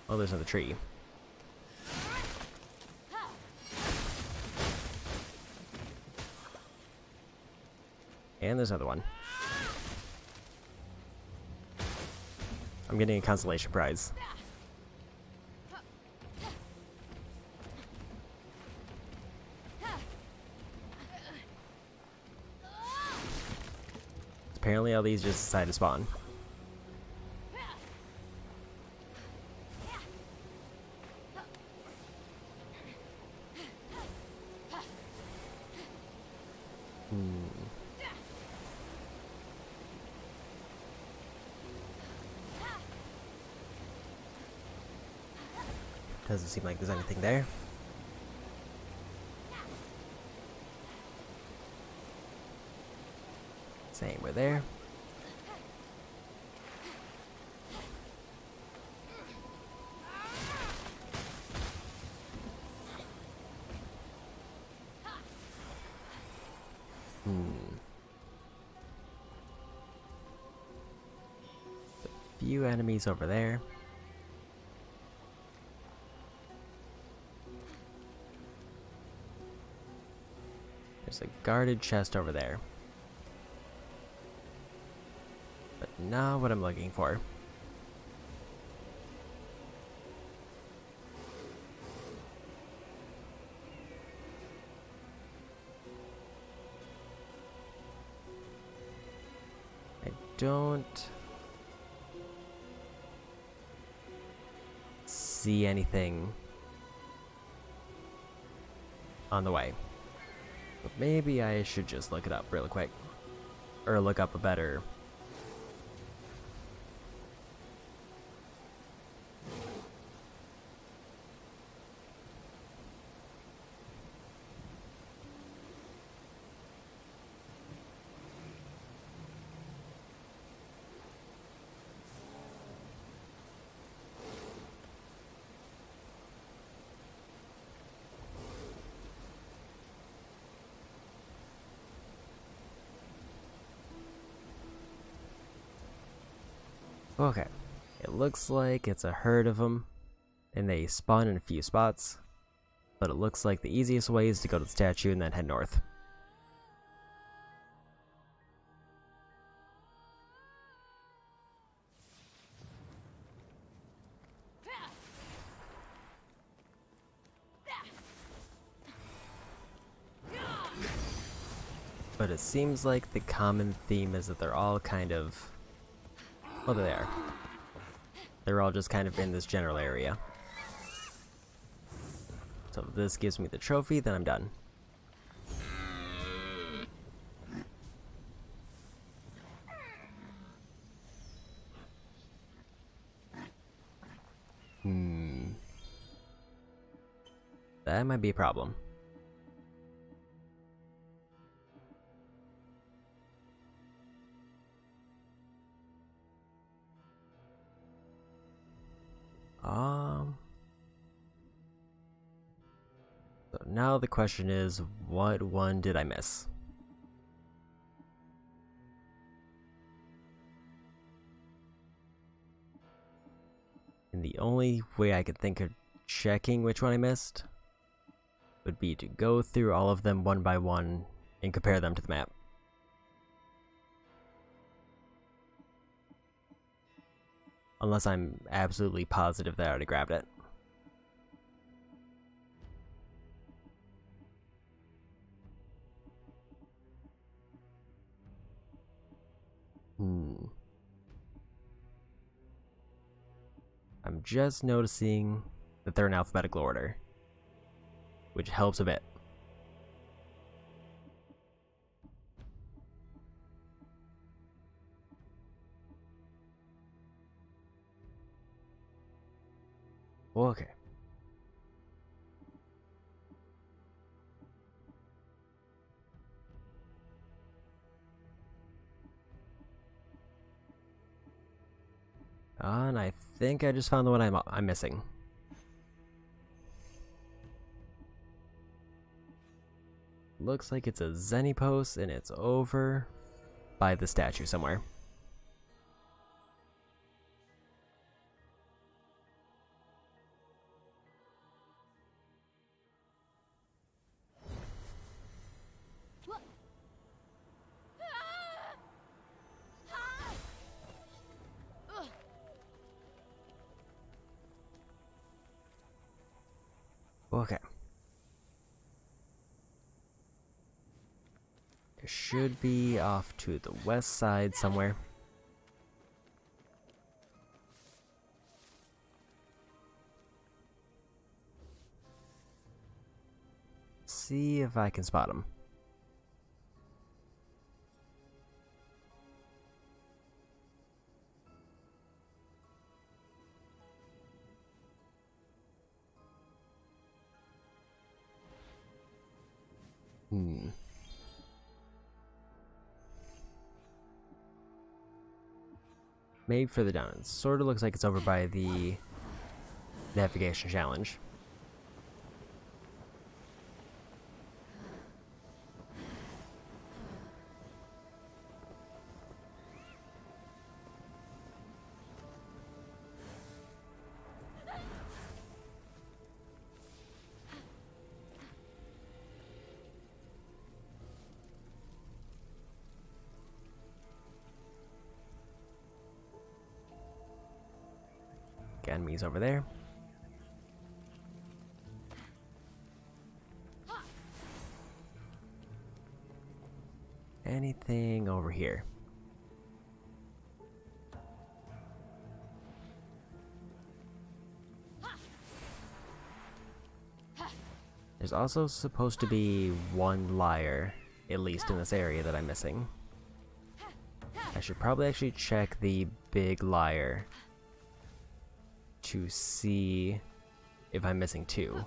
Oh, there's another tree. And there's another one. I'm getting a consolation prize. Apparently all these just decide to spawn. Doesn't seem like there's anything there. Same, we're there. A few enemies over there. There's a guarded chest over there. But not what I'm looking for. I don't see anything on the way. But maybe I should just look it up really quick. Or look up a better... Okay, it looks like it's a herd of them, and they spawn in a few spots, but it looks like the easiest way is to go to the statue and then head north. But it seems like the common theme is that they're all kind of... well, there they are. They're all just kind of in this general area. So if this gives me the trophy, then I'm done. That might be a problem. So now the question is, what one did I miss? And the only way I could think of checking which one I missed would be to go through all of them one by one and compare them to the map. Unless I'm absolutely positive that I already grabbed it. I'm just noticing that they're in alphabetical order, which helps a bit. Okay. And I think I just found the one I'm missing. Looks like it's a Zenny post and it's over by the statue somewhere. Okay. It should be off to the west side somewhere. See if I can spot him. Maybe further down. It sort of looks like it's over by the navigation challenge. Enemies over there. Anything over here? There's also supposed to be one lyre, at least in this area, that I'm missing. I should probably actually check the big lyre to see if I'm missing two.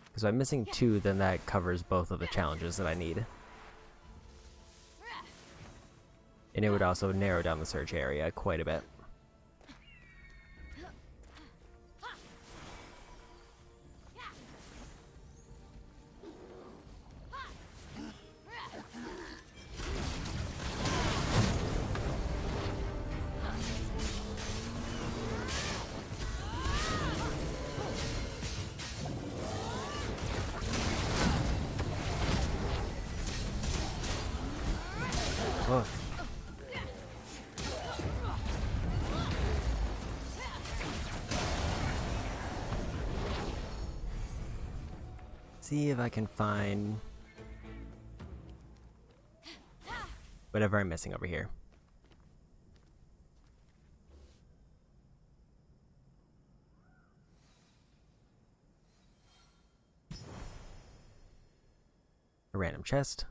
Because if I'm missing two, then that covers both of the challenges that I need. And it would also narrow down the search area quite a bit. Oh. See if I can find whatever I'm missing over here. A random chest.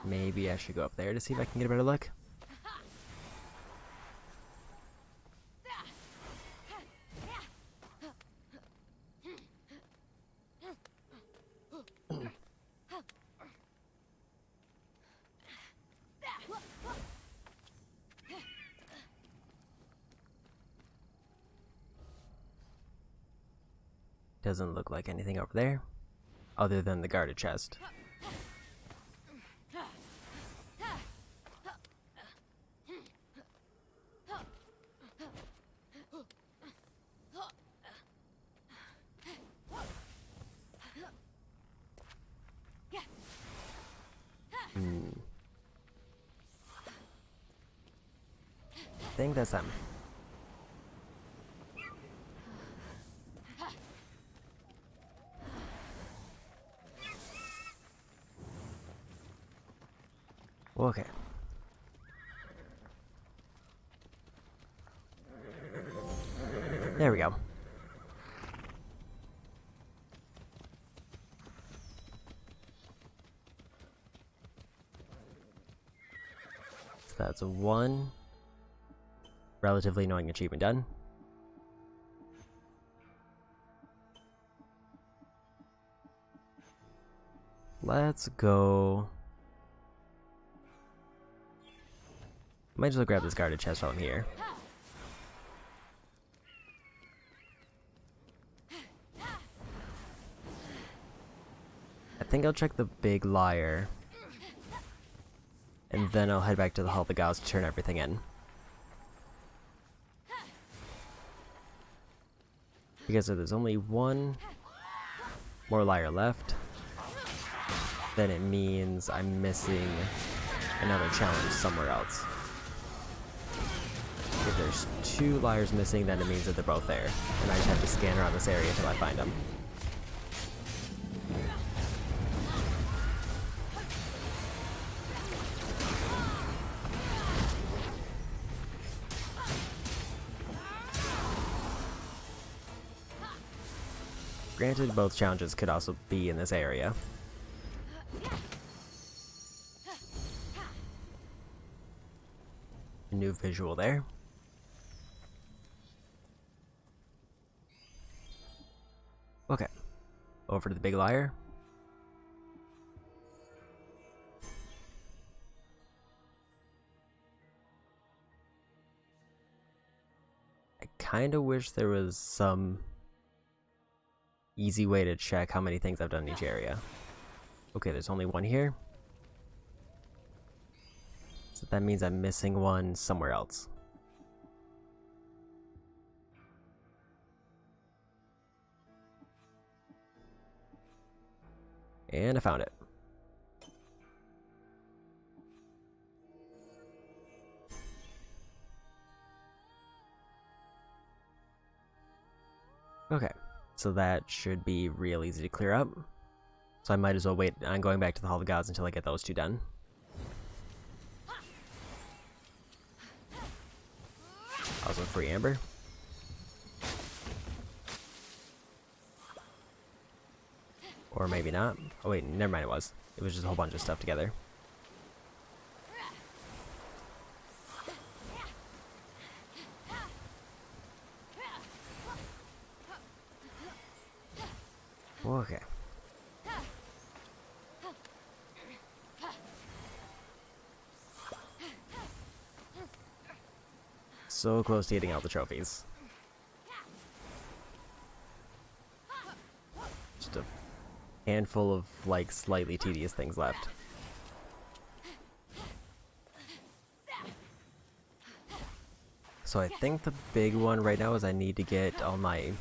Maybe I should go up there to see if I can get a better look. Doesn't look like anything over there, other than the guarded chest. I think that's them. Okay. There we go. So that's one relatively annoying achievement done. Let's go. Might as well grab this guarded chest while I'm here. I think I'll check the big lyre, and then I'll head back to the Hall of the Gods to turn everything in. Because if there's only one more lyre left, then it means I'm missing another challenge somewhere else. If there's two lyres missing, then it means that they're both there, and I just have to scan around this area until I find them. Granted, both challenges could also be in this area. A new visual there. Okay, over to the big lyre. I kinda wish there was some easy way to check how many things I've done in each area. Okay, there's only one here. So that means I'm missing one somewhere else. And I found it. Okay, so that should be real easy to clear up. So I might as well wait on going back to the Hall of the Gods until I get those two done. Also free amber. Or maybe not. Oh wait, never mind, it was. It was just a whole bunch of stuff together. Okay. So close to getting all the trophies. Just a handful of, like, slightly tedious things left. So I think the big one right now is I need to get all my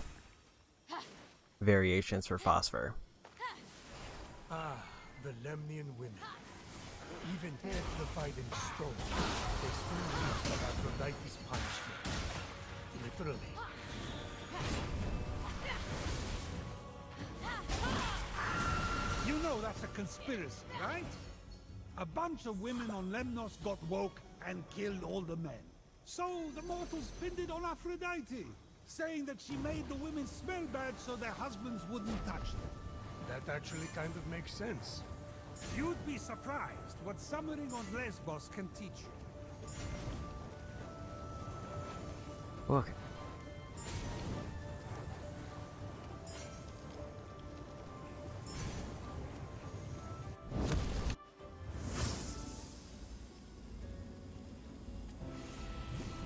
variations for phosphor. Ah, the Lemnian women. Even petrified in stone, they still reach of Aphrodite's punishment. Literally. You know that's a conspiracy, right? A bunch of women on Lemnos got woke and killed all the men. So the mortals pinned it on Aphrodite, saying that she made the women smell bad so their husbands wouldn't touch them. That actually kind of makes sense. You'd be surprised what summering on Lesbos can teach you. Okay.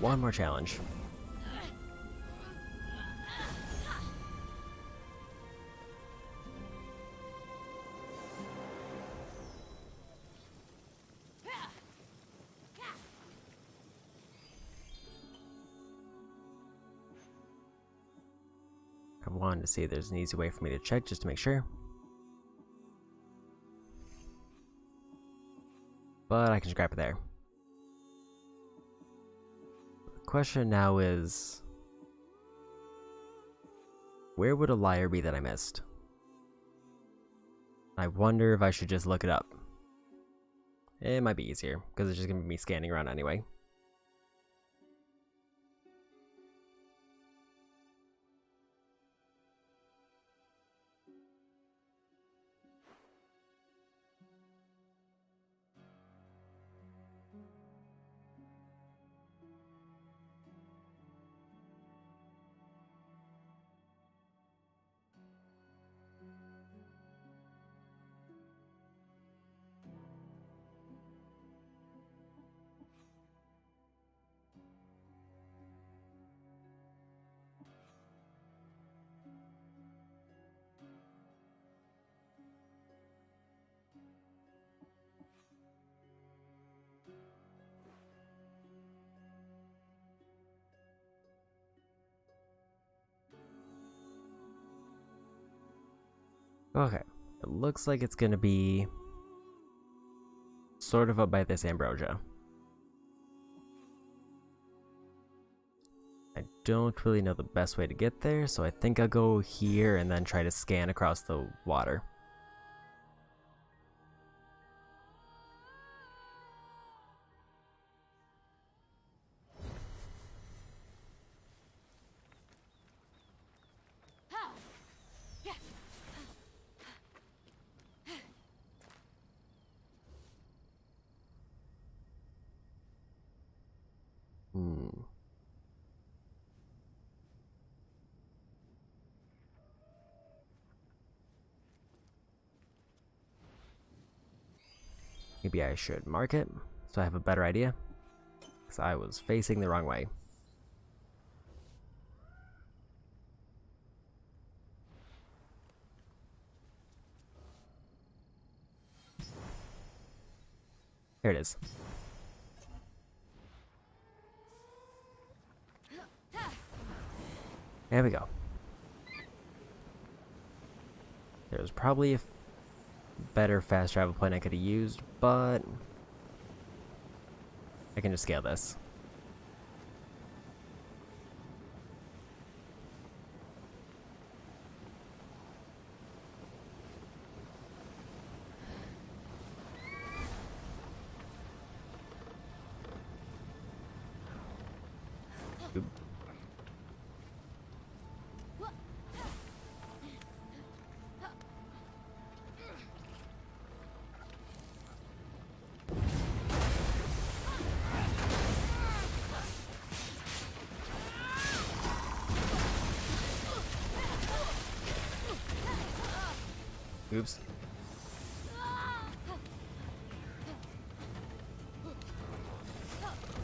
One more challenge. I wanted to see if there's an easy way for me to check just to make sure. But I can scrap it there. The question now is, where would a liar be that I missed? I wonder if I should just look it up. It might be easier, because it's just going to be me scanning around anyway. Okay, it looks like it's gonna be sort of up by this ambrosia. I don't really know the best way to get there, so I think I'll go here and then try to scan across the water. Maybe I should mark it so I have a better idea, because I was facing the wrong way. Here it is. There we go. There's probably a better fast travel plan I could have used, but I can just scale this. Oop. Oops.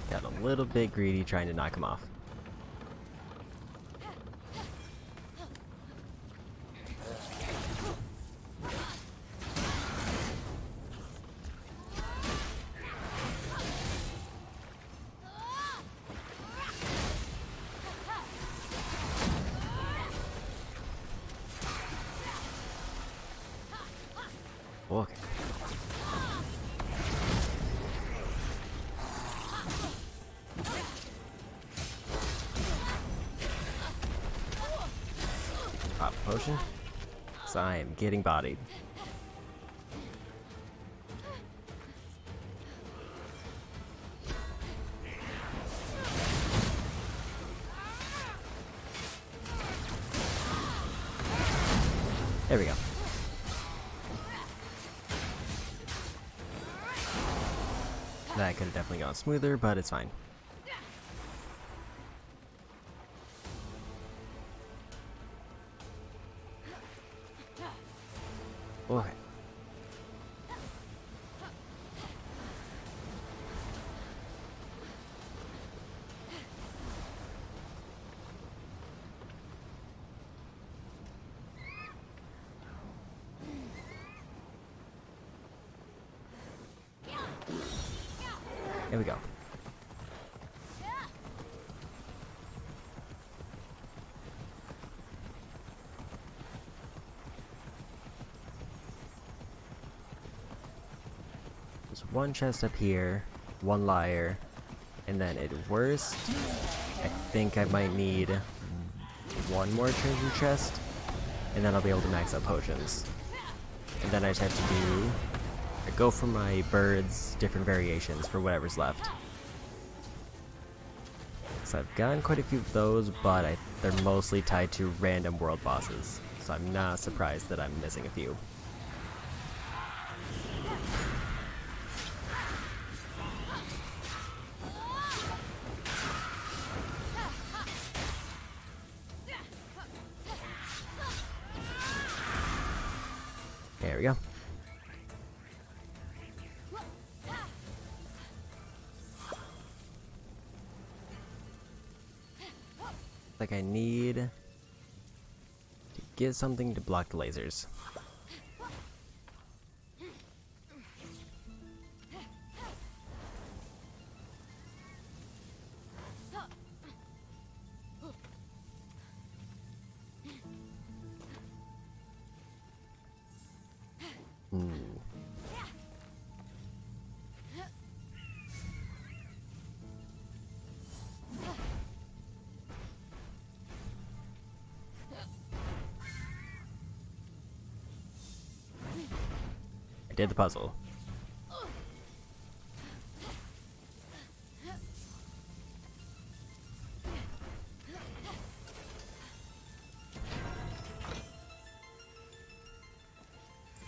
Got a little bit greedy trying to knock him off. Okay. Pop a potion. So I am getting bodied. There we go. That could have definitely gone smoother, but it's fine. Okay. Here we go. There's one chest up here, one lyre, and then at worst, I think I might need one more treasure chest, and then I'll be able to max out potions. And then I just have to do I go for my birds, different variations for whatever's left. So I've gotten quite a few of those, but they're mostly tied to random world bosses. So I'm not surprised that I'm missing a few. There we go. Like I need to get something to block the lasers. Did the puzzle.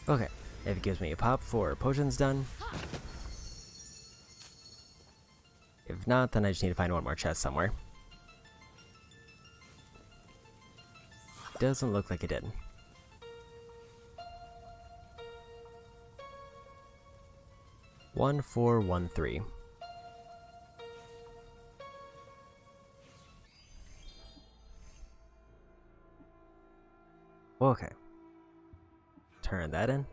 Okay, if it gives me a pop for potions done. If not, then I just need to find one more chest somewhere. Doesn't look like it did. One, 4, 1, 3. Okay. Turn that in.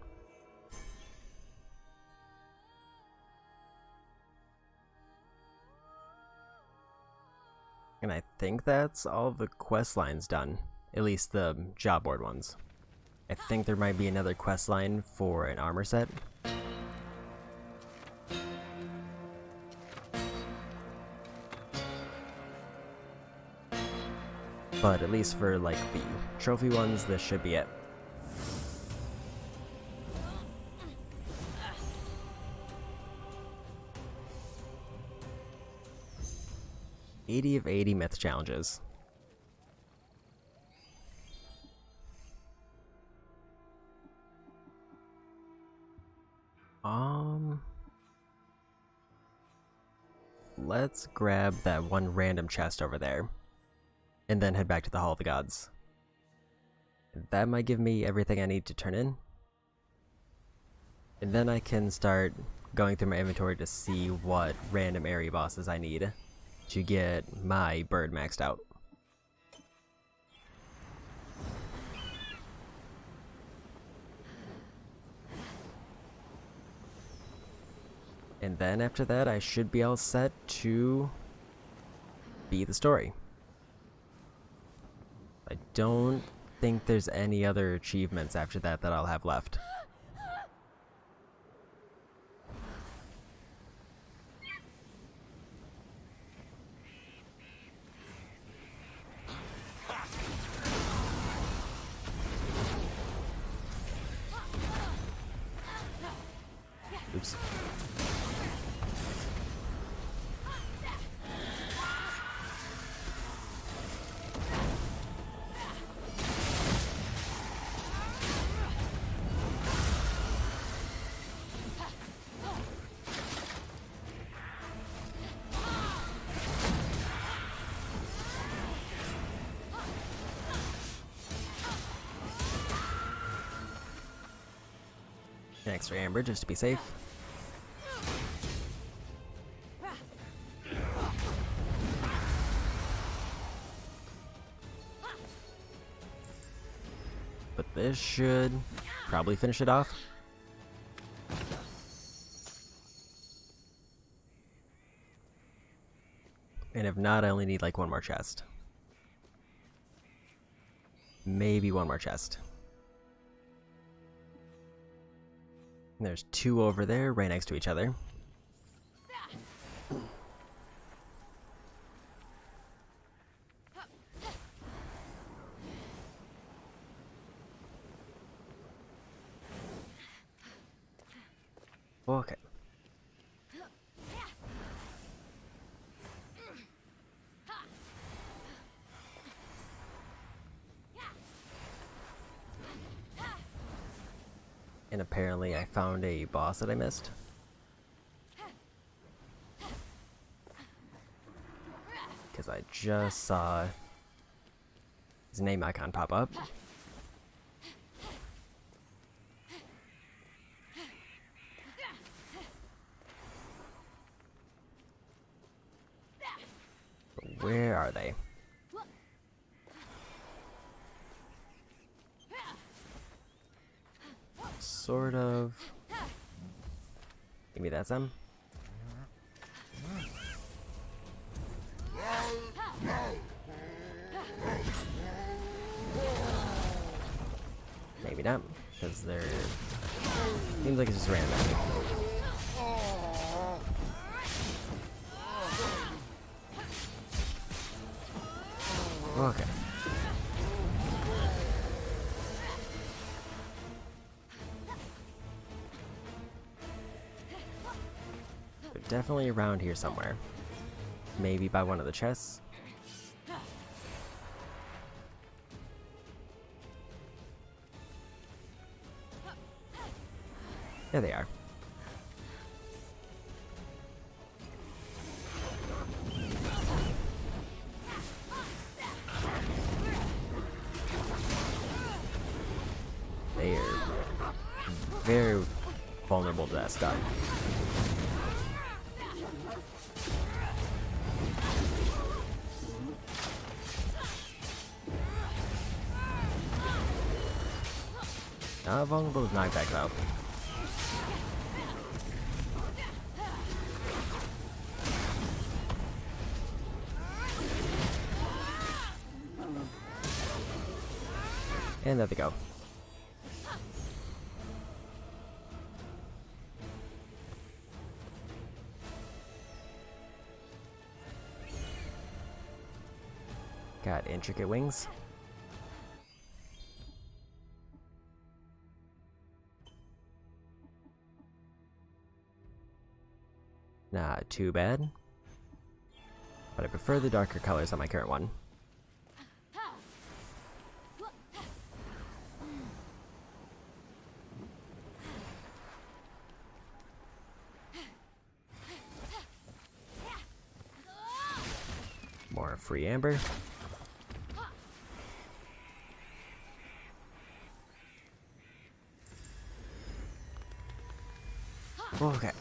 And I think that's all the quest lines done. At least the job board ones. I think there might be another quest line for an armor set. But at least for like the trophy ones, this should be it. $80 of 80 myth challenges. Let's grab that one random chest over there. And then head back to the Hall of the Gods. That might give me everything I need to turn in. And then I can start going through my inventory to see what random area bosses I need to get my bird maxed out. And then after that, I should be all set to beat the story. I don't think there's any other achievements after that that I'll have left. Oops. An extra amber just to be safe. But this should probably finish it off. And if not, I only need like one more chest. Maybe one more chest. And there's two over there, right next to each other. Okay. And apparently I found a boss that I missed. Because I just saw his name icon pop up. But where are they? Sort of. Give me that some. Maybe not, because they're. Seems like it's just random. Okay. Definitely around here somewhere. Maybe by one of the chests. There they are. They are very vulnerable to that stuff. Not vulnerable to knockback though. And there they go. Got intricate wings. Not too bad. But I prefer the darker colors on my current one. More free amber. Okay.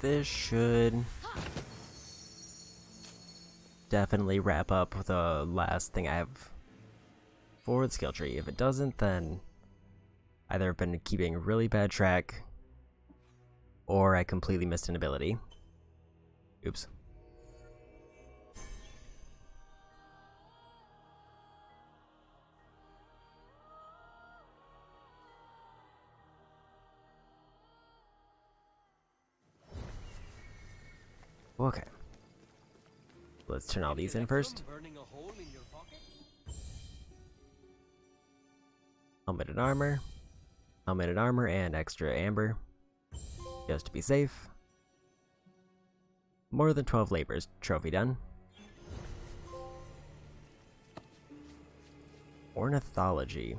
This should definitely wrap up the last thing I have for the skill tree. If it doesn't, then either I've been keeping really bad track, or I completely missed an ability. Oops. Okay. Let's turn all these in first. Helmeted armor, and extra amber, just to be safe. More than 12 labors, trophy done. Ornithology.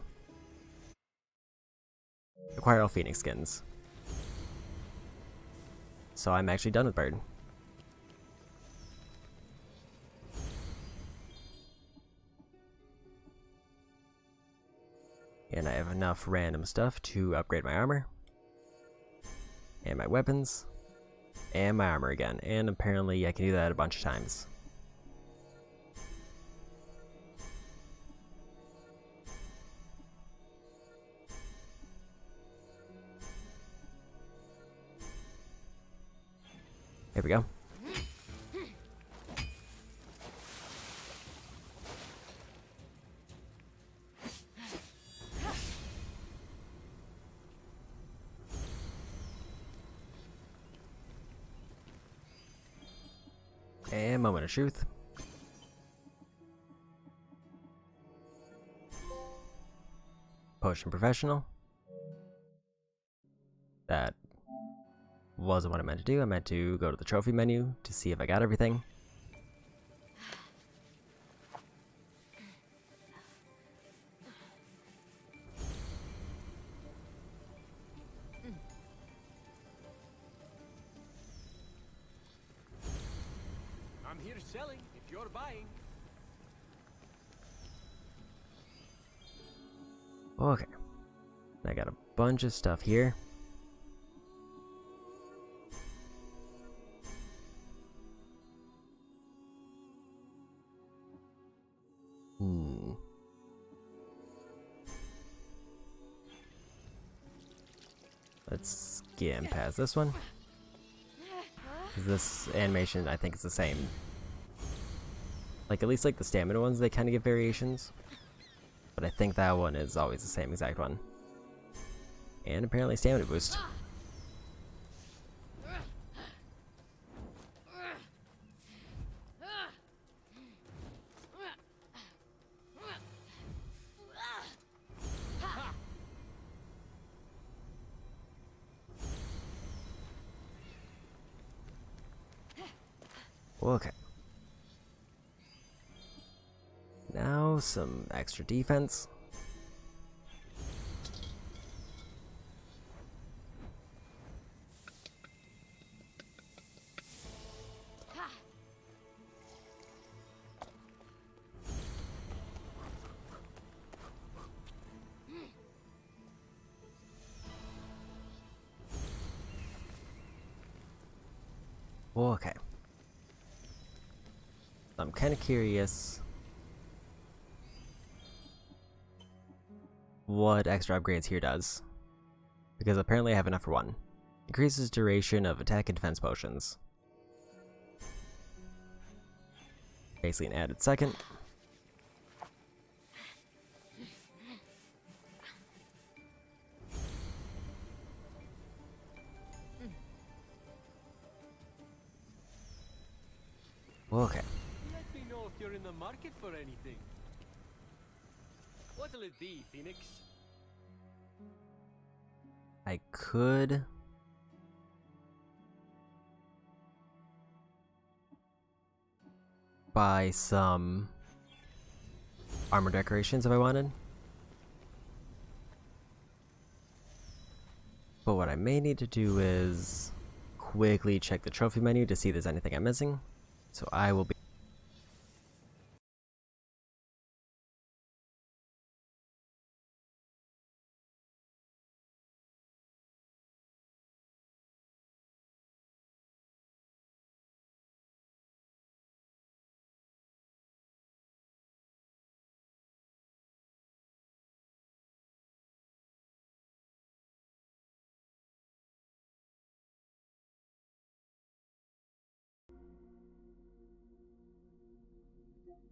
Acquire all Phoenix skins. So I'm actually done with bird. And I have enough random stuff to upgrade my armor, and my weapons, and my armor again. And apparently I can do that a bunch of times. Here we go. And moment of truth. Potion professional. That wasn't what I meant to do. I meant to go to the trophy menu to see if I got everything. I'm here selling if you're buying. Okay. I got a bunch of stuff here. Let's skim past this one. This animation, I think, is the same. Like, at least like the stamina ones, they kind of get variations. But I think that one is always the same exact one. And apparently stamina boost. Okay. Now some extra defense. Okay. I'm kind of curious what extra upgrades here does, because apparently I have enough for one. Increases duration of attack and defense potions. Basically an added second. Okay. Let me know if you're in the market for anything. What'll it be, Phoenix? I could buy some armor decorations if I wanted. But what I may need to do is quickly check the trophy menu to see if there's anything I'm missing. So I will be...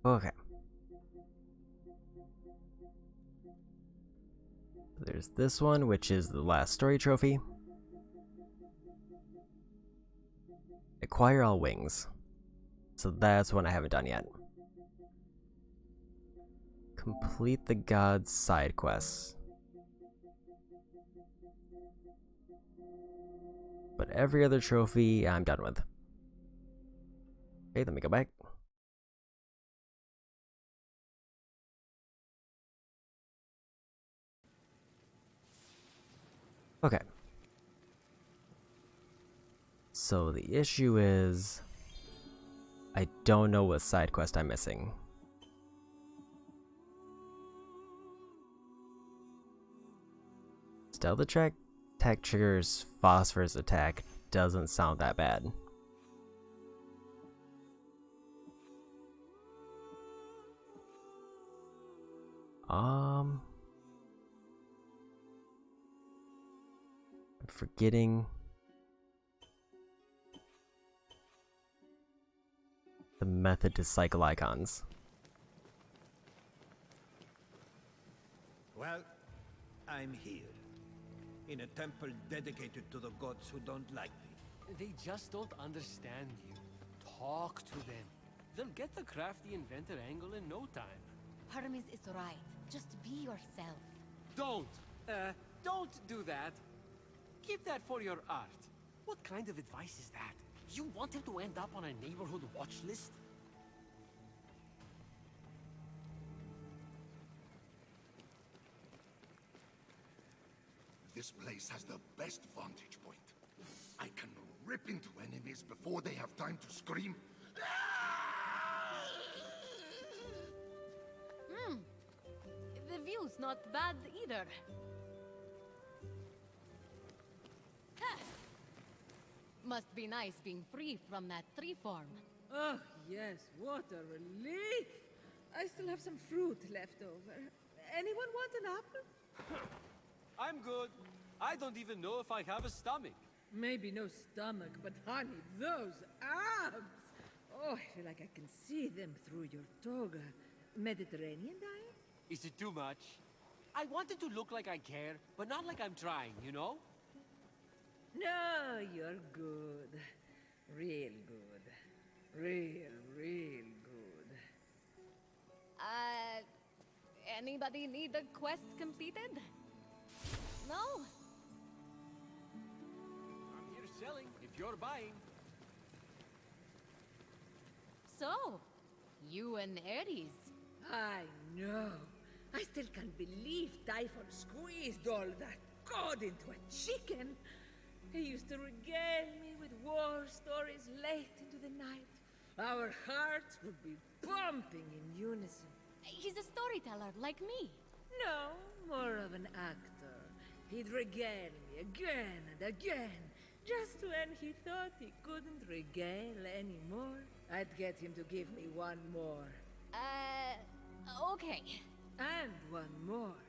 Okay. There's this one, which is the last story trophy. Acquire all wings. So that's one I haven't done yet. Complete the gods side quests. But every other trophy I'm done with. Okay, let me go back. Okay. So the issue is I don't know what side quest I'm missing. Stealth attack triggers phosphorus attack doesn't sound that bad. I'm forgetting the method to cycle icons. Well, I'm here. In a temple dedicated to the gods who don't like me. They just don't understand you. Talk to them. They'll get the crafty inventor angle in no time. Hermes is right. Just be yourself. Don't do that. Keep that for your art. What kind of advice is that? You want him to end up on a neighborhood watch list? This place has the best vantage point. I can rip into enemies before they have time to scream. The view's not bad either. Must be nice being free from that tree form. Oh, yes, what a relief! I still have some fruit left over. Anyone want an apple? I'm good. I don't even know if I have a stomach. Maybe no stomach, but honey, those abs! Oh, I feel like I can see them through your toga. Mediterranean diet? Is it too much? I wanted to look like I care, but not like I'm trying, you know? No, you're good. Real good. Real good. Anybody need a quest completed? No? I'm here selling if you're buying. So, you and Ares. I know. I still can't believe Typhon squeezed all that god into a chicken. He used to regale me with war stories late into the night. Our hearts would be pumping in unison. He's a storyteller, like me. No, more of an actor. He'd regale me again and again. Just when he thought he couldn't regale anymore, I'd get him to give me one more. Okay. And one more.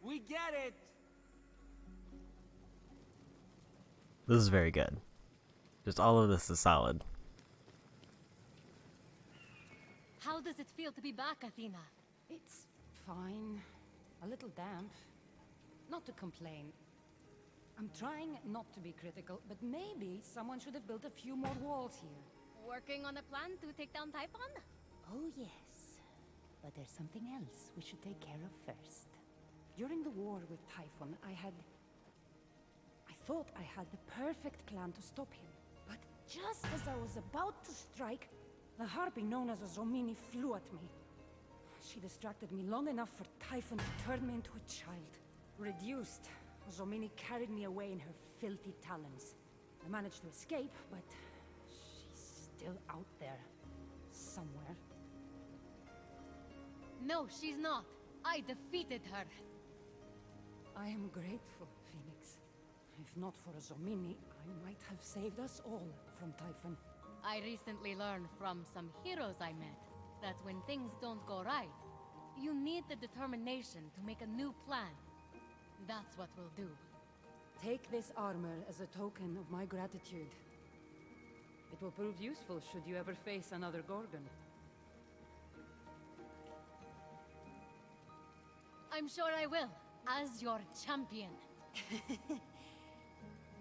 We get it! This is very good. Just all of this is solid. How does it feel to be back, Athena? It's fine. A little damp. Not to complain. I'm trying not to be critical, but maybe someone should have built a few more walls here. Working on a plan to take down Typhon? Oh yes. But there's something else we should take care of first. During the war with Typhon, I thought I had the perfect plan to stop him. But just as I was about to strike, the harpy known as a Zomini flew at me. She distracted me long enough for Typhon to turn me into a child. Reduced Zomini carried me away in her filthy talons. I managed to escape, but she's still out there. Somewhere. No, she's not. I defeated her. I am grateful, Phoenix. If not for Zomini, I might have saved us all from Typhon. I recently learned from some heroes I met that when things don't go right, you need the determination to make a new plan. That's what we'll do. Take this armor as a token of my gratitude. It will prove useful should you ever face another Gorgon. I'm sure I will, as your champion.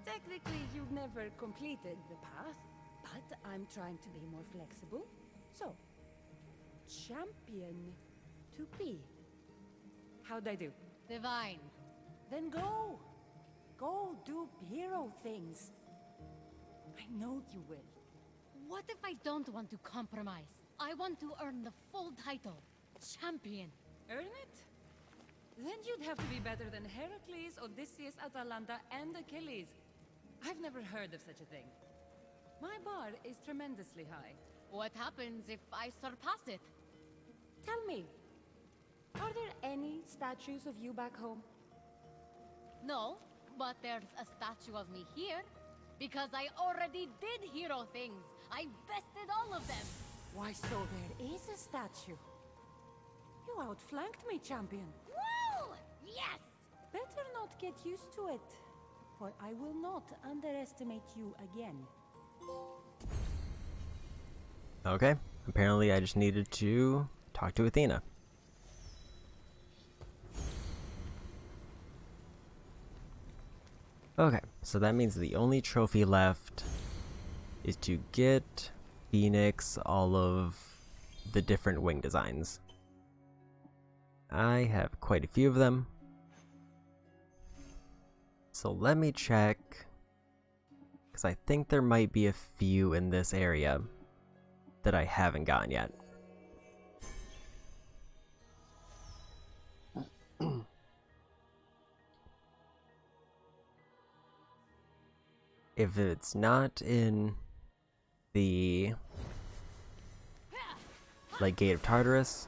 Technically, you've never completed the path, but I'm trying to be more flexible. So, champion to be. How'd I do? Divine. Then go! Go do hero things. I know you will. What if I don't want to compromise? I want to earn the full title. Champion. Earn it? Then you'd have to be better than Heracles, Odysseus, Atalanta, and Achilles. I've never heard of such a thing. My bar is tremendously high. What happens if I surpass it? Tell me, are there any statues of you back home? No, but there's a statue of me here. Because I already did hero things. I bested all of them. Why, so there is a statue. You outflanked me, champion. Woo! Yes! Better not get used to it, for I will not underestimate you again. Okay, apparently I just needed to talk to Athena. Okay, so that means the only trophy left is to get Phoenix all of the different wing designs. I have quite a few of them. So let me check, because I think there might be a few in this area that I haven't gotten yet. If it's not in the Gate of Tartarus,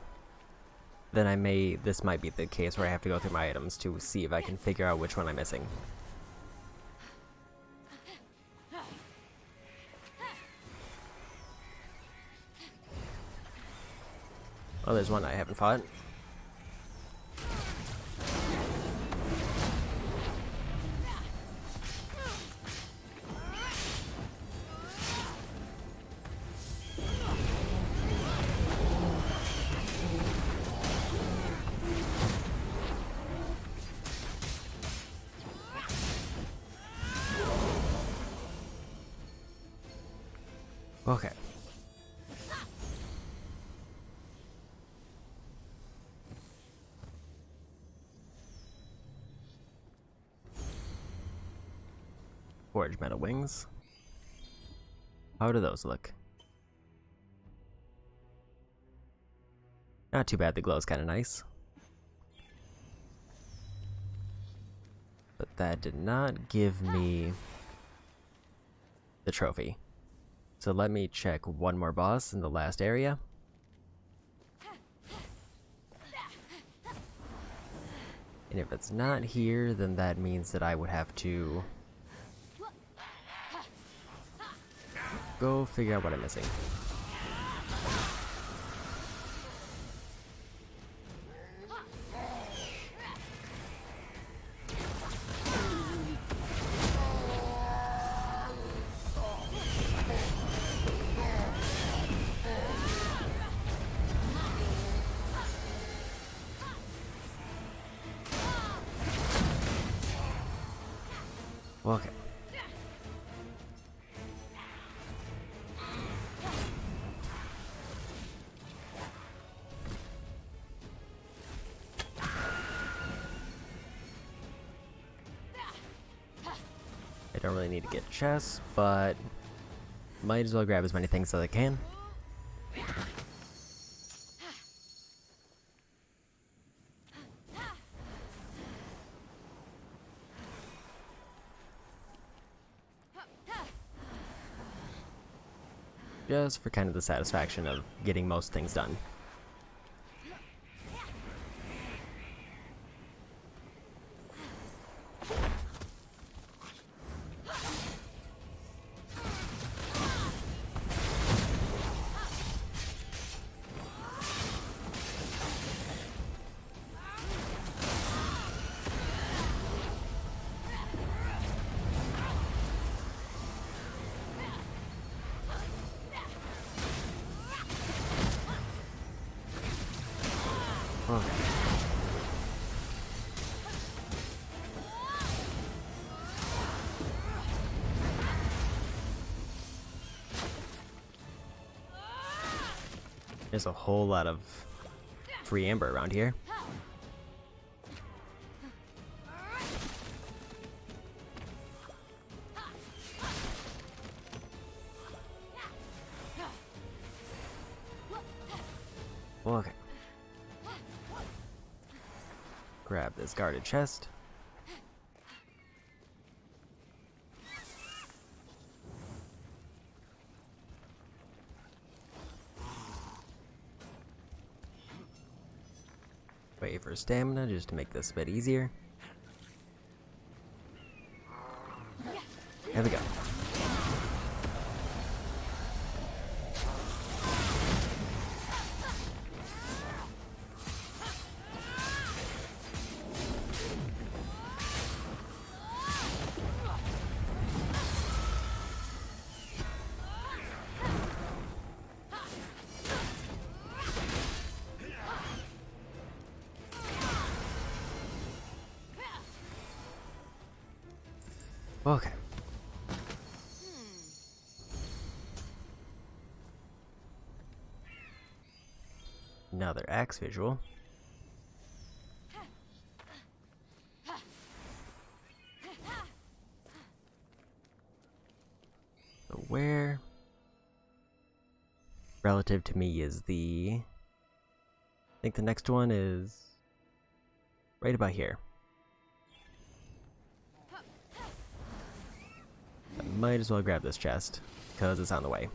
then this might be the case where I have to go through my items to see if I can figure out which one I'm missing. Oh, there's one I haven't fought. Okay. Forged metal wings. How do those look? Not too bad, the glow's kind of nice. But that did not give me the trophy. So let me check one more boss in the last area. And if it's not here, then that means that I would have to go figure out what I'm missing. Okay. I don't really need to get chests, but might as well grab as many things as I can. just for kind of the satisfaction of getting most things done. Okay. There's a whole lot of free amber around here. Okay. Grab this guarded chest. Wait for stamina just to make this a bit easier. There we go. Okay. Another axe visual. So where, relative to me, is I think the next one is right about here. I might as well grab this chest, because it's on the way.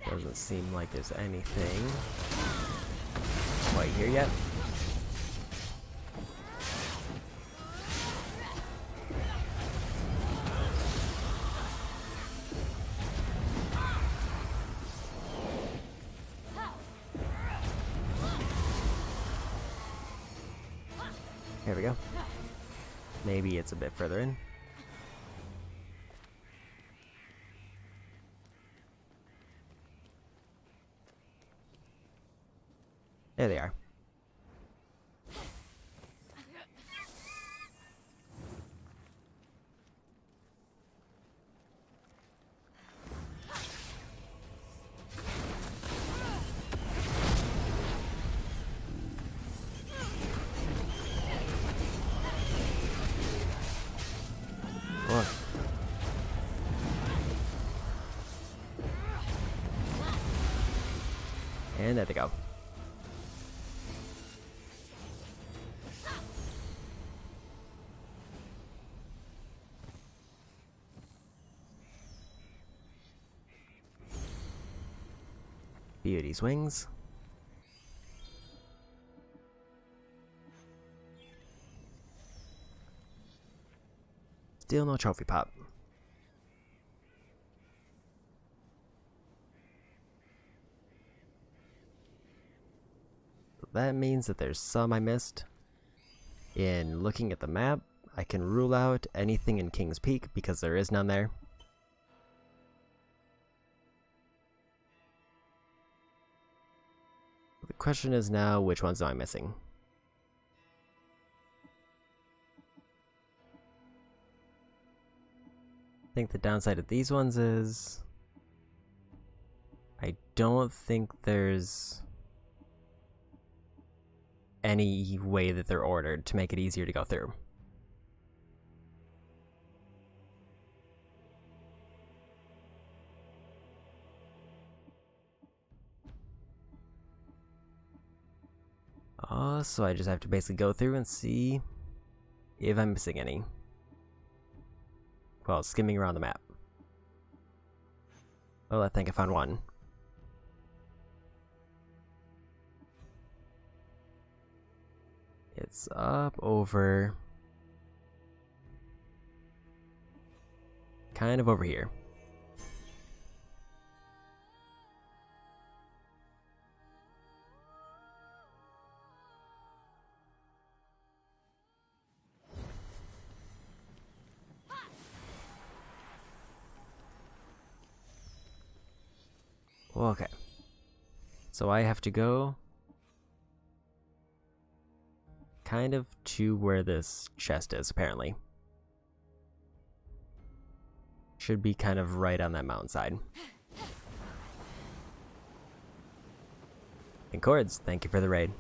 Doesn't seem like there's anything quite here yet. Here we go. Maybe it's a bit further in. There they are. Look. And there they go. Beauty's wings. Still no trophy pop. So that means that there's some I missed. In looking at the map, I can rule out anything in King's Peak because there is none there. The question is now, which ones am I missing? I think the downside of these ones is I don't think there's any way that they're ordered to make it easier to go through. So I just have to basically go through and see if I'm missing any. Well, skimming around the map. Oh, I think I found one. It's up over... kind of over here. Okay. So I have to go kind of to where this chest is, apparently. Should be kind of right on that mountainside. And Cords, thank you for the raid.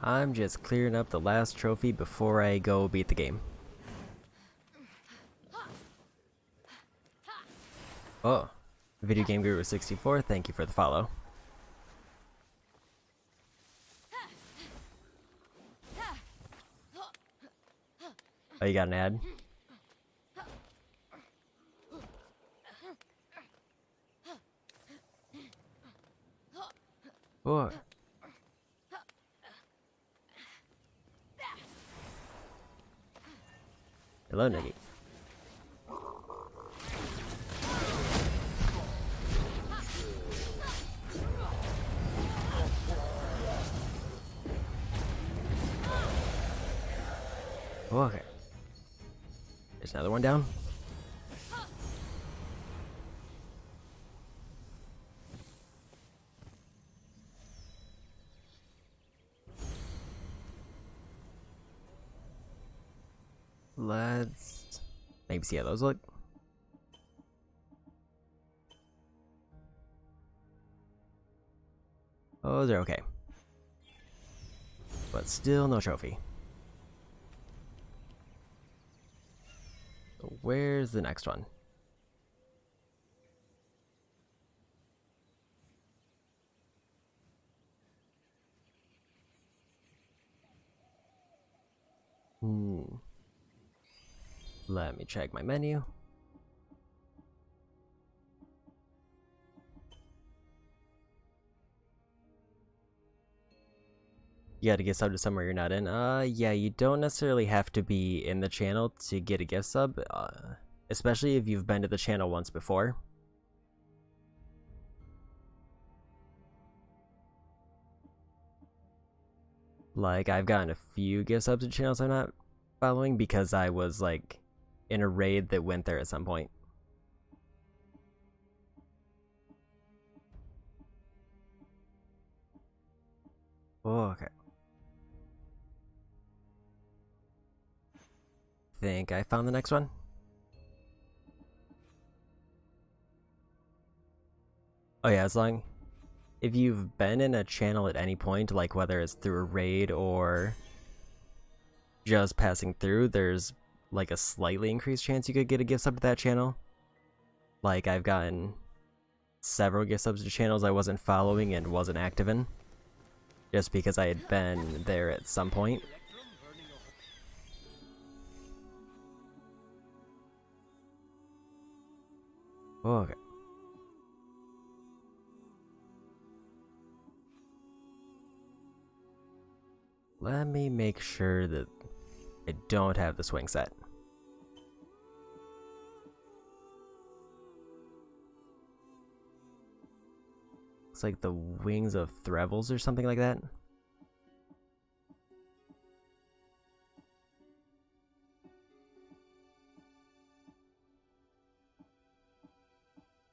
I'm just clearing up the last trophy before I go beat the game. Oh, Video Game Guru 64, thank you for the follow. Oh, you got an ad? Oh. Hello, Niggy. Okay. There's another one down. Let's maybe see how those look. Oh, they're okay. But still no trophy. So where's the next one? Let me check my menu. You gotta get sub to somewhere you're not in. Yeah, you don't necessarily have to be in the channel to get a gift sub, especially if you've been to the channel once before. Like, I've gotten a few gift subs to channels I'm not following because I was, like, in a raid that went there at some point. Oh, okay. Think I found the next one? Oh yeah, as long... if you've been in a channel at any point, like whether it's through a raid or just passing through, there's like a slightly increased chance you could get a gift sub to that channel. Like, I've gotten several gift subs to channels I wasn't following and wasn't active in, just because I had been there at some point. Okay. Let me make sure that I don't have the swing set. It's like the wings of Threvels or something like that.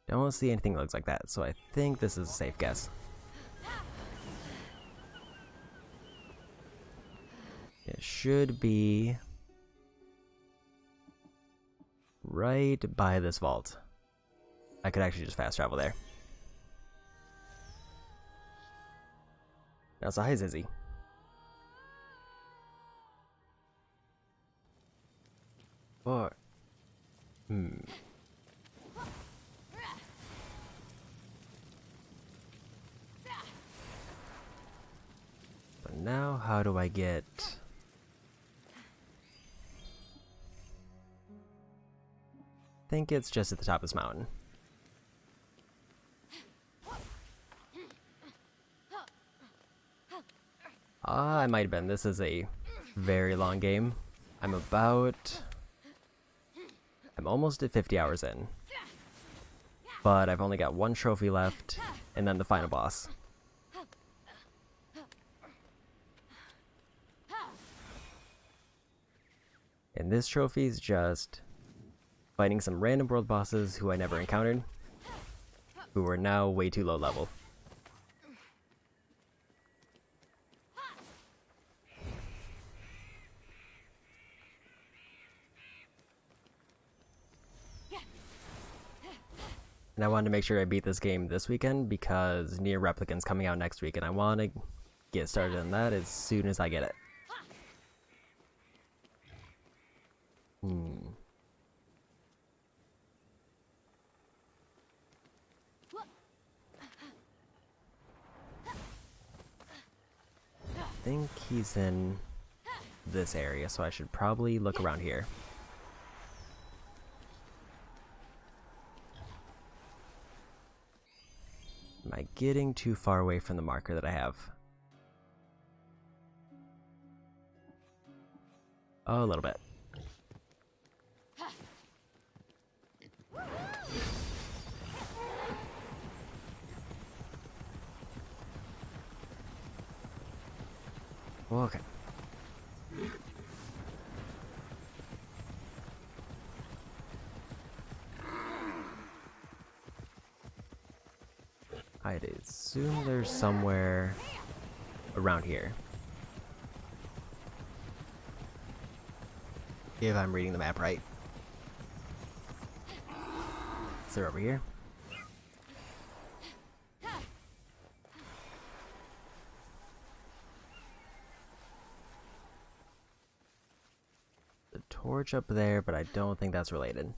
Don't see anything that looks like that, so I think this is a safe guess. It should be right by this vault. I could actually just fast travel there. Now, so hi, Zizzy. Or... how do I get... I think it's just at the top of this mountain. Ah, I might have been. This is a very long game. I'm almost at 50 hours in. But I've only got one trophy left, and then the final boss. And this trophy is just fighting some random world bosses who I never encountered, who are now way too low level. And I wanted to make sure I beat this game this weekend because Nier Replicant's coming out next week, and I want to get started on that as soon as I get it. I think he's in this area, so I should probably look around here. Am I getting too far away from the marker that I have? Oh, a little bit. Okay. I'd assume there's somewhere around here. If I'm reading the map right. Is there over here? The torch up there, but I don't think that's related.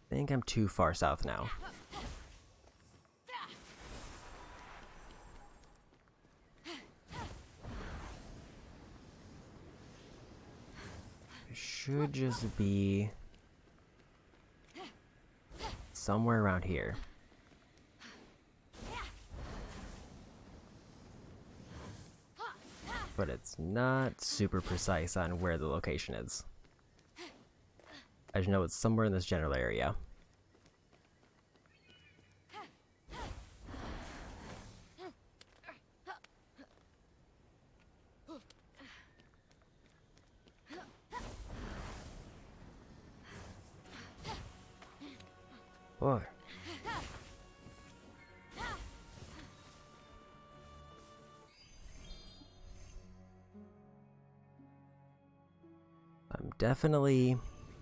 I think I'm too far south now. It should just be somewhere around here. But it's not super precise on where the location is. I just know it's somewhere in this general area. Boy. I'm definitely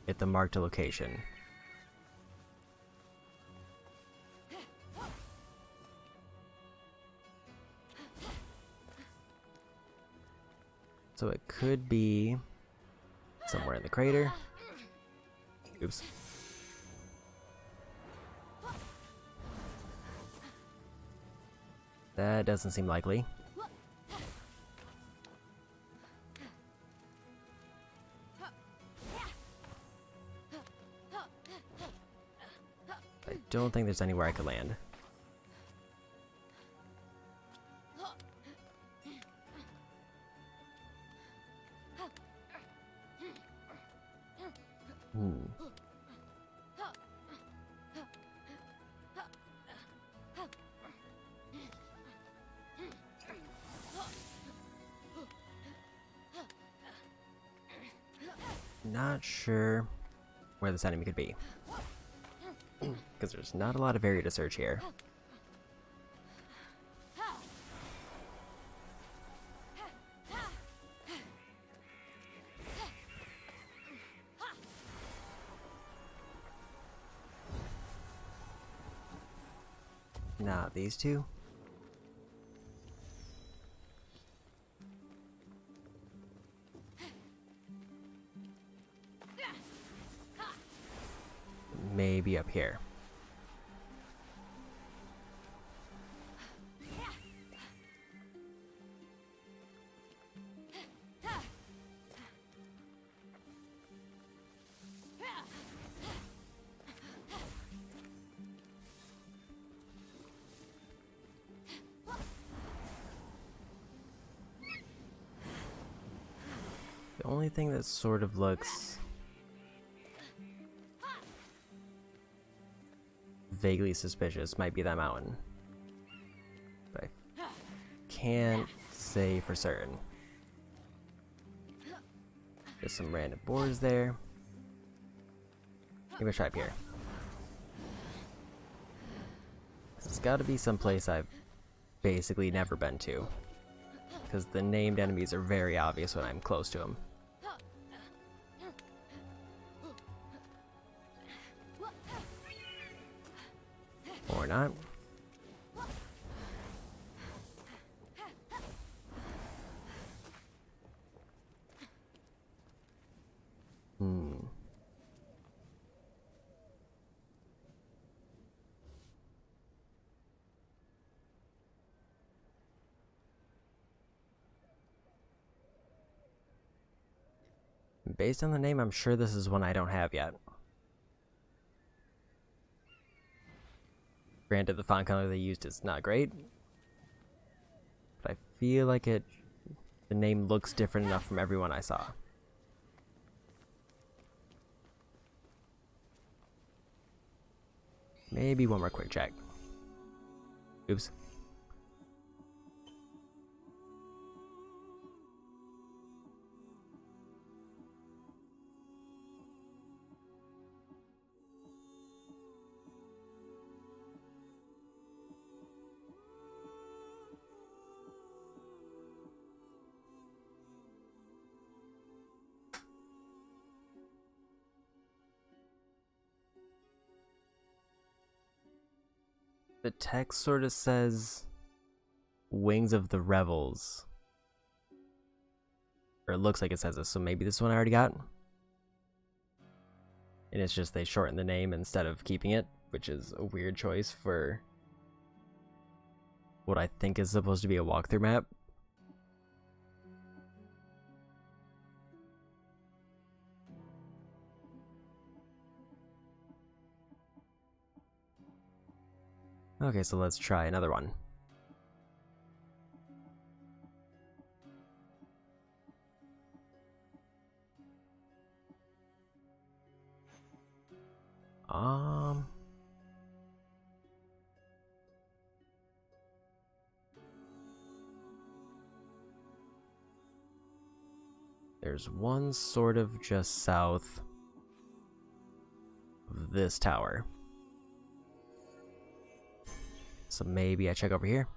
at the marked location. So it could be somewhere in the crater. Oops. That doesn't seem likely. I don't think there's anywhere I could land. Not sure where this enemy could be. Because there's not a lot of area to search here. Not these two. maybe up here. The only thing that sort of looks vaguely suspicious might be that mountain, but I can't say for certain. There's some random boars there. Maybe try up here. It's got to be someplace I've basically never been to, because the named enemies are very obvious when I'm close to them. Or not. Based on the name, I'm sure this is one I don't have yet. Granted, the font color they used is not great, but I feel like the name looks different enough from everyone I saw. Maybe one more quick check. Oops. The text sort of says Wings of the Revels. Or it looks like it says this, so maybe this one I already got. And it's just they shorten the name instead of keeping it, which is a weird choice for what I think is supposed to be a walkthrough map. Okay, so let's try another one. There's one sort of just south of this tower. So maybe I check over here.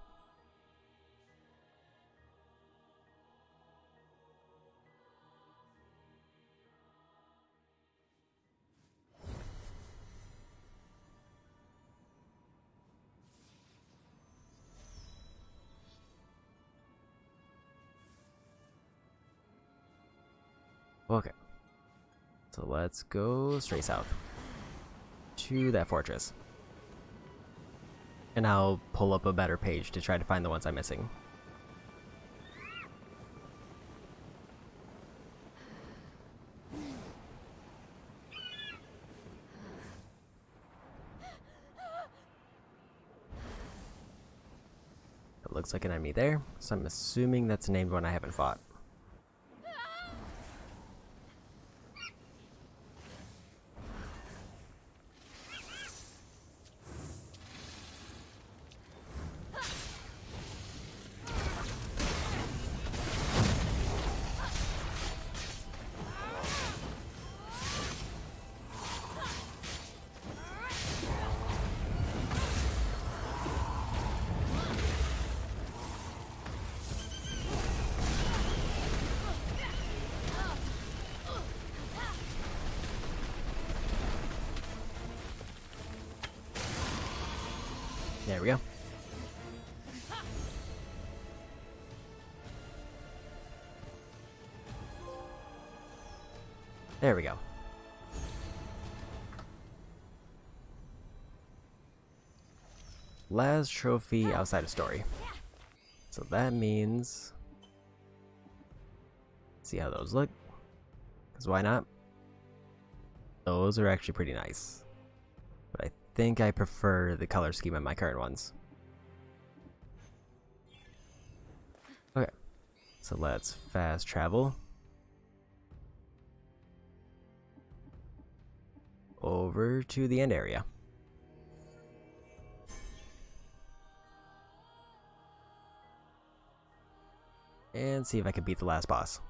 Okay. So let's go straight south to that fortress. And I'll pull up a better page to try to find the ones I'm missing. It looks like an enemy there, so I'm assuming that's a named one I haven't fought. There we go. There we go. last trophy outside of story. So that means... see how those look. Because why not? Those are actually pretty nice. But I think I prefer the color scheme of my current ones. Okay. So let's fast travel over to the end area. And see if I can beat the last boss.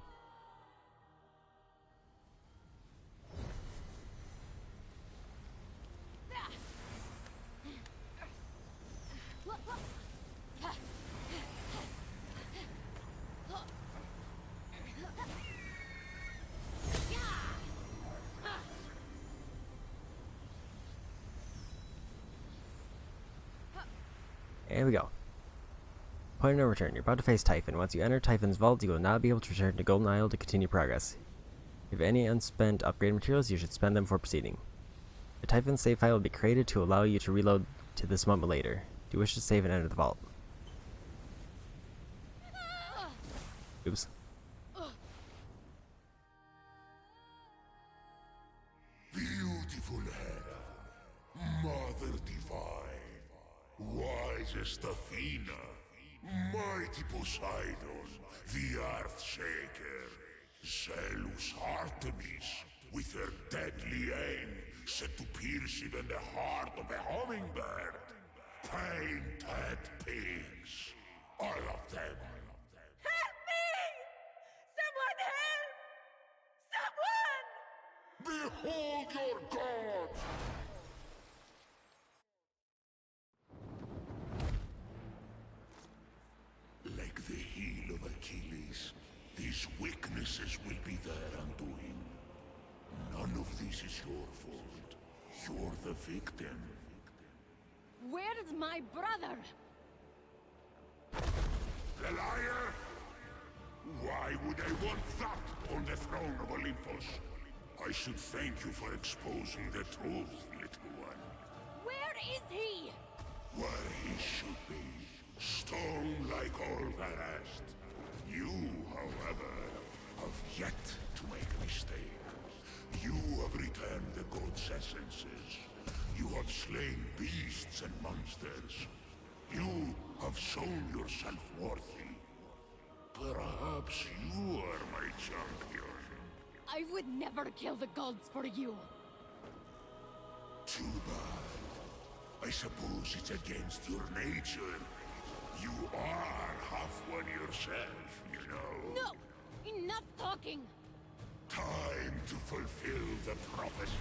There we go. Point of no return. You're about to face Typhon. Once you enter Typhon's vault, you will not be able to return to Golden Isle to continue progress. If you have any unspent upgrade materials, you should spend them for proceeding. A Typhon save file will be created to allow you to reload to this moment later. Do you wish to save and enter the vault? Oops. Beautiful Hera, Mother Divine, wisest Athena, mighty Poseidon, the Earth Shaker, zealous Artemis, with her deadly aim set to pierce even the heart of a hummingbird, painted pigs, all of them. Help me! Someone help! Someone! Behold your god! Like the heel of Achilles, these weaknesses will be their undoing. None of this is your fault. You're the victim. Where's my brother? The liar? Why would I want that on the throne of Olympus? I should thank you for exposing the truth, little one. Where is he? Where he should be. Stone like all the rest. You, however, have yet to make a mistake. You have returned the god's essences. You have slain beasts and monsters. You have shown yourself worthy. Perhaps you are my champion. I would never kill the gods for you. Too bad. I suppose it's against your nature. You are half one yourself, you know. No! Enough talking! Time to fulfill the prophecy.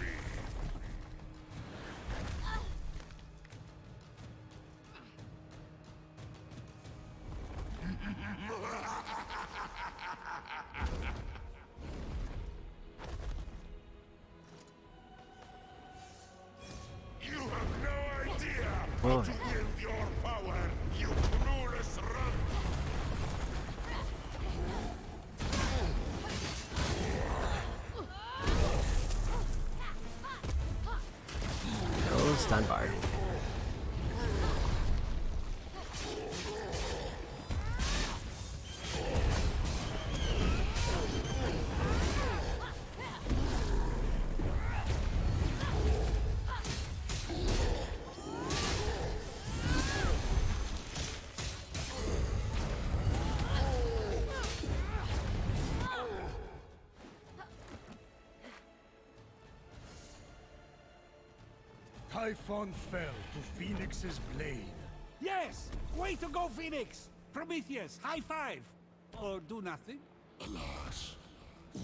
You have no idea how to wield your power, you clueless runt! No stun bar. Typhon fell to Phoenix's blade. Yes! Way to go, Phoenix! Prometheus, high five! Or do nothing? Alas,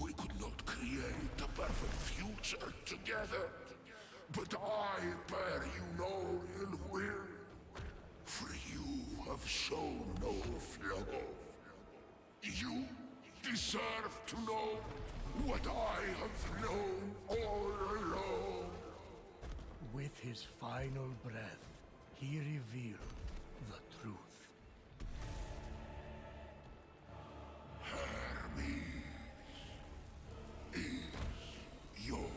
we could not create a perfect future together. But I bear you no ill will, for you have shown no flaw. You deserve to know what I have known all along. With his final breath, he revealed the truth. Hermes is your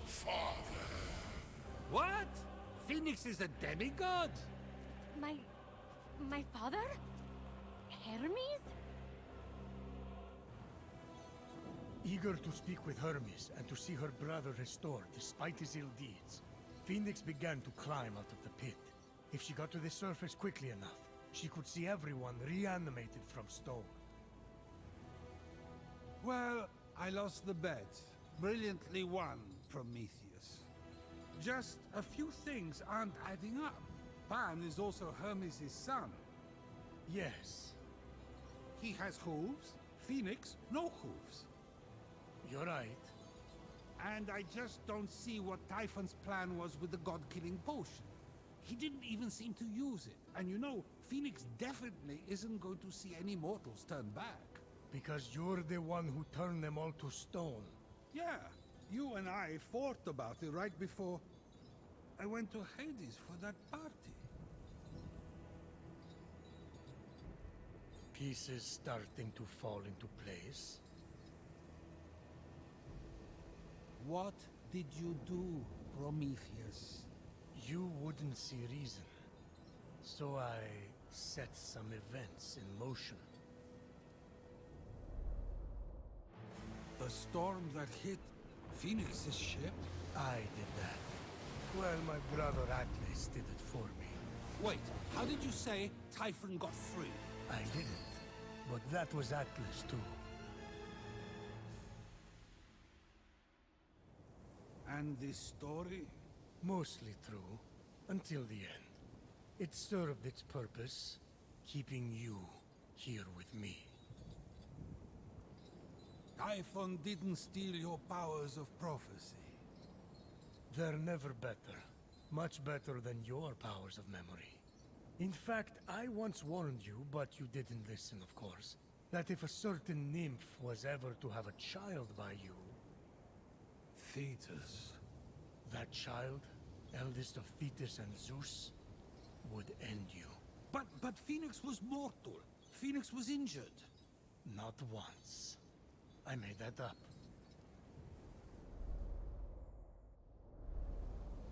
father. What? Phoenix is a demigod? My father? Hermes? Eager to speak with Hermes and to see her brother restored despite his ill deeds, Phoenix began to climb out of the pit. If she got to the surface quickly enough, she could see everyone reanimated from stone. Well, I lost the bet. Brilliantly won, Prometheus. Just a few things aren't adding up. Pan is also Hermes' son. Yes, He has hooves. Phoenix, no hooves. you're right. And I just don't see what Typhon's plan was with the god-killing potion. He didn't even seem to use it. And you know, Phoenix definitely isn't going to see any mortals turn back. Because you're the one who turned them all to stone. Yeah, you and I fought about it right before I went to Hades for that party. Pieces starting to fall into place. What did you do, Prometheus? You wouldn't see reason. So I set some events in motion. The storm that hit Phoenix's ship? I did that. Well, my brother Atlas did it for me. Wait, how did you say Typhon got free? I didn't. But that was Atlas too. And this story? Mostly true. Until the end. It served its purpose, keeping you here with me. Typhon didn't steal your powers of prophecy. They're never better. Much better than your powers of memory. In fact, I once warned you, but you didn't listen, of course, that if a certain nymph was ever to have a child by you... Thetis. That child, eldest of Thetis and Zeus, would end you. But Phoenix was mortal. Phoenix was injured. Not once. I made that up.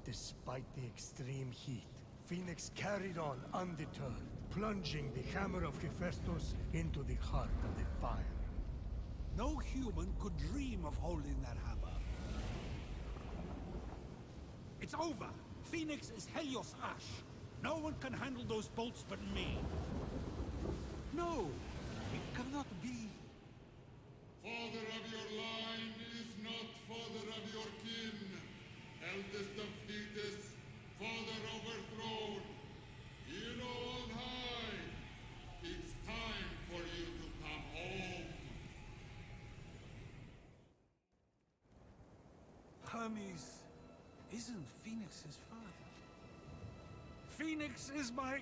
Despite the extreme heat, Phoenix carried on undeterred, plunging the hammer of Hephaistos into the heart of the fire. No human could dream of holding that hammer. It's over! Phoenix is Helios Ash. No one can handle those bolts but me. No! It cannot be. Father of your line is not father of your kin. Eldest of Thetis, father overthrown. Hero on high. It's time for you to come home. Hermes isn't Phoenix's father. Phoenix is my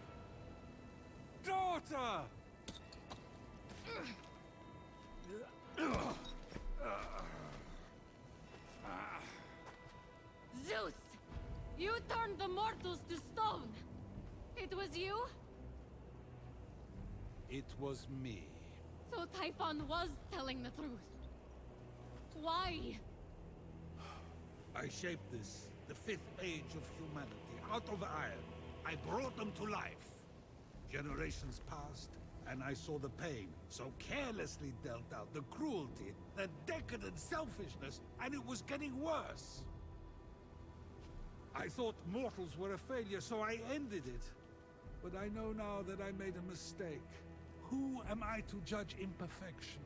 daughter! Zeus! You turned the mortals to stone! It was you? It was me. So Typhon was telling the truth. Why? I shaped this, the fifth age of humanity, out of iron. I brought them to life. Generations passed, and I saw the pain, so carelessly dealt out, the cruelty, the decadent selfishness, and it was getting worse. I thought mortals were a failure, so I ended it. But I know now that I made a mistake. Who am I to judge imperfection?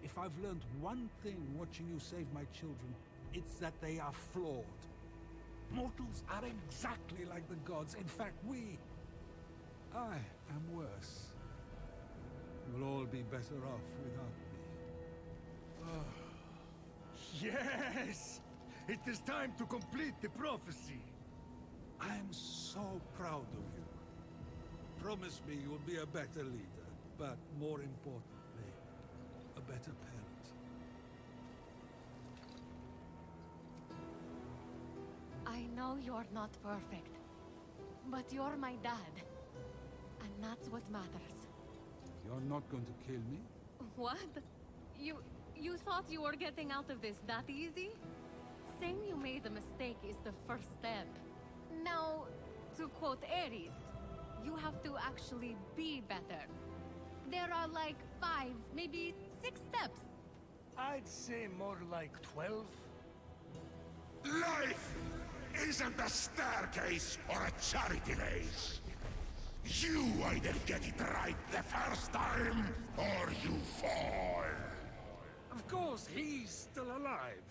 If I've learned one thing watching you save my children, it's that they are flawed. Mortals are exactly like the gods. In fact, I am worse. You'll all be better off without me. Yes! It is time to complete the prophecy. I am so proud of you. Promise me you'll be a better leader, but more importantly, a better parent. I know you're not perfect, but you're my dad. And that's what matters. You're not going to kill me? What? You thought you were getting out of this that easy? Saying you made a mistake is the first step. Now, To quote Ares, you have to actually be better. There are like 5, maybe 6 steps. I'd say more like 12. Life isn't a staircase or a charity race. You either get it right the first time, or you fall. Of course, he's still alive.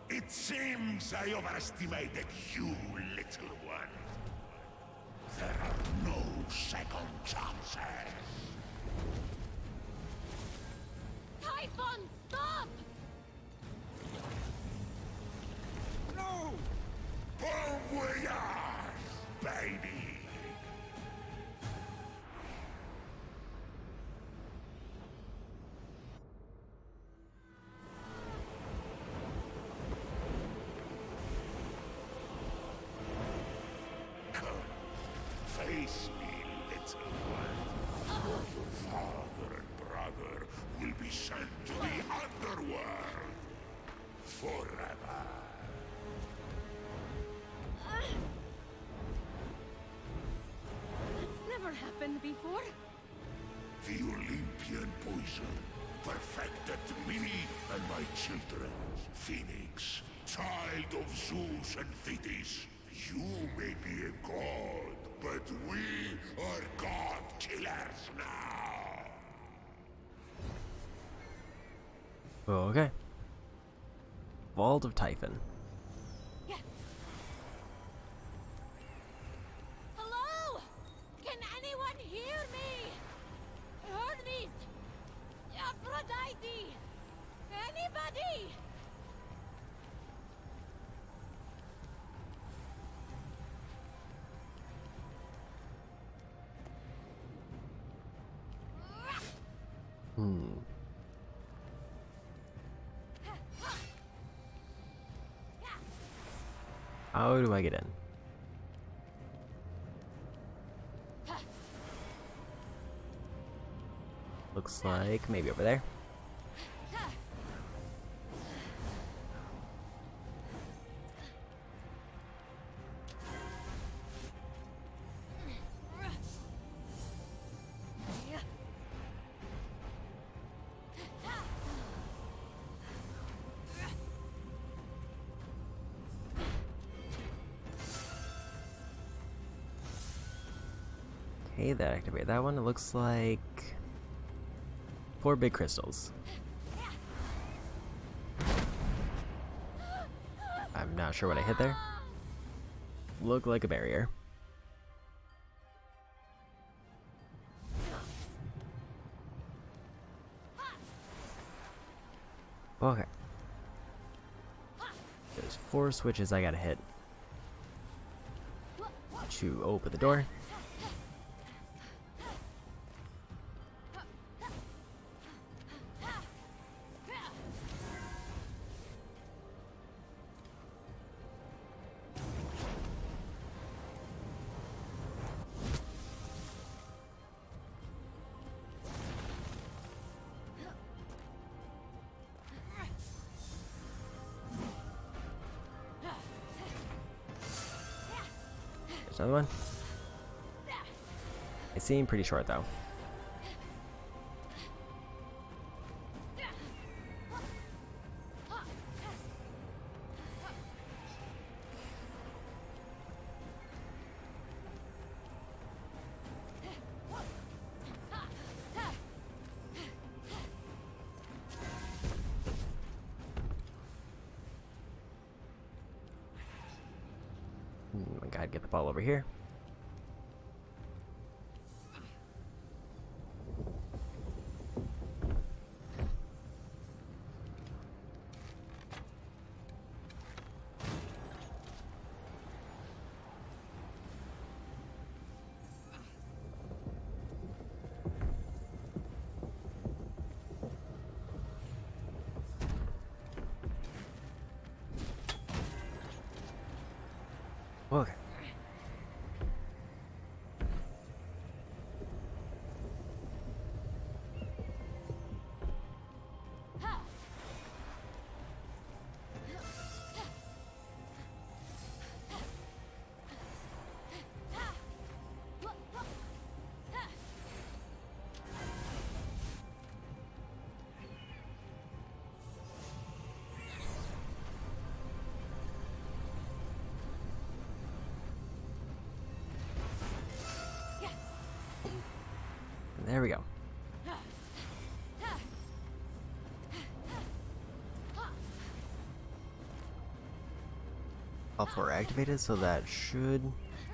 It seems I overestimated you, little one. There are no second chances. Typhon, stop! No! Bon voyage, baby! Come, face me, little one. Your father and brother will be sent to the underworld forever. That's never happened before. The Olympian poison perfected me and my children. Phoenix, child of Zeus and Thetis, you may be a god, but we are god killers now. Okay. Vault of Typhon. Hello? Can anyone hear me? Hermes! Aphrodite! Anybody? How do I get in? Looks like maybe over there. Okay, that activated that one. It looks like 4 big crystals. I'm not sure what I hit there. Looked like a barrier. Okay. There's 4 switches I gotta hit to open the door. There's another one. They seem pretty short though. I gotta get the ball over here. Okay. there we go. All four are activated, so that should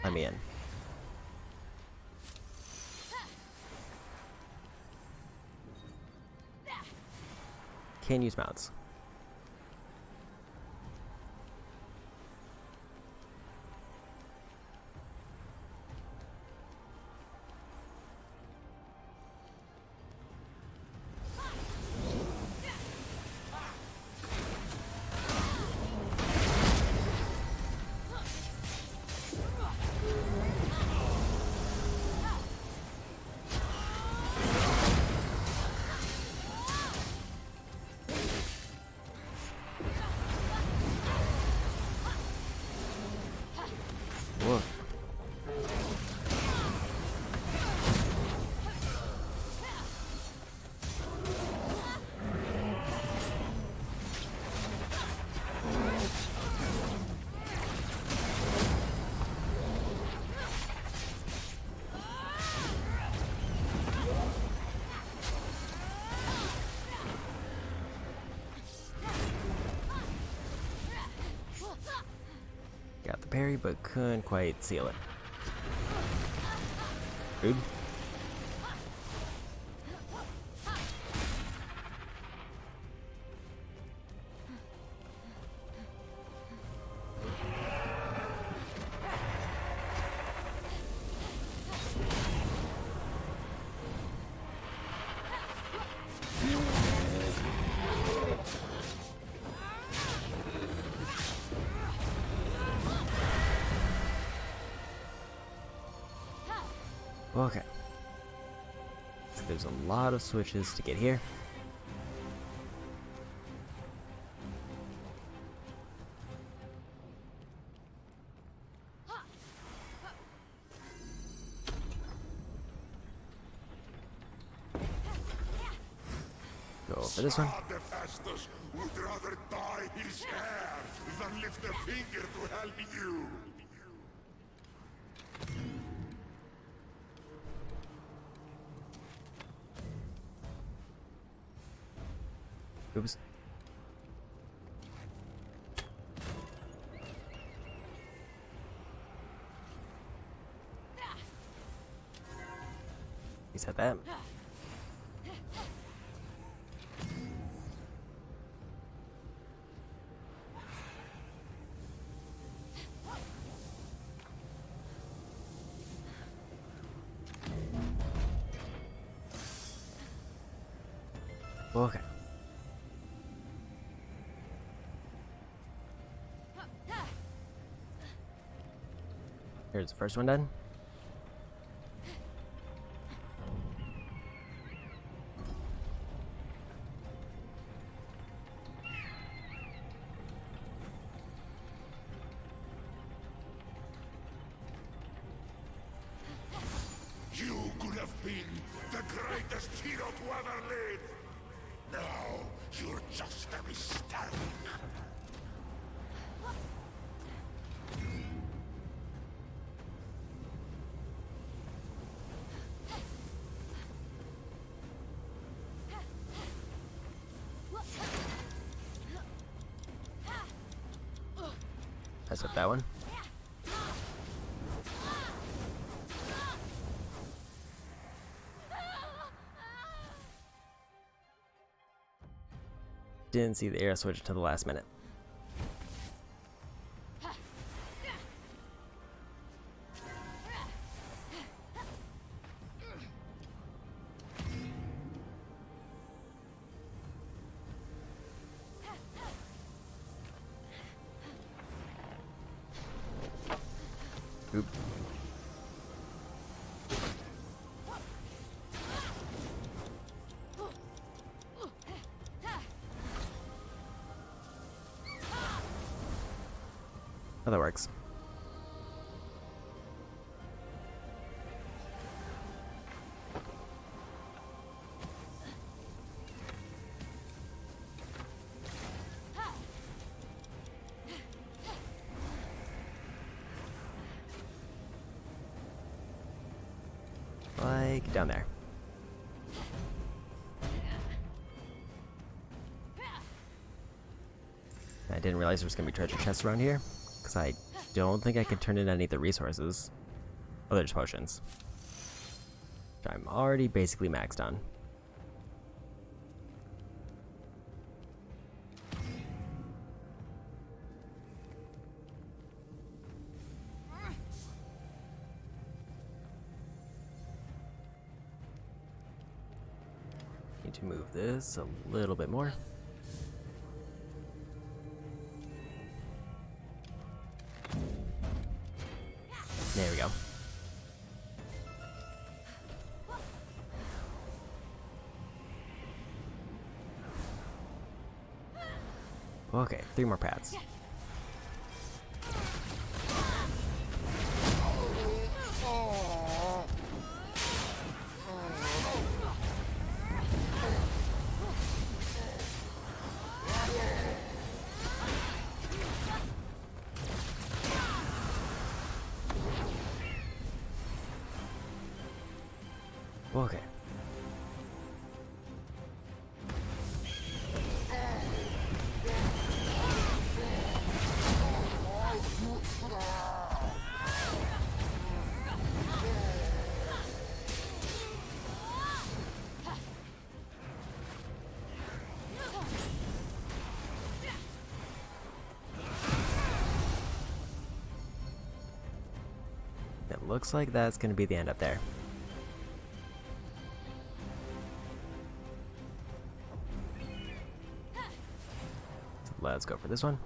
let me in. Can't use mounts. Whoa. Got the parry, but couldn't quite seal it. Rude. Okay. So there's a lot of switches to get here. Go for this one. Hephaistos would rather dye his hair than lift a finger to help you. Oops. He said that. Okay. Here's the first one done. You could have been the greatest hero to ever live. Now you're just a mistake. Mess up that one. Didn't see the arrow switch to the last minute. Oop. Oh, that works. Like down there. didn't realize there was gonna be treasure chests around here, because I don't think I could turn in any of the resources. Oh, there's potions. Which I'm already basically maxed on. Need to move this a little bit more. There we go. Okay, 3 more paths. Okay. It looks like that's going to be the end up there. So let's go for this one.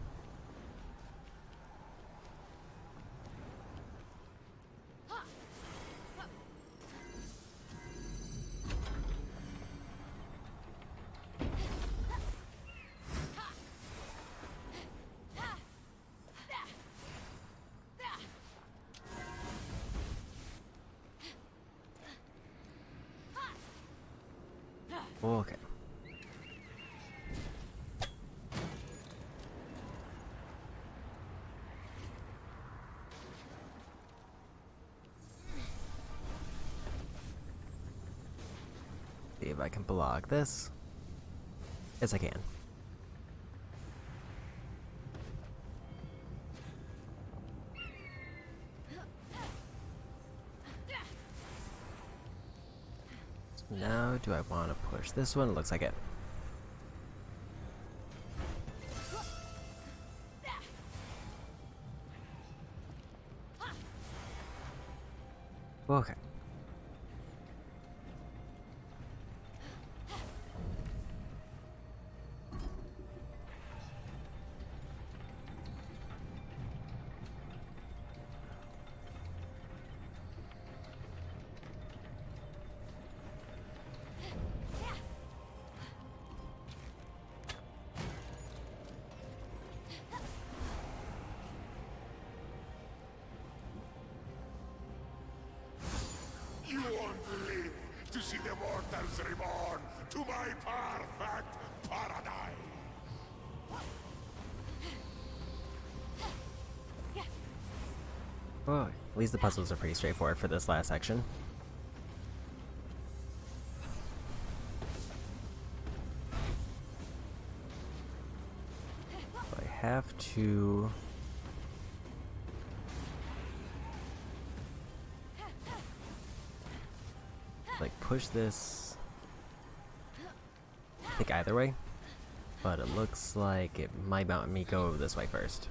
Okay. See if I can block this. Yes, I can. Now, do I want to push this one? Looks like it. Okay. You want to live to see the mortals reborn to my perfect paradise. Oh, at least the puzzles are pretty straightforward for this last section. So I have to... like push this, I think either way, but it looks like it might want me go this way first.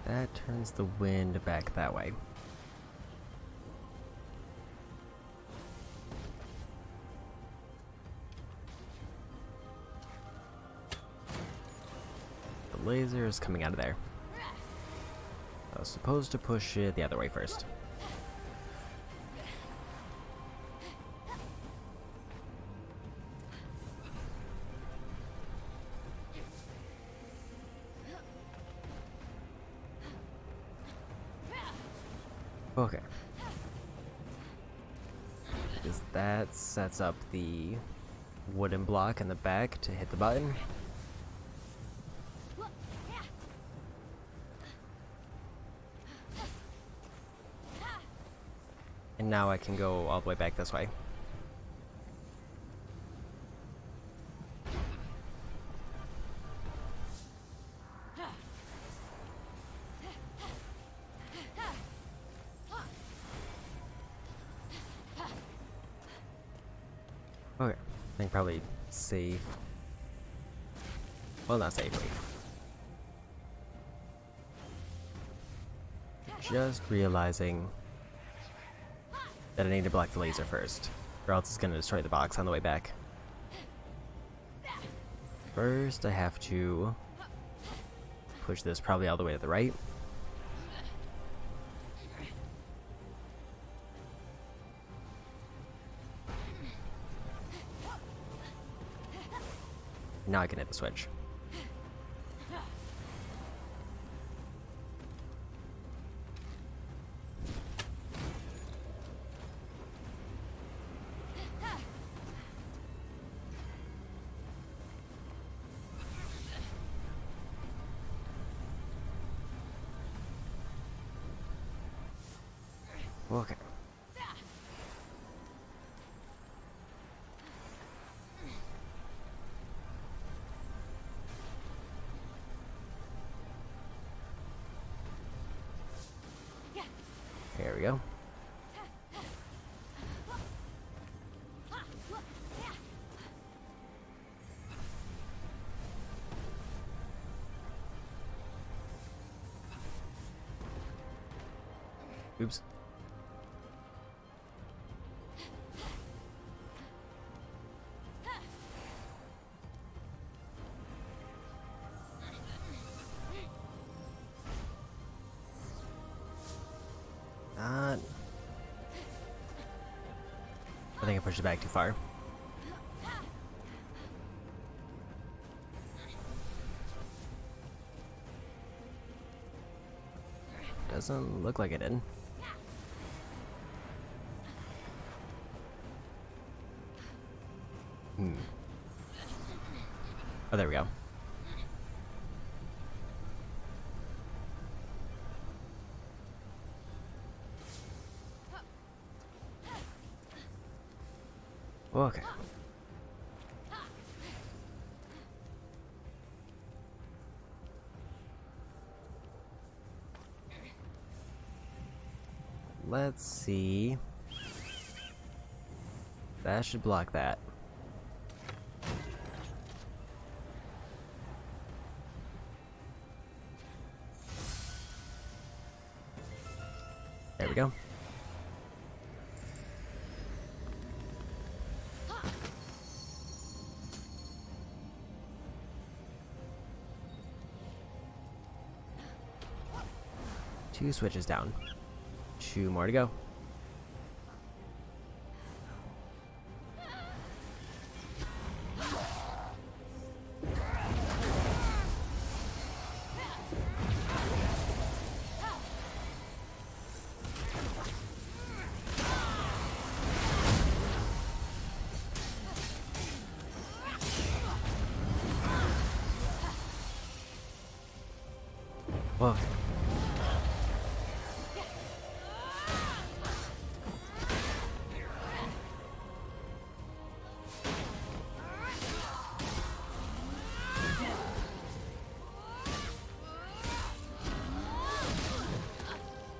That turns the wind back that way. The laser is coming out of there. I was supposed to push it the other way first. Okay. Because that sets up the wooden block in the back to hit the button. And now I can go all the way back this way. Okay, I think probably safe. Well, not safely. Just realizing that I need to block the laser first, or else it's going to destroy the box on the way back. First, I have to push this probably all the way to the right. Now I can hit the switch. Okay. There we go. Oops. I think I pushed it back too far. Doesn't look like it did. Oh, there we go. Okay. Let's see. That should block that. There we go. Two switches down. Two more to go. Whoa.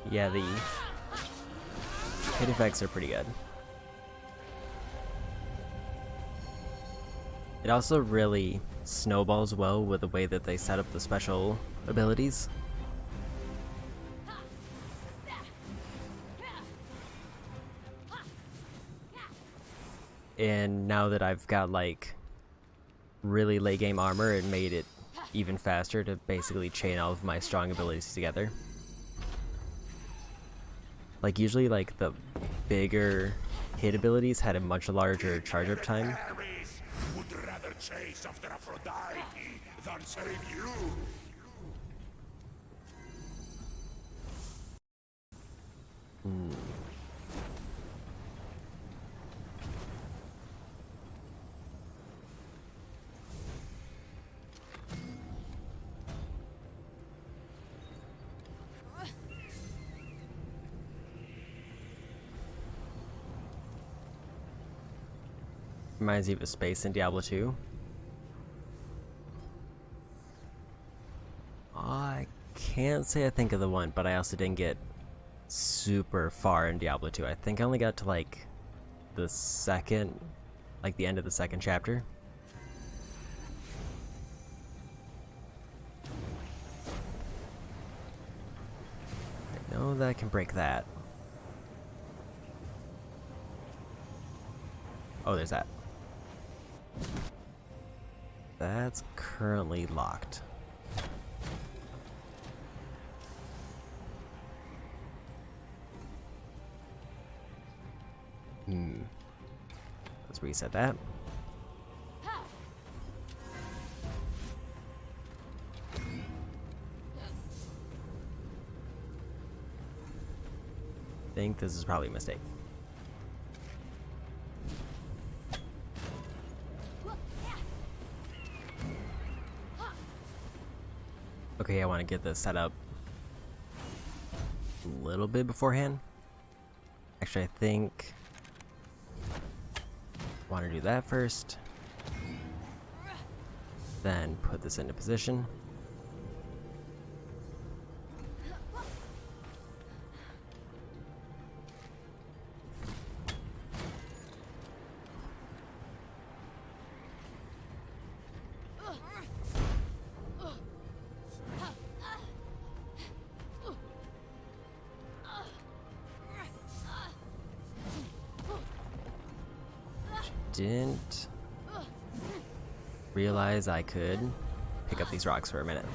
Yeah, the hit effects are pretty good. It also really snowballs well with the way that they set up the special abilities. And now that I've got like really late game armor, it made it even faster to basically chain all of my strong abilities together. Like usually like the bigger hit abilities had a much larger charge up time. Hermes would rather chase after Aphrodite than save you. Reminds you of a space in Diablo 2. I can't say I think of the one, but I also didn't get super far in Diablo 2. I think I only got to like the second, like the end of the second chapter. I know that I can break that. Oh, there's that. That's currently locked. Let's reset that. I think this is probably a mistake. Okay, I want to get this set up a little bit beforehand. Actually, I think I want to do that first. Then put this into position. Didn't realize I could pick up these rocks for a minute.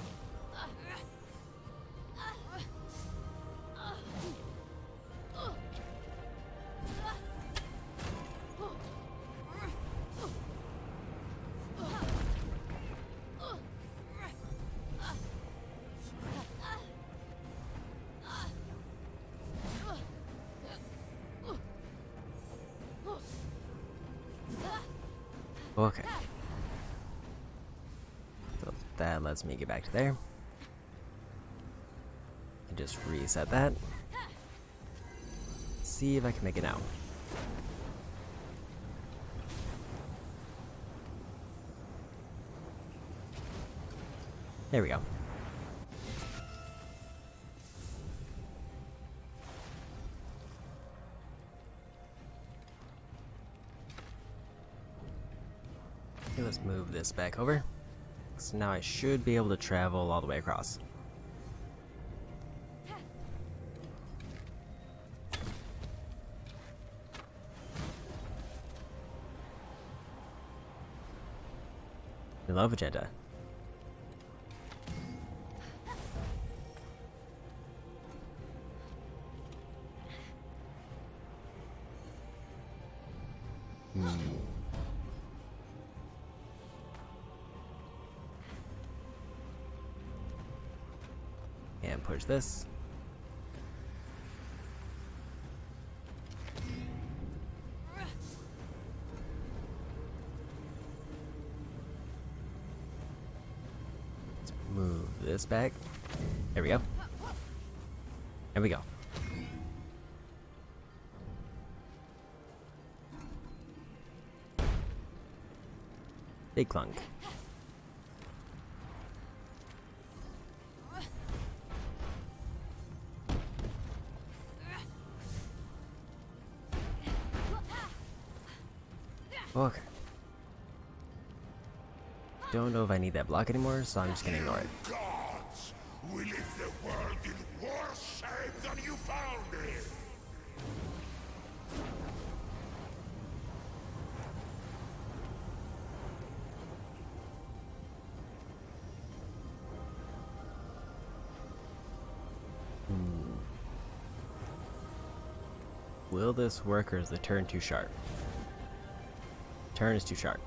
Okay. So that lets me get back to there. And just reset that. See if I can make it now. There we go. Okay, let's move this back over. So now I should be able to travel all the way across. I love agenda. And push this. Let's move this back. There we go. There we go. Big clunk. Okay. Don't know if I need that block anymore, so I'm just gonna ignore it. Gods, we leave the world in worse shape than you found it. Will this work, or is the turn too sharp? Turn is too sharp.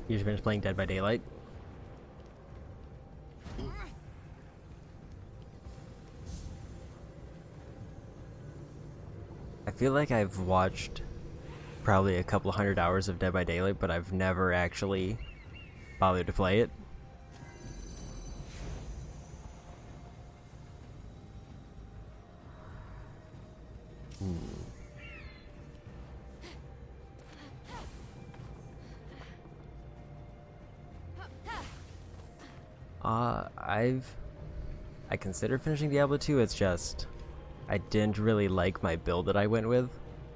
You just finished playing Dead by Daylight? I feel like I've watched probably a couple 100 hours of Dead by Daylight, but I've never actually bothered to play it. I considered finishing Diablo 2, it's just I didn't really like my build that I went with,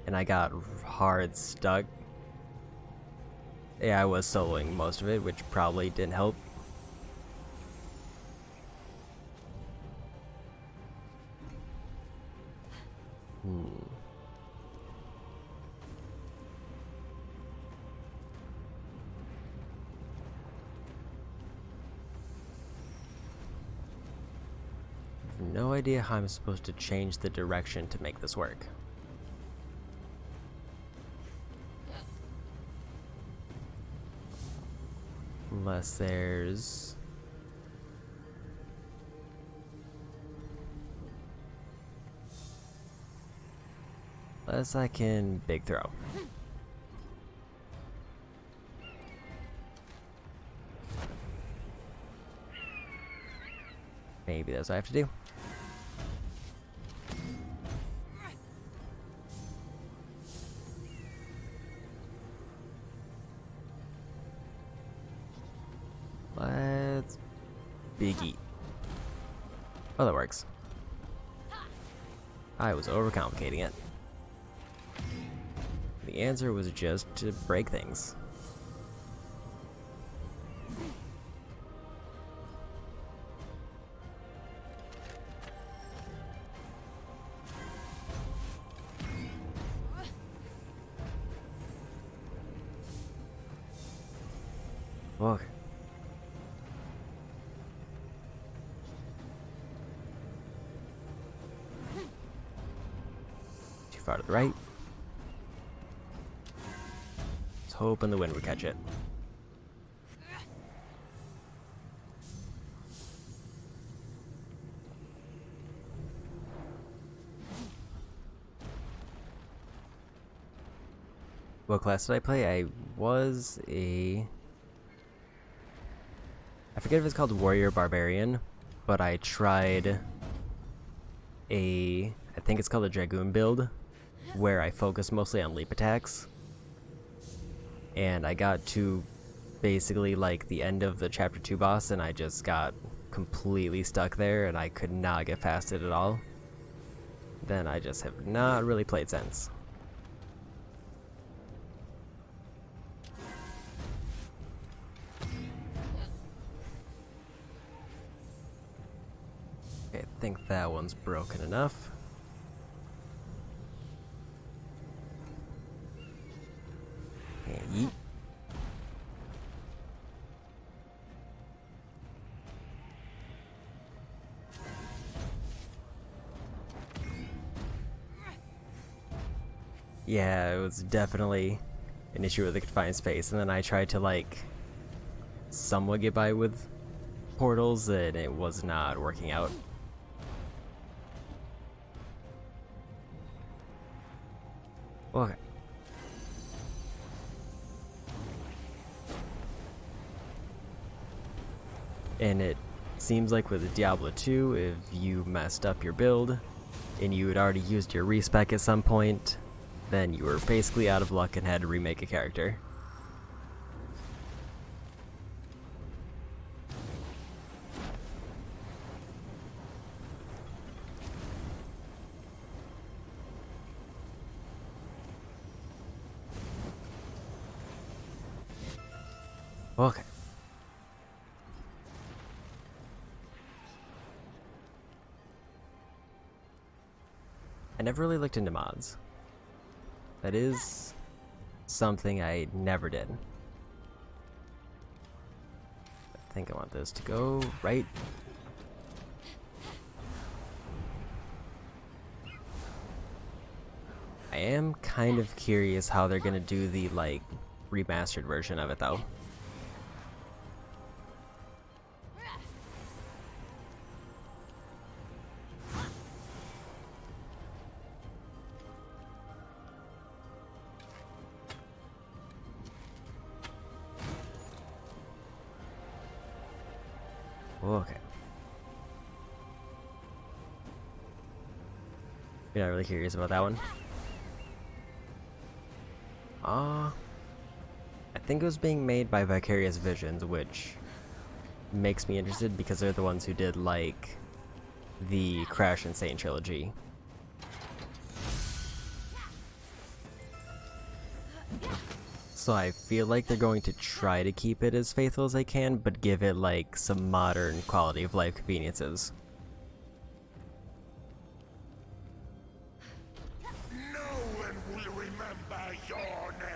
and I got hard stuck. Yeah, I was soloing most of it, which probably didn't help. No idea how I'm supposed to change the direction to make this work. Unless there's... Unless I can big throw. Maybe that's what I have to do. Let's big eat. Oh, that works. I was overcomplicating it. The answer was just to break things. Okay. Too far to the right. Let's hope the wind would catch it. What class did I play? I was a... I forget if it's called Warrior Barbarian, but I tried a... I think it's called a Dragoon build, where I focus mostly on leap attacks. And I got to basically like the end of the chapter 2 boss, and I just got completely stuck there, and I could not get past it at all. Then I just have not really played since. Okay, I think that one's broken enough. And yeet. Yeah, it was definitely an issue with the confined space, and then I tried to like somewhat get by with portals, and it was not working out. Okay. And it seems like with Diablo 2, if you messed up your build and you had already used your respec at some point, then you were basically out of luck and had to remake a character. Okay. I never really looked into mods. That is something I never did. I think I want this to go right. I am kind of curious how they're gonna do the like remastered version of it though. Okay. You're not really curious about that one? I think it was being made by Vicarious Visions, which makes me interested because they're the ones who did, like, the Crash Insane trilogy. So I feel like they're going to try to keep it as faithful as they can, but give it, like, some modern quality of life conveniences. No one will remember your name.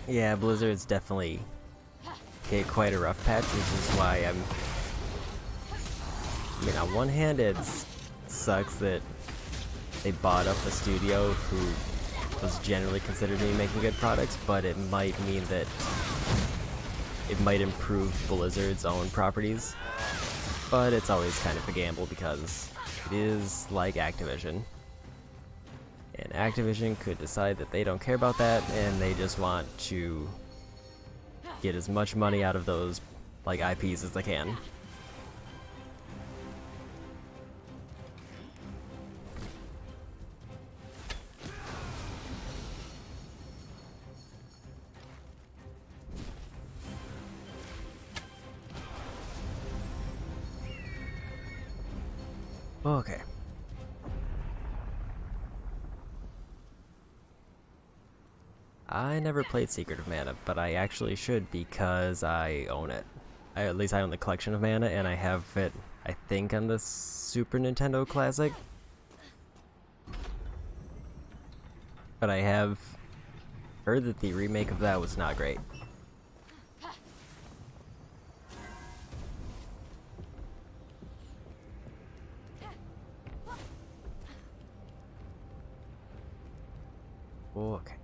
Yeah, Blizzard's definitely hit quite a rough patch, which is why I mean, on one hand, it sucks that they bought up a studio who was generally considered to be making good products, but it might mean that it might improve Blizzard's own properties. But it's always kind of a gamble because it is like Activision. And Activision could decide that they don't care about that and they just want to get as much money out of those like IPs as they can. Okay. I never played Secret of Mana, but I actually should because I own it. At least I own the collection of Mana, and I have it, I think, on the Super Nintendo Classic. But I have heard that the remake of that was not great. Okay.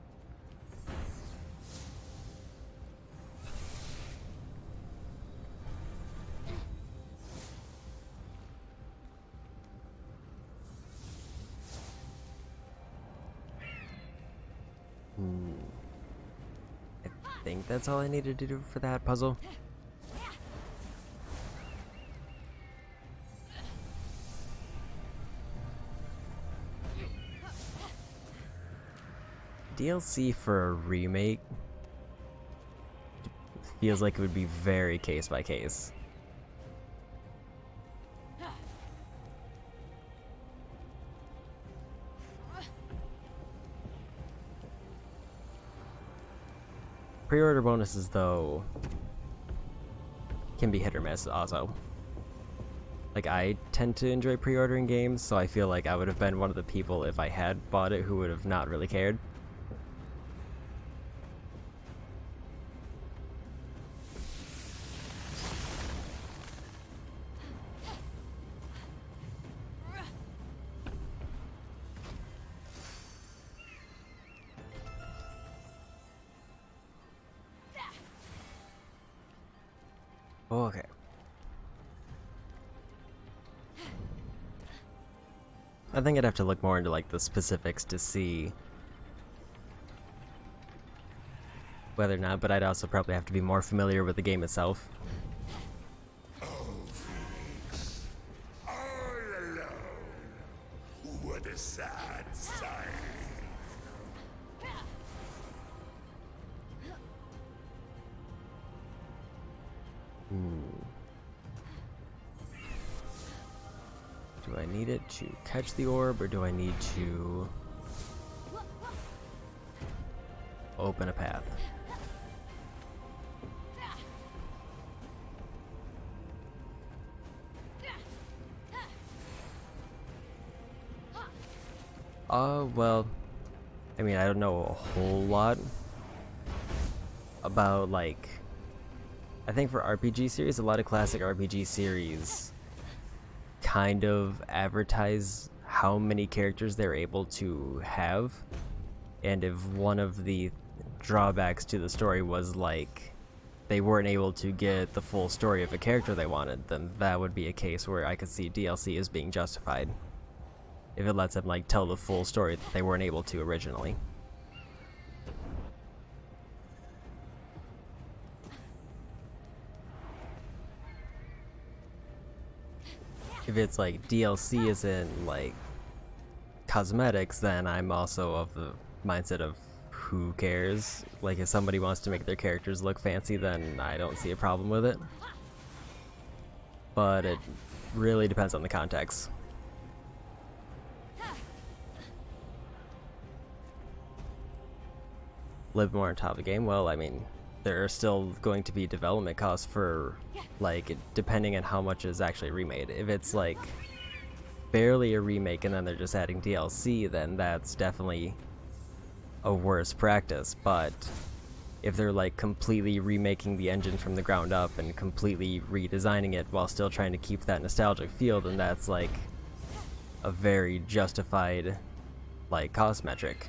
I think that's all I needed to do for that puzzle. DLC for a remake feels like it would be very case by case. Pre-order bonuses, though, can be hit or miss also. Like, I tend to enjoy pre-ordering games, so I feel like I would have been one of the people, if I had bought it, who would have not really cared. Okay. I think I'd have to look more into like the specifics to see whether or not, but I'd also probably have to be more familiar with the game itself. Oh, Phoenix. All alone. What a sad sight. Do I need it to catch the orb, or do I need to open a path? Well, I mean, I don't know a whole lot about, like, I think for RPG series, a lot of classic RPG series kind of advertise how many characters they're able to have, and if one of the drawbacks to the story was like they weren't able to get the full story of a character they wanted, then that would be a case where I could see DLC as being justified. If it lets them like tell the full story that they weren't able to originally. If it's like DLC isn't like cosmetics, then I'm also of the mindset of who cares? Like, if somebody wants to make their characters look fancy, then I don't see a problem with it. But it really depends on the context. Live more on top of the game? Well, I mean, there are still going to be development costs for, like, depending on how much is actually remade. If it's, like, barely a remake and then they're just adding DLC, then that's definitely a worse practice. But if they're, like, completely remaking the engine from the ground up and completely redesigning it while still trying to keep that nostalgic feel, then that's, like, a very justified, like, cost metric.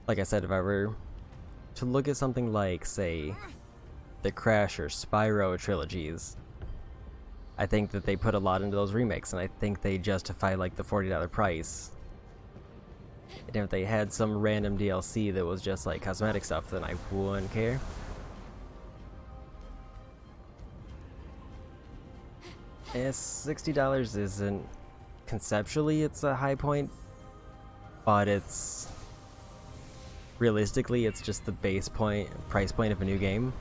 Like I said, if I were to look at something like, say, the Crash or Spyro trilogies, I think that they put a lot into those remakes, and I think they justify, like, the $40 price. And if they had some random DLC that was just, like, cosmetic stuff, then I wouldn't care. $60 isn't... Conceptually, it's a high point, but it's... Realistically, it's just the price point of a new game.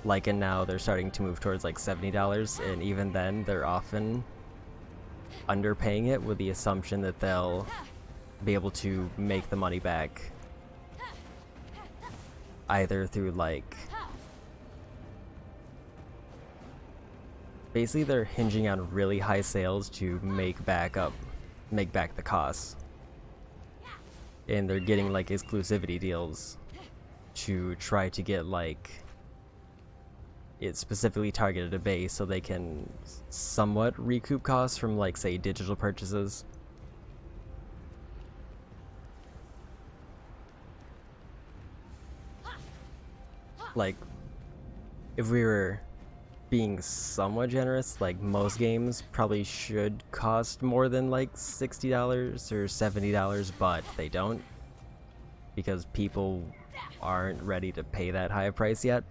Like, and now they're starting to move towards like $70, and even then, they're often underpaying it with the assumption that they'll be able to make the money back either through, like, basically they're hinging on really high sales to make back the costs. And they're getting, like, exclusivity deals to try to get, like, it specifically targeted a base so they can somewhat recoup costs from, like, say, digital purchases. Like, if we were being somewhat generous, like, most games probably should cost more than, like, $60 or $70, but they don't, because people aren't ready to pay that high a price yet.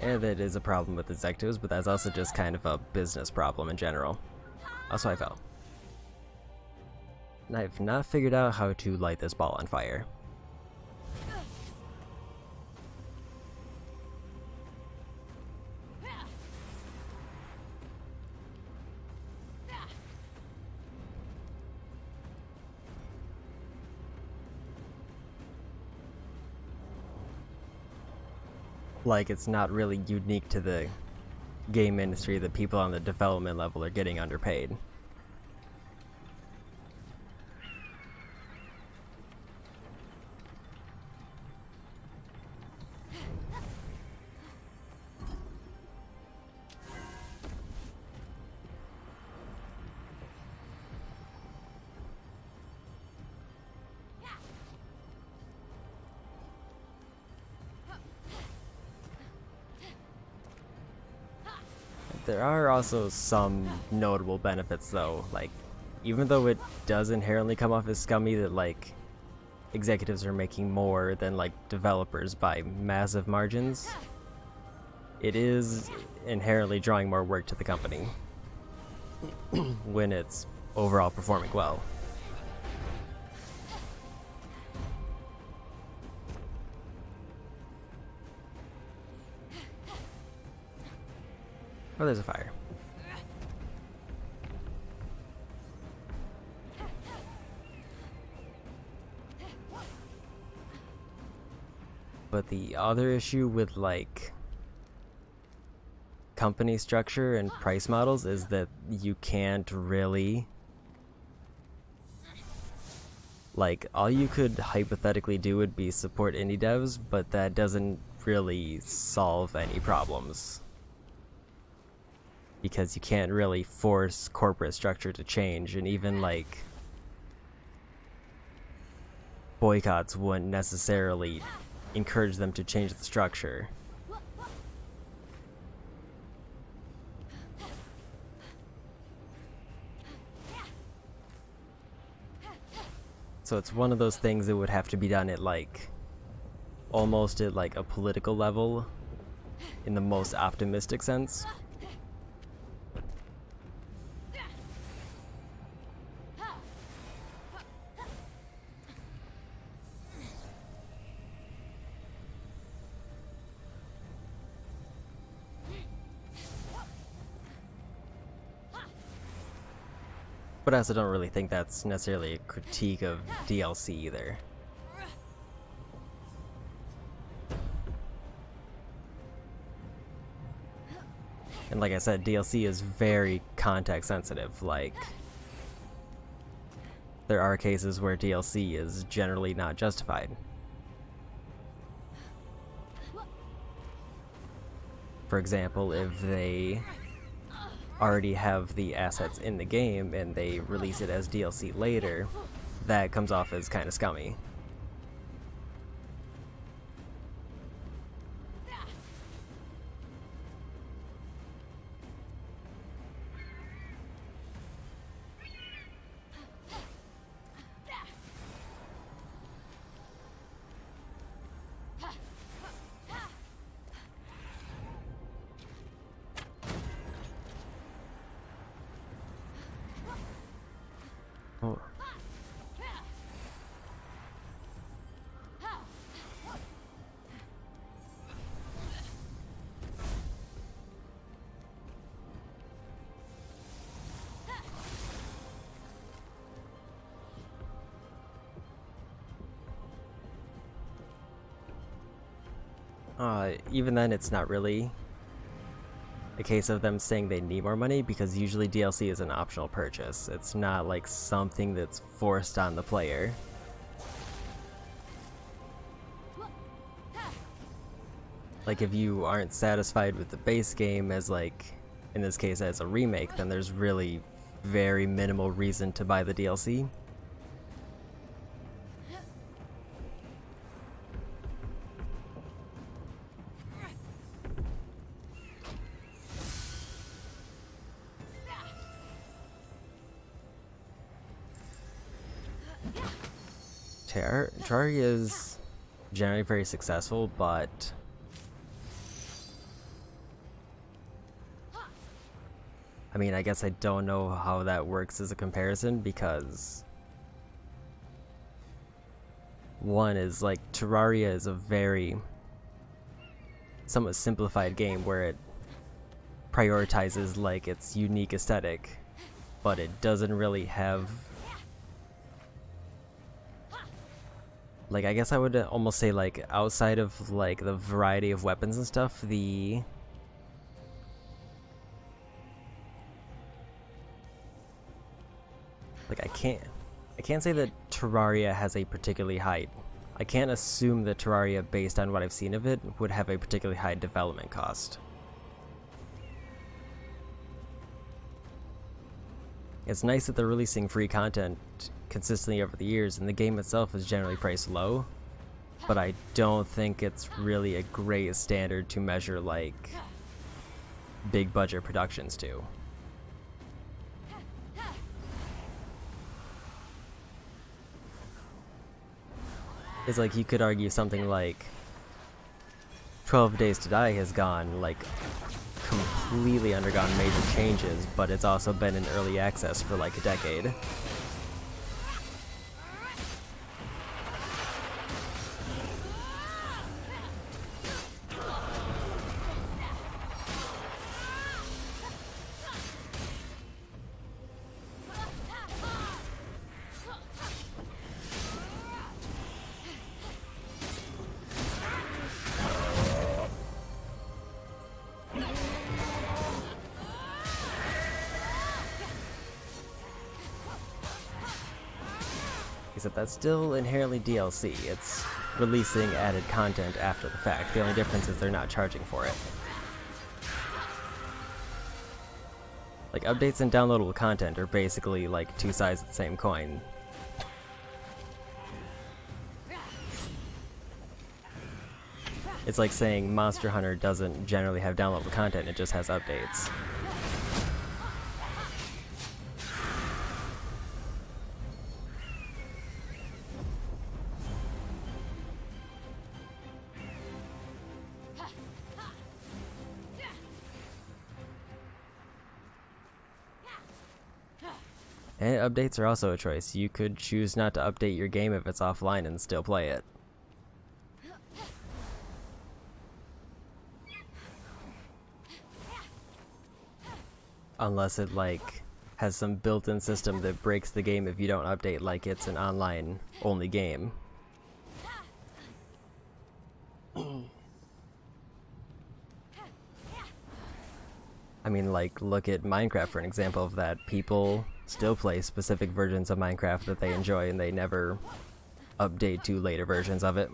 And that is a problem with executives, but that's also just kind of a business problem in general. That's how I felt. And I've not figured out how to light this ball on fire. Like, it's not really unique to the game industry that people on the development level are getting underpaid. There are also some notable benefits, though. Like, even though it does inherently come off as scummy that, like, executives are making more than, like, developers by massive margins, it is inherently drawing more work to the company when it's overall performing well. Oh, there's a fire. But the other issue with, like, company structure and price models is that you can't really Like, all you could hypothetically do would be support indie devs, but that doesn't really solve any problems. Because you can't really force corporate structure to change, and even, like, boycotts wouldn't necessarily encourage them to change the structure. So it's one of those things that would have to be done at, like, almost at, like, a political level, in the most optimistic sense. But I also don't really think that's necessarily a critique of DLC either. And like I said, DLC is very context sensitive. Like, there are cases where DLC is generally not justified. For example, if they already have the assets in the game and they release it as DLC later, that comes off as kind of scummy. Oh. Even then, it's not really a case of them saying they need more money, because usually DLC is an optional purchase. It's not like something that's forced on the player. Like, if you aren't satisfied with the base game as, like, in this case as a remake, then there's really very minimal reason to buy the DLC. Terraria is generally very successful, but I mean, I guess I don't know how that works as a comparison, because one is like Terraria is a very somewhat simplified game where it prioritizes like its unique aesthetic, but it doesn't really have, like, I guess I would almost say, like, outside of like the variety of weapons and stuff, I can't say that Terraria has a particularly high, I can't assume that Terraria, based on what I've seen of it, would have a particularly high development cost. It's nice that they're releasing free content consistently over the years, and the game itself is generally priced low, but I don't think it's really a great standard to measure, like, big budget productions to. It's like, you could argue something like 12 Days to Die has gone, like, completely undergone major changes, but it's also been in early access for like a decade. Except that's still inherently DLC. It's releasing added content after the fact. The only difference is they're not charging for it. Like, updates and downloadable content are basically like two sides of the same coin. It's like saying Monster Hunter doesn't generally have downloadable content, it just has updates. And updates are also a choice. You could choose not to update your game if it's offline and still play it. Unless it, like, has some built-in system that breaks the game if you don't update, like it's an online-only game. I mean, like, look at Minecraft for an example of that. People still play specific versions of Minecraft that they enjoy, and they never update to later versions of it.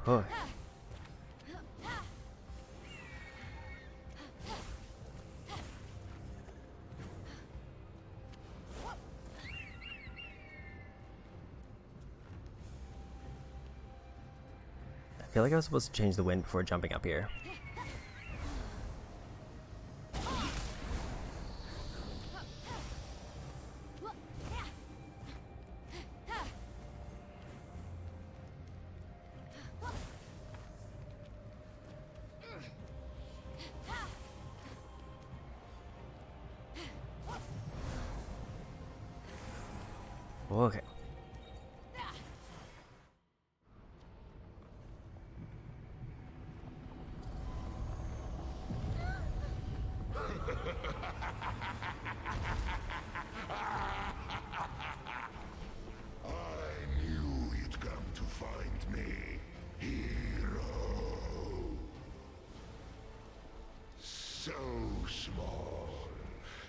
Oh. I feel like I was supposed to change the wind before jumping up here. Okay. So small,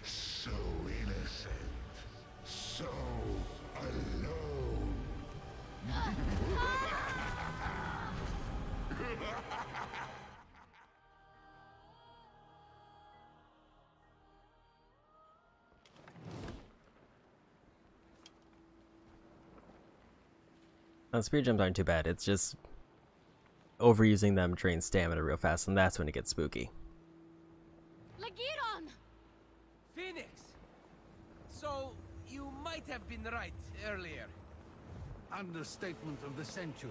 so innocent, so alone. Spear jumps aren't too bad, it's just overusing them drains stamina real fast, and that's when it gets spooky. Lagiron! Phoenix! So, you might have been right earlier. Understatement of the century.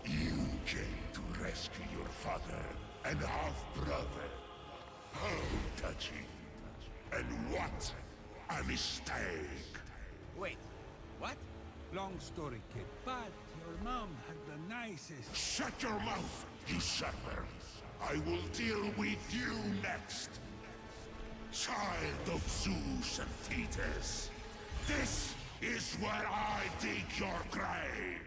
You came to rescue your father and half-brother. How touching. And what a mistake. Wait, what? Long story, kid. But your mom had the nicest... Shut your mouth, usurper. I will deal with you next. Child of Zeus and Thetis. This is where I dig your grave.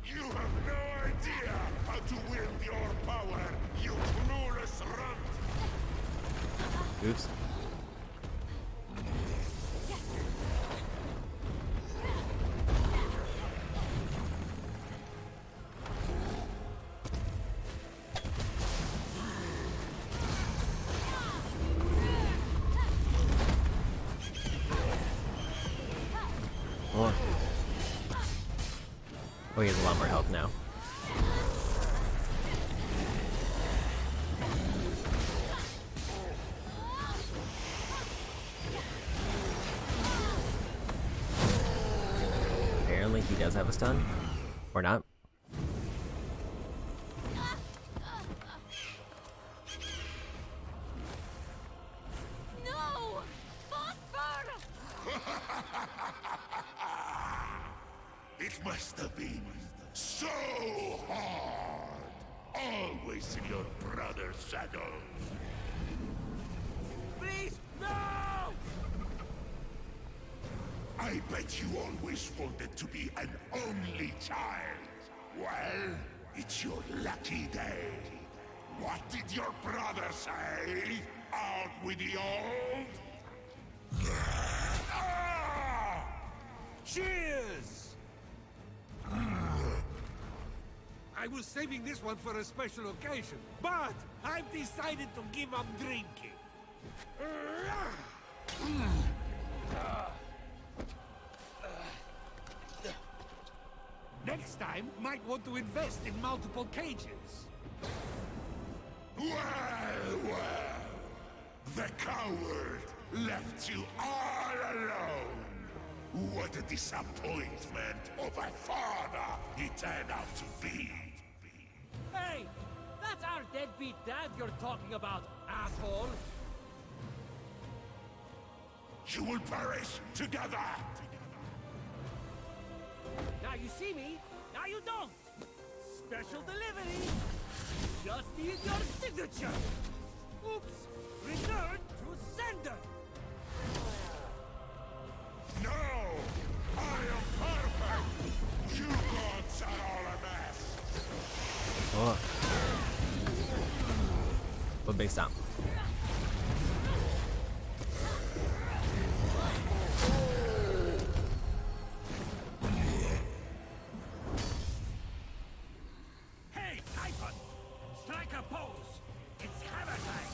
You have no idea how to wield your power, you clueless runt. Oops. Oh, he has a lot more health now. Apparently he does have a stun. Or not. No! Phosphor! It must have been so hard. Always in your brother's shadow. Please, no! I bet you always wanted to be an only child. Well, it's your lucky day. What did your brother say? Out with the old? Cheers! I was saving this one for a special occasion, but I've decided to give up drinking. Next time, might want to invest in multiple cages. Well, the coward left you all alone. What a disappointment of a father he turned out to be. Hey! That's our deadbeat dad you're talking about, asshole! You will perish together! Now you see me, now you don't! Special delivery! Just need your signature! Oops! Return to sender! No! I am perfect! You gods are all a mess! Oh. What big stomp. Hey, Typhon! Strike a pose! It's hammer time!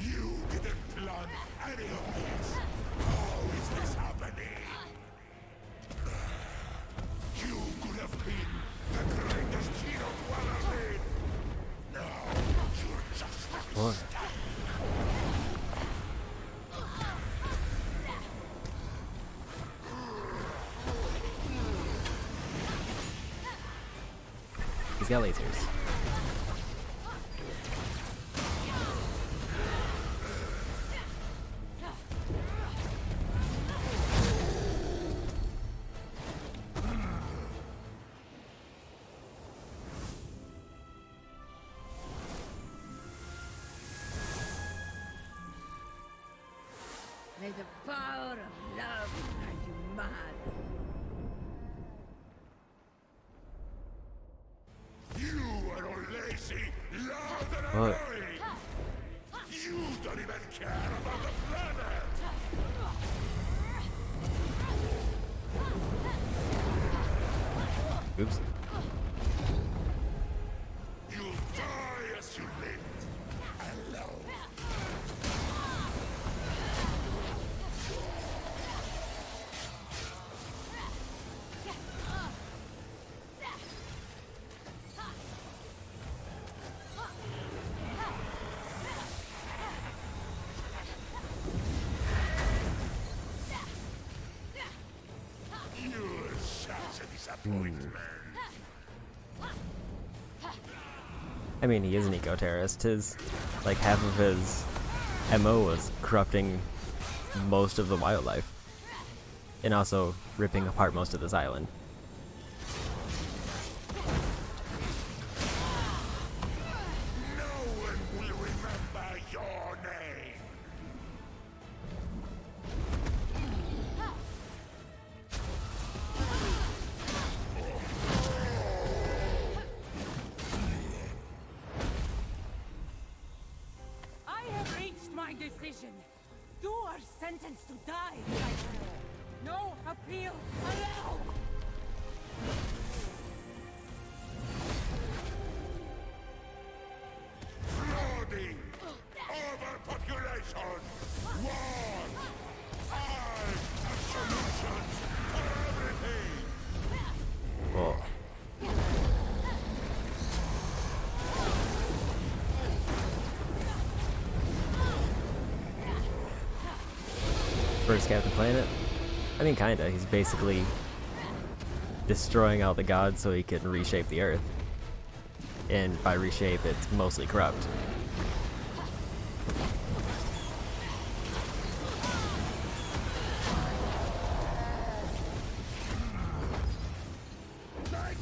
You didn't plan any of this! How is this happening? You could have been the greatest hero to ever live! Now, you're just a What? mistake! He's got lasers. May the power of love drive you mad. You are all lazy, loud and What? annoying! You don't even care about the planet! Oops. You'll die as you lived, alone. You're such a disappointment. I mean, he is an eco-terrorist. His, like, half of his MO was corrupting most of the wildlife. And also ripping apart most of this island. No one will remember your name. I have reached my decision. You are sentenced to die. No appeal allowed. Flooding, overpopulation, war. I have solutions for everything. Whoa. First Captain Planet? I mean, kinda. He's basically destroying all the gods so he can reshape the Earth. And by reshape, it's mostly corrupt. Thank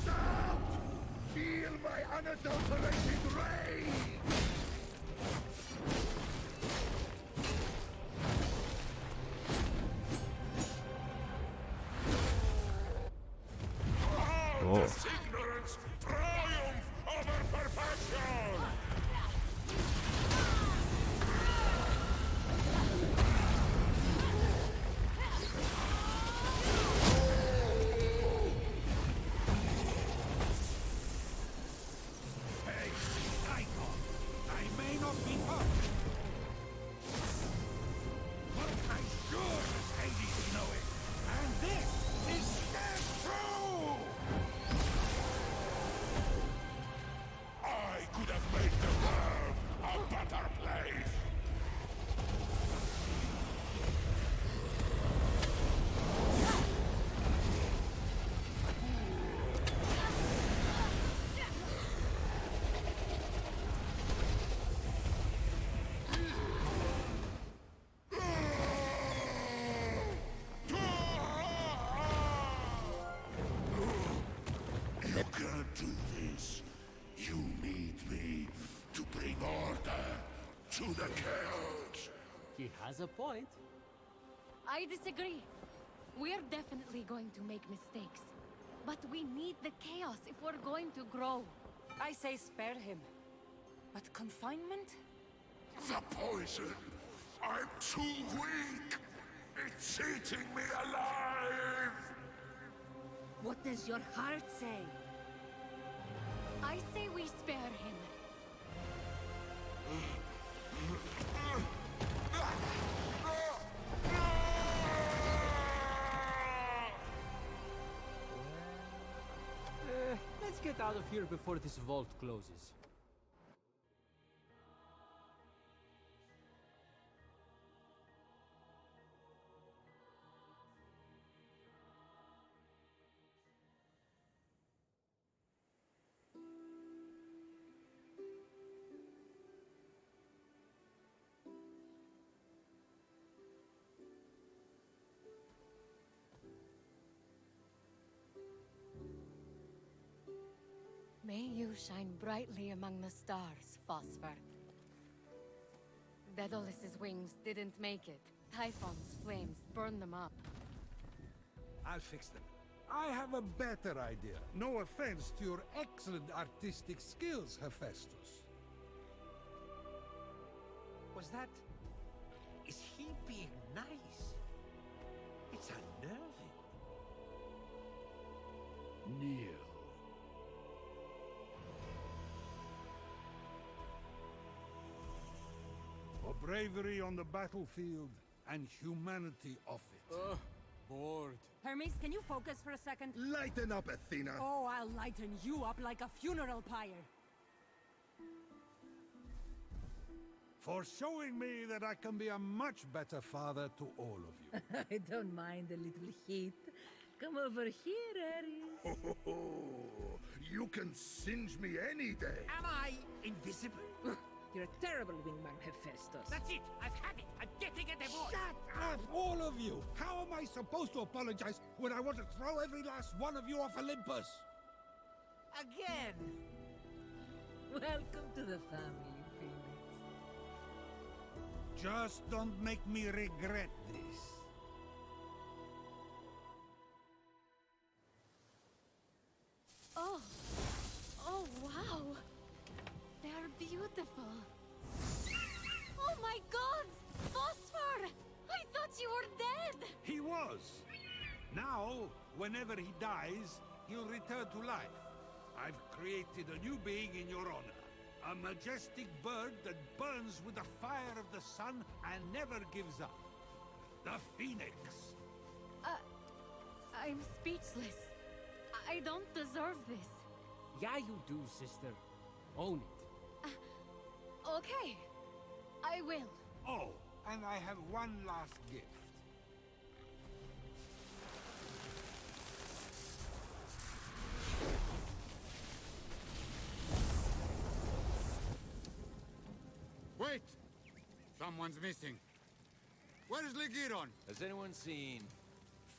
keep up! But I sure as Hades know it! And this is their true! I could have made the world a better place! You can't do this. You need me to bring order to the chaos. He has a point. I disagree. We're definitely going to make mistakes. But we need the chaos if we're going to grow. I say spare him. But confinement? The poison. I'm too weak. It's eating me alive. What does your heart say? I say we spare him. Let's get out of here before this vault closes. May you shine brightly among the stars, Phosphor. Daedalus's wings didn't make it. Typhon's flames burned them up. I'll fix them. I have a better idea. No offense to your excellent artistic skills, Hephaistos. Was that... Is he being nice? It's unnerving. Kneel. For bravery on the battlefield and humanity off it. Bored. Hermes, can you focus for a second? Lighten up, Athena. Oh, I'll lighten you up like a funeral pyre. For showing me that I can be a much better father to all of you. I don't mind a little heat. Come over here, Ares. You can singe me any day. Am I invisible? You're a terrible wingman, Hephaistos. That's it! I've had it! I'm getting a divorce! Shut up, all of you! How am I supposed to apologize when I want to throw every last one of you off Olympus? Again! Welcome to the family, Phoenix. Just don't make me regret this. Oh. Oh, wow. They're beautiful. Oh my god! Phosphor! I thought you were dead! He was. Now, whenever he dies, he'll return to life. I've created a new being in your honor. A majestic bird that burns with the fire of the sun and never gives up. The Phoenix. I'm speechless. I don't deserve this. Yeah, you do, sister. Own it. Okay. I will. Oh, and I have one last gift. Wait! Someone's missing. Where's Legiron? Has anyone seen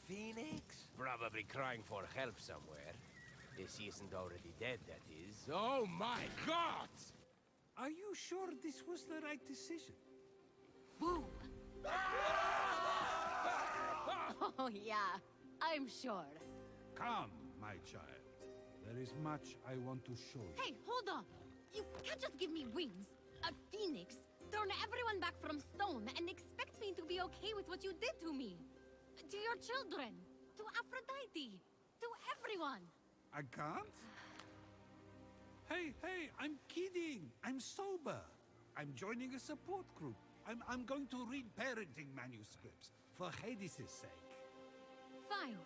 Phoenix? Probably crying for help somewhere. If he isn't already dead, that is. Oh my god! Are you sure this was the right decision? Boom! Oh yeah, I'm sure. Come, my child. There is much I want to show you. Hey, hold on! You can't just give me wings. A phoenix, turn everyone back from stone, and expect me to be okay with what you did to me. To your children. To Aphrodite. To everyone. I can't? Hey, I'm kidding. I'm sober. I'm joining a support group. I'm going to read parenting manuscripts for Hades' sake. Fine.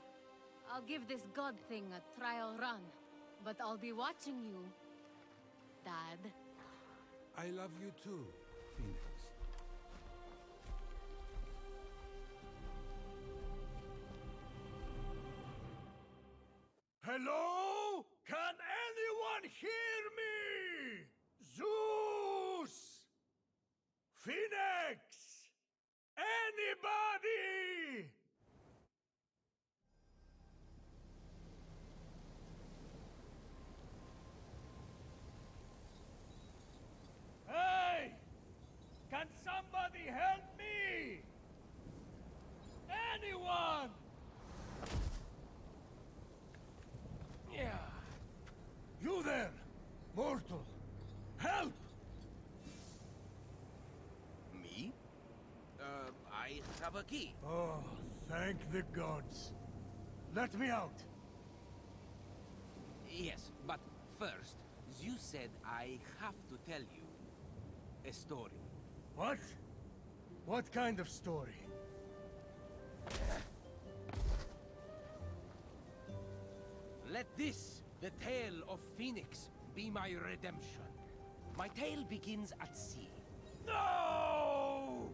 I'll give this god thing a trial run. But I'll be watching you, Dad. I love you too, Phoenix. Hello? Can anyone hear me? Zeus! Phoenix! Anybody? Hey! Can somebody help me? Anyone? Yeah. You there, mortal. Help! Me? I have a key. Oh, thank the gods. Let me out. Yes, but first, Zeus said I have to tell you a story. What? What kind of story? Let this, the tale of Phoenix, be my redemption. My tale begins at sea. No!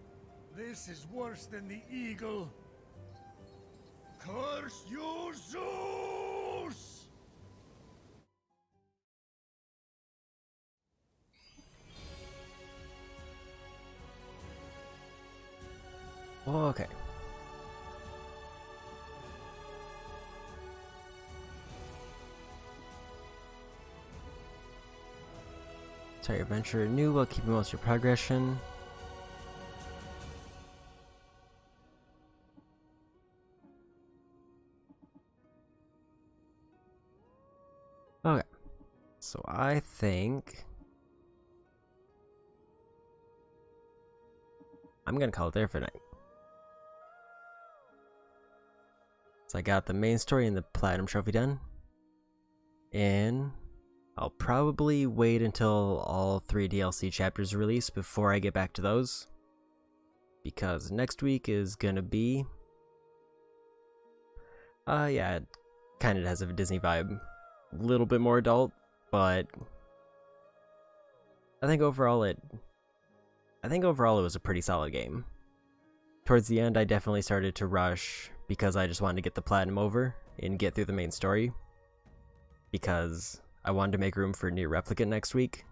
This is worse than the eagle. Curse you, Zeus! Okay. Start your adventure anew while keeping most of your progression. Okay. So I think I'm gonna call it there for tonight. So I got the main story and the Platinum Trophy done. And I'll probably wait until all 3 DLC chapters release before I get back to those. Because next week is gonna be... yeah, it kind of has a Disney vibe. A little bit more adult, but... I think overall it was a pretty solid game. Towards the end, I definitely started to rush because I just wanted to get the Platinum over and get through the main story. Because I wanted to make room for Near Replicant next week.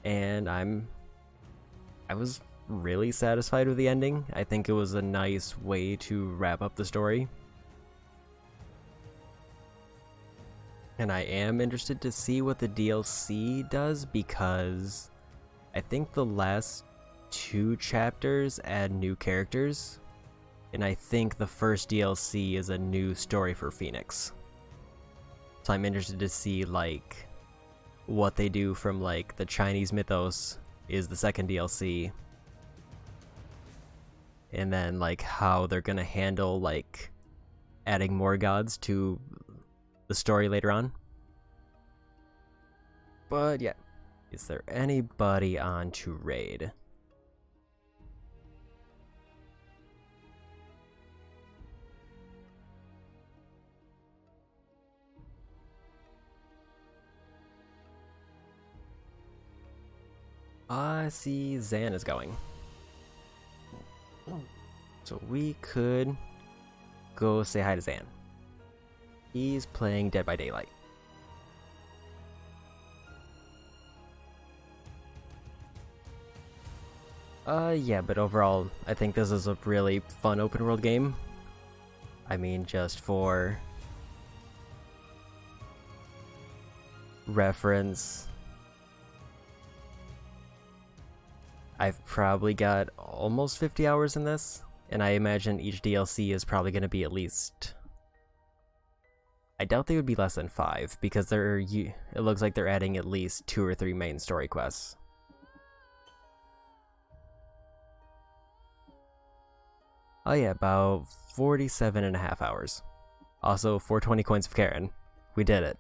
And I was really satisfied with the ending. I think it was a nice way to wrap up the story. And I am interested to see what the DLC does because I think the last 2 chapters add new characters. And I think the first DLC is a new story for Phoenix. So I'm interested to see like what they do from like the Chinese mythos is the second DLC. And then like how they're gonna handle like adding more gods to the story later on. But yeah, is there anybody on to raid? I see Zan is going. So we could go say hi to Zan. He's playing Dead by Daylight. Yeah, but overall, I think this is a really fun open world game. I mean, just for reference, I've probably got almost 50 hours in this, and I imagine each DLC is probably going to be at least... I doubt they would be less than 5, because it looks like they're adding at least 2 or 3 main story quests. Oh yeah, about 47.5 hours. Also, 420 coins of Karen. We did it.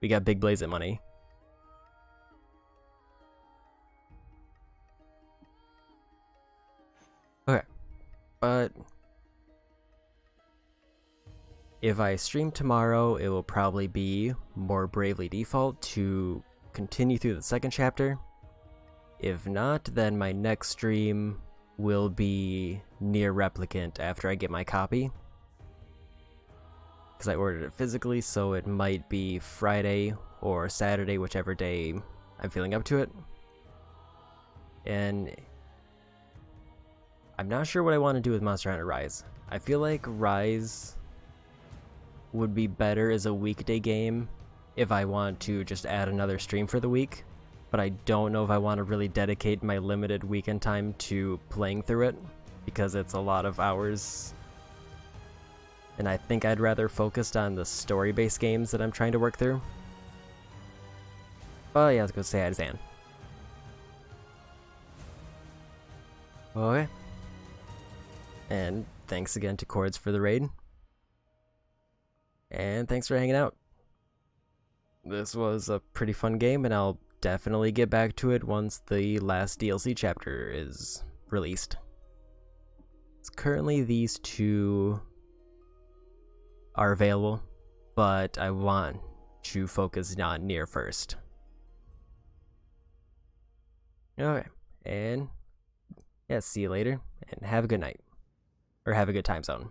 We got big blaze of money. Okay, but if I stream tomorrow, it will probably be more Bravely Default to continue through the second chapter. If not, then my next stream will be Near Replicant after I get my copy. Because I ordered it physically, so it might be Friday or Saturday, whichever day I'm feeling up to it. And I'm not sure what I want to do with Monster Hunter Rise. I feel like Rise would be better as a weekday game if I want to just add another stream for the week. But I don't know if I want to really dedicate my limited weekend time to playing through it, because it's a lot of hours. And I think I'd rather focus on the story-based games that I'm trying to work through. But yeah, let's go say hi to Zan. Okay. And thanks again to Chords for the raid. And thanks for hanging out. This was a pretty fun game, and I'll definitely get back to it once the last DLC chapter is released. It's currently these two are available, but I want to focus on Near first. Okay, and yeah, see you later, and have a good night. Or have a good time zone.